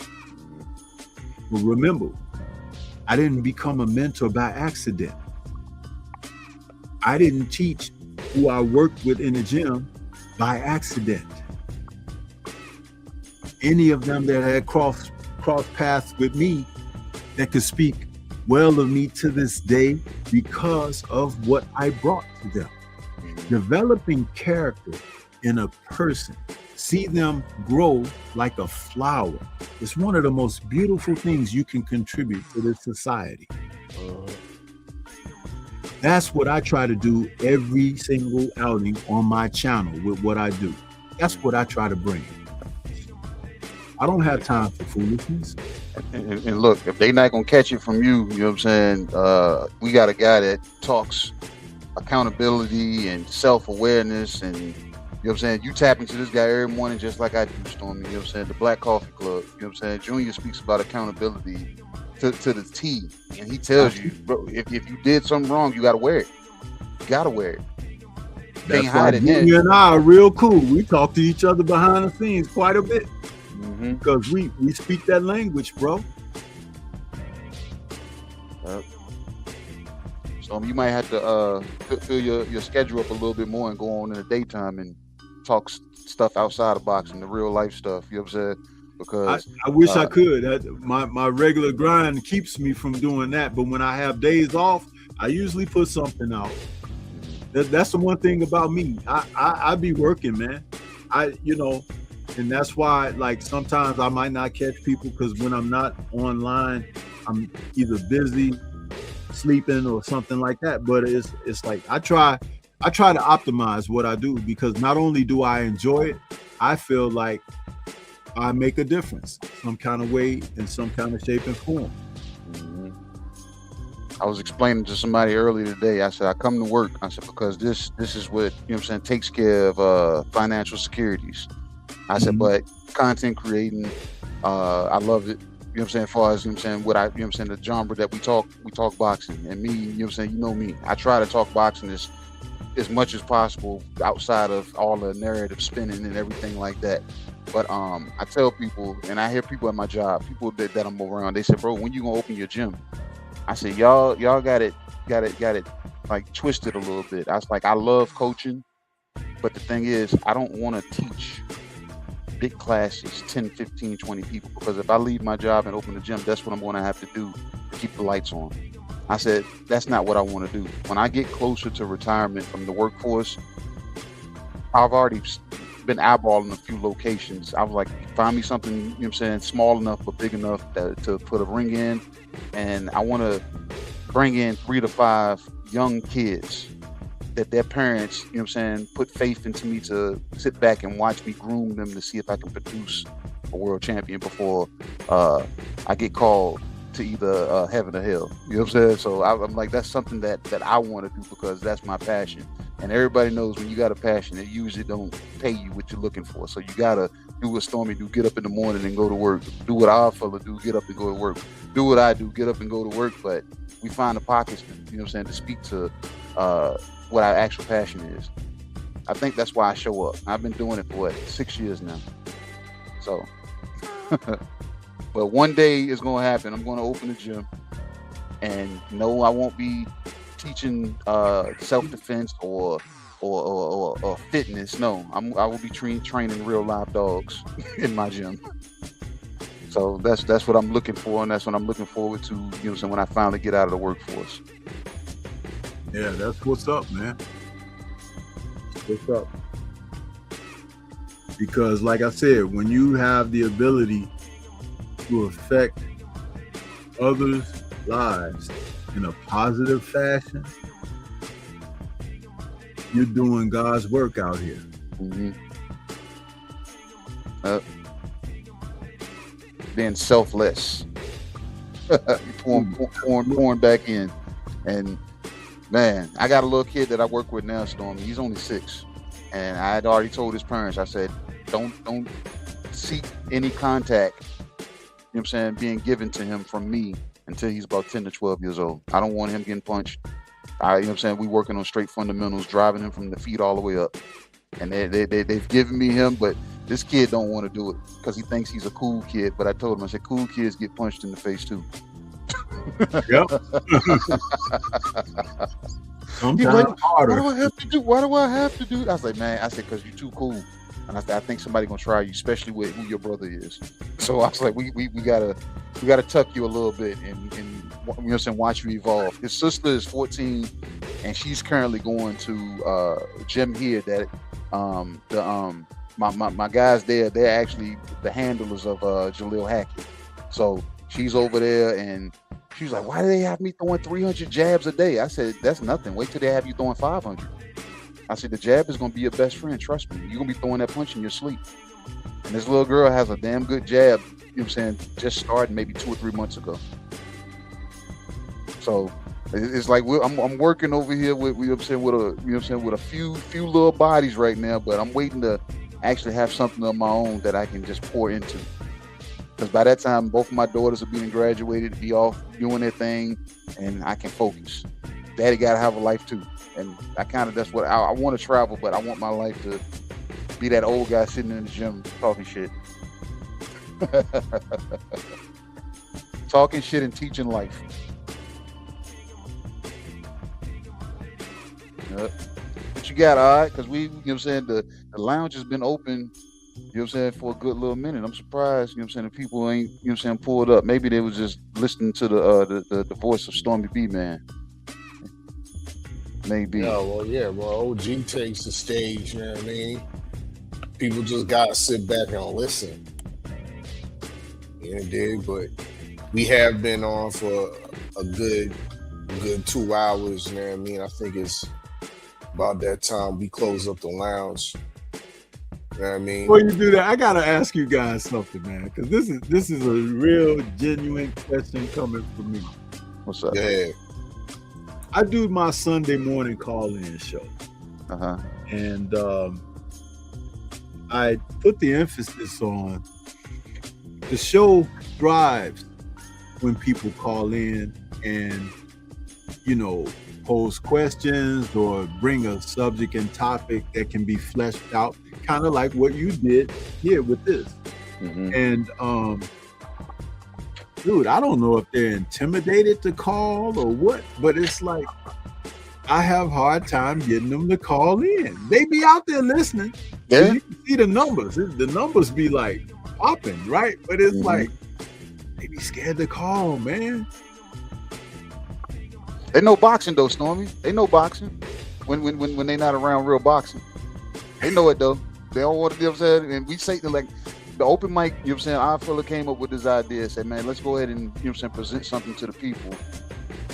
But remember, I didn't become a mentor by accident. I didn't teach who I worked with in the gym by accident. Any of them that had crossed paths with me that could speak well of me to this day because of what I brought to them. Developing character in a person, see them grow like a flower. It's one of the most beautiful things you can contribute to this society. That's what I try to do every single outing on my channel with what I do. That's what I try to bring. I don't have time for foolishness. And look, if they not gonna catch it from you, you know what I'm saying? We got a guy that talks accountability and self-awareness, and you know what I'm saying? You tap into this guy every morning just like I do, Stormy. You know what I'm saying? The Black Coffee Club. You know what I'm saying? Junior speaks about accountability to the T, and he tells you, bro, if you did something wrong, you gotta wear it. You gotta wear it. That's why Junior and I are real cool. We talk to each other behind the scenes quite a bit. Because we speak that language, bro. So you might have to fill your schedule up a little bit more and go on in the daytime and talk stuff outside of boxing, the real life stuff. You know what I'm saying? Because I wish I could. My regular grind keeps me from doing that. But when I have days off, I usually put something out. That's the one thing about me. I be working, man. And that's why, like, sometimes I might not catch people because when I'm not online, I'm either busy, sleeping, or something like that. But it's like I try to optimize what I do, because not only do I enjoy it, I feel like I make a difference some kind of way, in some kind of shape and form. I was explaining to somebody earlier today. I said I come to work. I said because this is what, you know what I'm saying, takes care of financial securities. I said, but content creating, I love it. You know what I'm saying? As far as, you know what I'm saying, you know what I'm saying, the genre that we talk boxing. And me, you know what I'm saying, you know me. I try to talk boxing as much as possible outside of all the narrative spinning and everything like that. But I tell people, and I hear people at my job, people that I'm around, they say, bro, when you gonna open your gym? I said, y'all got it like twisted a little bit. I was like, I love coaching, but the thing is, I don't want to teach big classes, 10, 15, 20 people, because if I leave my job and open the gym, that's what I'm going to have to do to keep the lights on. I said, that's not what I want to do. When I get closer to retirement from the workforce, I've already been eyeballing a few locations. I was like, find me something, you know what I'm saying, small enough but big enough to put a ring in. And I want to bring in 3 to 5 young kids that their parents, you know what I'm saying, put faith into me to sit back and watch me groom them to see if I can produce a world champion before I get called to either heaven or hell. You know what I'm saying? So I'm like, that's something that I want to do because that's my passion. And everybody knows when you got a passion, it usually don't pay you what you're looking for. So you gotta do what Stormy do, get up in the morning and go to work. Do what Oddfella do, get up and go to work. Do what I do, get up and go to work. But we find the pockets, you know what I'm saying, to speak to what our actual passion is. I think that's why I show up. I've been doing it for 6 years now. So, but one day it's gonna happen. I'm gonna open a gym, and no, I won't be teaching self-defense or fitness. No, I will be training real live dogs in my gym. So that's what I'm looking for, and that's what I'm looking forward to. You know what I'm saying, when I finally get out of the workforce. Yeah, that's what's up, man. What's up? Because, like I said, when you have the ability to affect others' lives in a positive fashion, you're doing God's work out here. Mm-hmm. Being selfless, pouring back in, and man, I got a little kid that I work with now, Stormy. He's only 6, and I had already told his parents. I said, don't seek any contact, you know what I'm saying, being given to him from me until he's about 10 to 12 years old. I don't want him getting punched. You know what I'm saying, we working on straight fundamentals, driving him from the feet all the way up. And they've given me him, but this kid don't want to do it because he thinks he's a cool kid. But I told him, I said, cool kids get punched in the face too. Yep. Sometimes like, harder. Why do I have to do? I was like, man, I said, because you're too cool. And I said, I think somebody gonna try you, especially with who your brother is. So I was like, we gotta tuck you a little bit and you know what I'm saying, watch you evolve. His sister is 14, and she's currently going to a gym here that my guys there, they're actually the handlers of Jaleel Hackett. So she's over there, and she's like, why do they have me throwing 300 jabs a day? I said, that's nothing. Wait till they have you throwing 500. I said, the jab is going to be your best friend. Trust me. You're going to be throwing that punch in your sleep. And this little girl has a damn good jab, you know what I'm saying, just started maybe 2 or 3 months ago. So it's like I'm working over here with, you know what I'm saying, with a, you know what I'm saying, with a few little bodies right now, but I'm waiting to actually have something of my own that I can just pour into. Because by that time, both of my daughters are being graduated, be off doing their thing, and I can focus. Daddy got to have a life too. And I kind of, that's what I want to travel, but I want my life to be that old guy sitting in the gym talking shit. Talking shit and teaching life. Yep. What you got, all right? Because we, you know what I'm saying, the lounge has been open, you know what I'm saying, for a good little minute. I'm surprised, you know what I'm saying, the people ain't, you know what I'm saying, pulled up. Maybe they was just listening to the voice of Stormy B, man. Maybe. Yeah, well, OG takes the stage, you know what I mean? People just gotta sit back and listen. You know, dig? But we have been on for a good 2 hours, you know what I mean? I think it's about that time we close up the lounge. You know what I mean? Before you do that, I gotta ask you guys something, man, because this is a real genuine question coming from me. What's up? Yeah. I do my Sunday morning call-in show. Uh-huh. And I put the emphasis on the show thrives when people call in and, you know, pose questions or bring a subject and topic that can be fleshed out, kind of like what you did here with this. Mm-hmm. And dude, I don't know if they're intimidated to call or what, but it's like I have a hard time getting them to call in. They be out there listening. Yeah. You can see the numbers. The numbers be like popping, right? But it's like they be scared to call, man. They know boxing though, Stormy. They know boxing when they not around real boxing. They know it though. They don't want to, you know what I'm saying? And we say that like the open mic, you know what I'm saying? Our fella came up with this idea, said, man, let's go ahead and, you know what I'm saying, present something to the people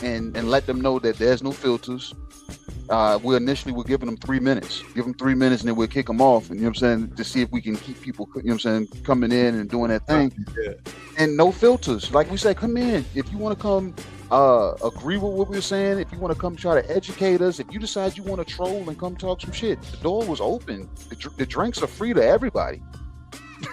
and let them know that there's no filters. We initially were giving them 3 minutes. Give them 3 minutes and then we'll kick them off. And you know what I'm saying, to see if we can keep people, you know what I'm saying, coming in and doing that thing. Yeah. And no filters. Like we said, come in. If you want to come agree with what we were saying, if you want to come try to educate us, if you decide you want to troll and come talk some shit, the door was open. The drinks are free to everybody.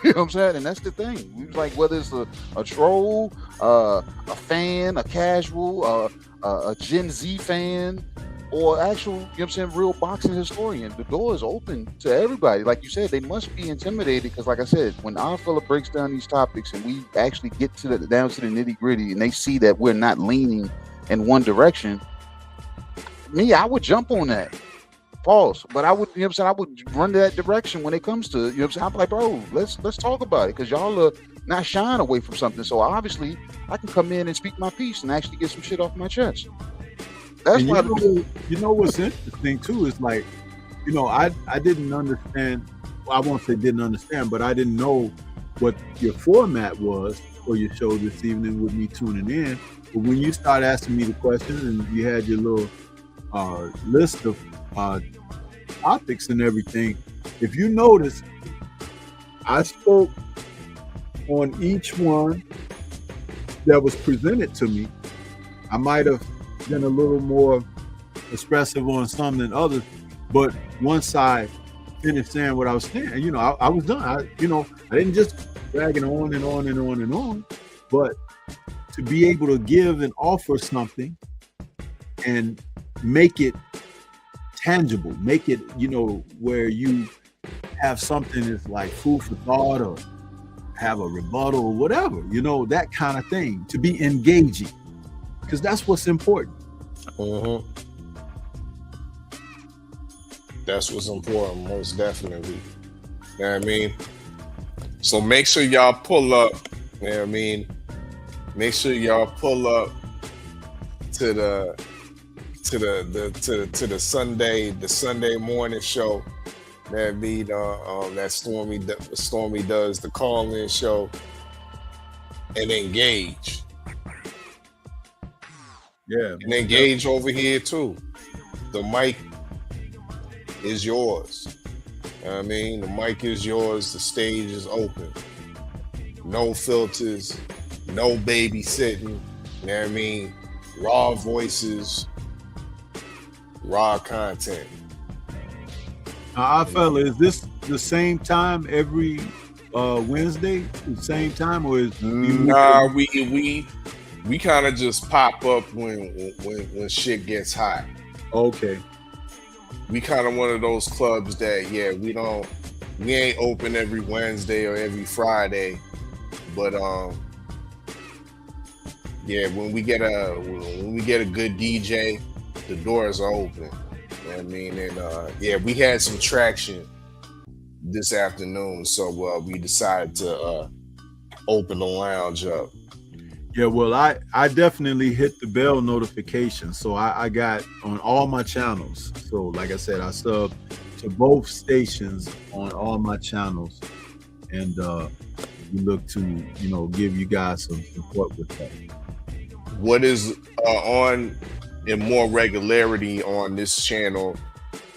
You know what I'm saying? And that's the thing. We was like, whether it's a troll, a fan, a casual, a Gen Z fan, or actual, you know what I'm saying, real boxing historian, the door is open to everybody. Like you said, they must be intimidated because, like I said, when our fella breaks down these topics and we actually get to down to the nitty gritty and they see that we're not leaning in one direction, I would jump on that. Pause. But I would, you know what I'm saying, I would run that direction when it comes to, you know what I'm saying, I'm like, bro, let's talk about it because y'all are not shying away from something. So obviously I can come in and speak my piece and actually get some shit off my chest. That's why you know what's interesting too is like, you know, I didn't understand. Well, I won't say didn't understand, but I didn't know what your format was for your show this evening with me tuning in. But when you start asking me the questions and you had your little list of topics and everything, if you notice, I spoke on each one that was presented to me. I might have been a little more expressive on some than others, but once I finished saying what I was saying, you know, I was done. I didn't just drag it on and on and on and on, but to be able to give and offer something and make it tangible, make it, you know, where you have something that's like food for thought or have a rebuttal or whatever, you know, that kind of thing, to be engaging, because that's what's important. That's what's important, most definitely. You know what I mean? So make sure y'all pull up, you know what I mean? Make sure y'all pull up to the Sunday morning show. That be that Stormy does the call-in show, and engage. Yeah, and engage over here too. The mic is yours. You know what I mean, the mic is yours. The stage is open. No filters, no babysitting. You know what I mean? Raw voices, raw content. Fella, is this the same time every Wednesday? The same time, or is nah? We kind of just pop up when shit gets hot. Okay. We kind of one of those clubs that we ain't open every Wednesday or every Friday, but when we get a good DJ, the doors are open. You know what I mean? And we had some traction this afternoon, so we decided to open the lounge up. Yeah, well, I definitely hit the bell notification, so I got on all my channels. So like I said, I sub to both stations on all my channels, and we look to, you know, give you guys some support with that. What is on in more regularity on this channel,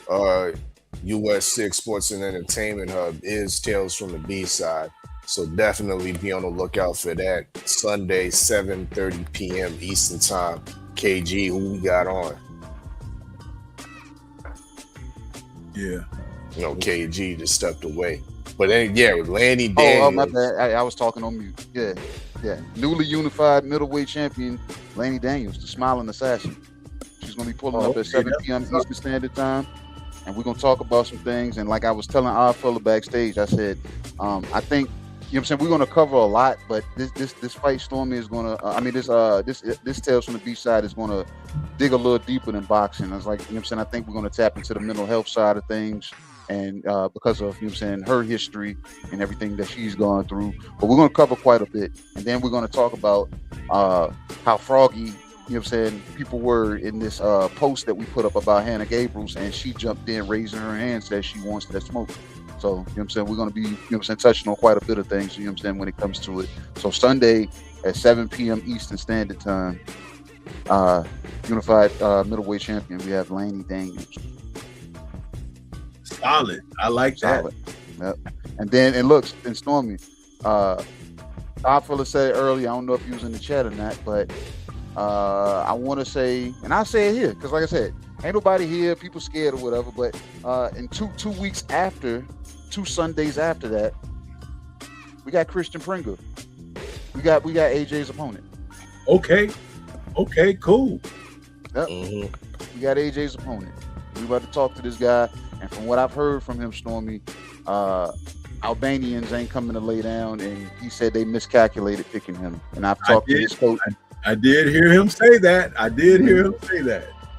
US6 Sports and Entertainment Hub, is Tales from the B-Side. So definitely be on the lookout for that. Sunday, 7:30 p.m. Eastern Time. KG, who we got on? Yeah. You know, KG just stepped away. But then, Lanny Daniels. Oh, my bad. I was talking on mute. Yeah. Newly unified middleweight champion, Lanny Daniels, the smiling assassin. She's going to be pulling up at 7 p.m. Eastern Standard Time. And we're going to talk about some things. And like I was telling our fella backstage, I said, I think, you know what I'm saying, we're going to cover a lot, but this fight, Stormy, is going to, this Tales from the B-Side is going to dig a little deeper than boxing. I was like, you know what I'm saying, I think we're going to tap into the mental health side of things, and because of, you know what I'm saying, her history and everything that she's gone through. But we're going to cover quite a bit, and then we're going to talk about how Froggy you know what I'm saying, people were in this post that we put up about Hannah Gabriels, and she jumped in raising her hand, said she wants that smoke. So, you know what I'm saying, we're going to be, you know what I'm saying, touching on quite a bit of things, you know what I'm saying, when it comes to it. So Sunday at 7 p.m. Eastern Standard Time, unified middleweight champion, we have Lanny Daniels. Solid. I like that. Solid. Yep. And then, and look, and Stormy, Oddfella said it earlier, I don't know if you was in the chat or not, but I want to say, and I'll say it here, because like I said, ain't nobody here, people scared or whatever, but in two weeks after, 2 Sundays after that, we got Christian Pringle. We got AJ's opponent. Okay, cool. Yep. We got AJ's opponent. We about to talk to this guy, and from what I've heard from him, Stormy, Albanians ain't coming to lay down, and he said they miscalculated picking him. And I've talked to his coach. I did hear him say that.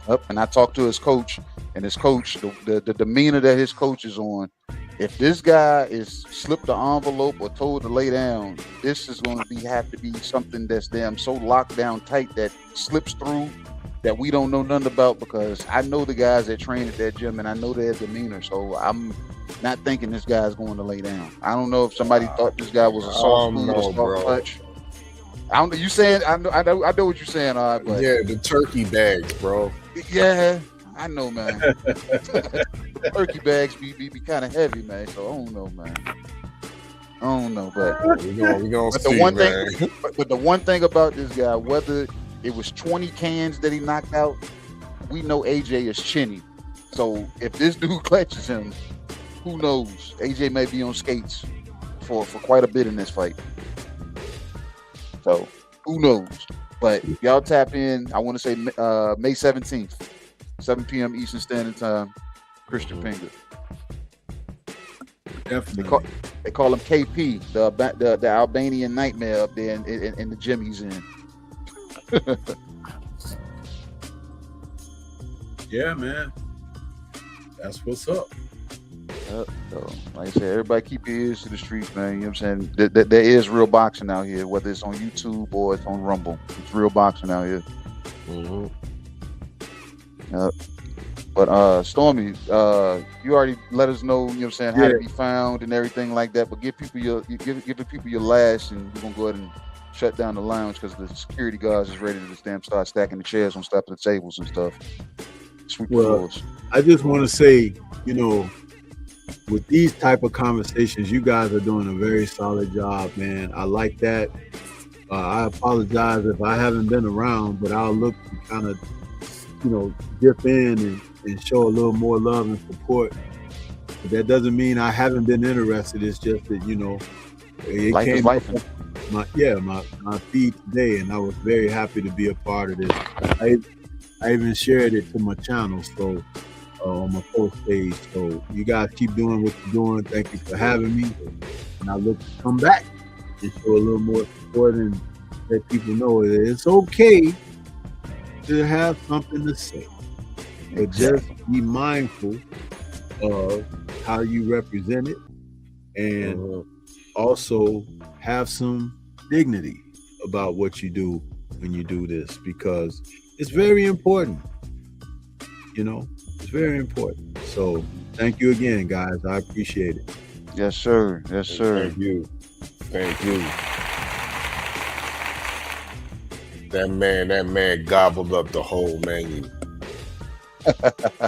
Yep. And I talked to his coach, and his coach, the demeanor that his coach is on, if this guy is slipped the envelope or told to lay down, this is going to have to be something that's damn so locked down tight that slips through that we don't know nothing about, because I know the guys that train at that gym and I know their demeanor. So I'm not thinking this guy's going to lay down. I don't know if somebody thought this guy was a soft food or soft touch. I don't know. You saying I know what you're saying, all right, but yeah, the turkey bags, bro. Yeah, I know, man. The turkey bags be kind of heavy, man. So I don't know, man. I don't know, but we're gonna but see, the one man. thing, but the one thing about this guy, whether it was 20 cans that he knocked out, we know AJ is chinny. So if this dude clutches him, who knows? AJ may be on skates for quite a bit in this fight. So who knows? But y'all tap in. I want to say May 17th, 7 p.m. Eastern Standard Time. Christian Pringle. Definitely. They call him KP, the Albanian nightmare up there in the gym he's in. Yeah, man. That's what's up. So, like I said, everybody keep your ears to the streets, man. You know what I'm saying? There is real boxing out here, whether it's on YouTube or it's on Rumble. It's real boxing out here. But Stormy, you already let us know, you know what I'm saying, how to be found and everything like that. But give the people your last, and we're gonna go ahead and shut down the lounge because the security guards is ready to start stacking the chairs on top of the tables and stuff. Sweep the floors. I just want to say, you know, with these type of conversations, you guys are doing a very solid job, man. I like that. I apologize if I haven't been around, but I'll look to kind of, you know, dip in and show a little more love and support. But that doesn't mean I haven't been interested. It's just that, you know, it life came is life. My feed today, and I was very happy to be a part of this. I even shared it to my channel, so on my post page. So you guys keep doing what you're doing. Thank you for having me, and I look to come back and show a little more support and let people know that it's okay to have something to say, but just be mindful of how you represent it, and also have some dignity about what you do when you do this, because it's very important. You know, it's very important. So thank you again, guys. I appreciate it. Yes, sir. Yes, sir. Thank you. That man gobbled up the whole menu.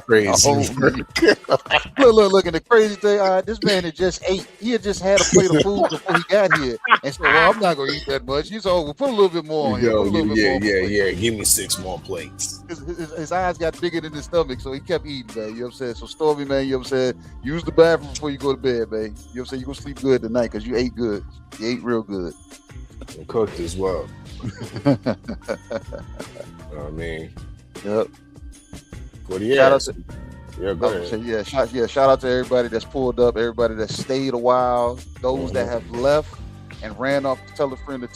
Crazy. Look, and the crazy thing, this man had just ate. He had just had a plate of food before he got here, and said, "Well, I'm not gonna eat that much." He's we'll put a little bit more on here. Yeah. Give me 6 more plates. His eyes got bigger than his stomach, so he kept eating, man. You know what I'm saying? So Stormy, man, you know what I'm saying? Use the bathroom before you go to bed, man. You know what I'm saying? You're gonna sleep good tonight because you ate good. You ate real good. And cooked as well. You know what I mean? Yep. Shout out to, shout out to everybody that's pulled up, everybody that stayed a while, those that have left and ran off to tell a friend,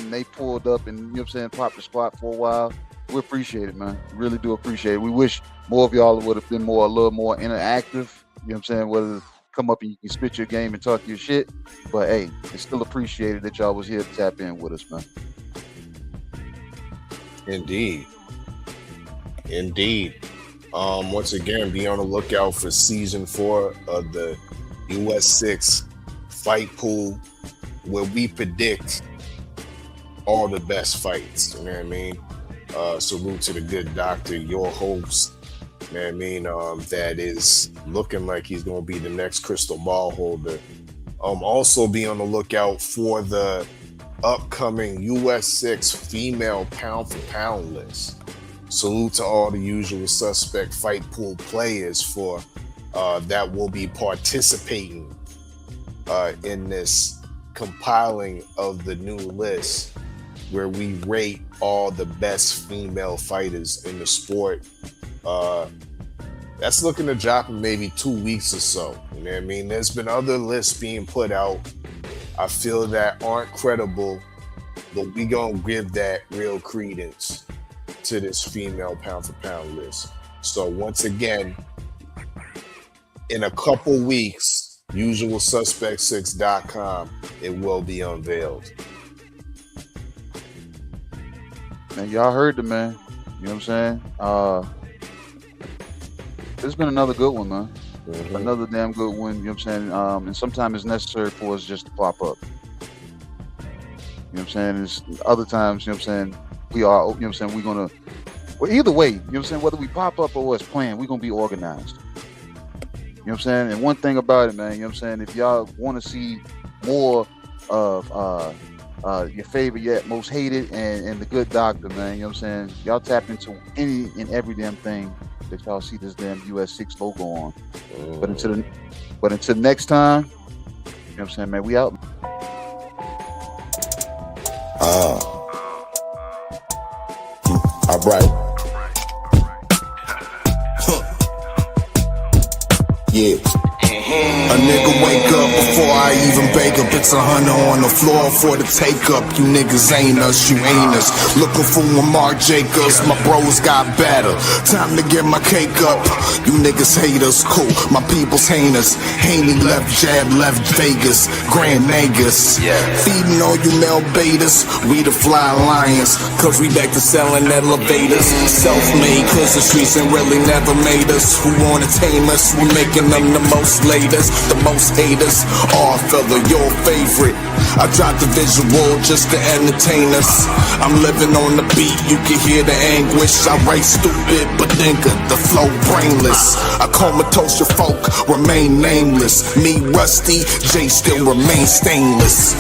and they pulled up and, you know what I'm saying, popped the spot for a while. We appreciate it, man. We really do appreciate it. We wish more of y'all would have been a little more interactive. You know what I'm saying? Whether come up and you can spit your game and talk your shit, but hey, it's still appreciated that y'all was here to tap in with us, man. Indeed. Once again, be on the lookout for season 4 of the US6 fight pool, where we predict all the best fights. You know what I mean? Salute to the good doctor, your host. You know what I mean? That is looking like he's going to be the next crystal ball holder. Also be on the lookout for the upcoming US6 female pound for pound list. Salute to all the usual suspect fight pool players for that will be participating in this compiling of the new list, where we rate all the best female fighters in the sport. That's looking to drop in maybe 2 weeks or so. You know what I mean? There's been other lists being put out, I feel, that aren't credible, but we gonna give that real credence to this female pound for pound list. So once again, in a couple weeks, usualsuspect6.com, it will be unveiled. Man, y'all heard the man. You know what I'm saying? It's been another good one, man. Mm-hmm. Another damn good one. You know what I'm saying? And sometimes it's necessary for us just to pop up. You know what I'm saying? It's other times, you know what I'm saying, we are, you know what I'm saying, we're gonna, well, either way, you know what I'm saying, whether we pop up or it's planned, we're gonna be organized. You know what I'm saying? And one thing about it, man, you know what I'm saying, if y'all want to see more of your favorite yet most hated and the good doctor, man, you know what I'm saying, y'all tap into any and every damn thing that y'all see this damn US6 logo on. But until next time, you know what I'm saying, man, we out. All right. Yeah. A nigga wake up before I even bake up. It's 100 on the floor for the take up. You niggas ain't us, you ain't us. Looking for a Mark Jacobs, my bros got better. Time to get my cake up. You niggas hate us, cool. My people's heinous. Haney left jab, left Vegas. Grand Nagus. Feeding all you male betas. We the fly lions, cause we back to selling elevators. Self-made, cause the streets ain't really never made us. Who wanna tame us? We're making them the most latest, the most haters. Oddfella, your favorite. I drop the visual just to entertain us. I'm living on the beat, you can hear the anguish. I write stupid, but think of the flow brainless. I comatose your folk, remain nameless. Me rusty, Jay still remain stainless.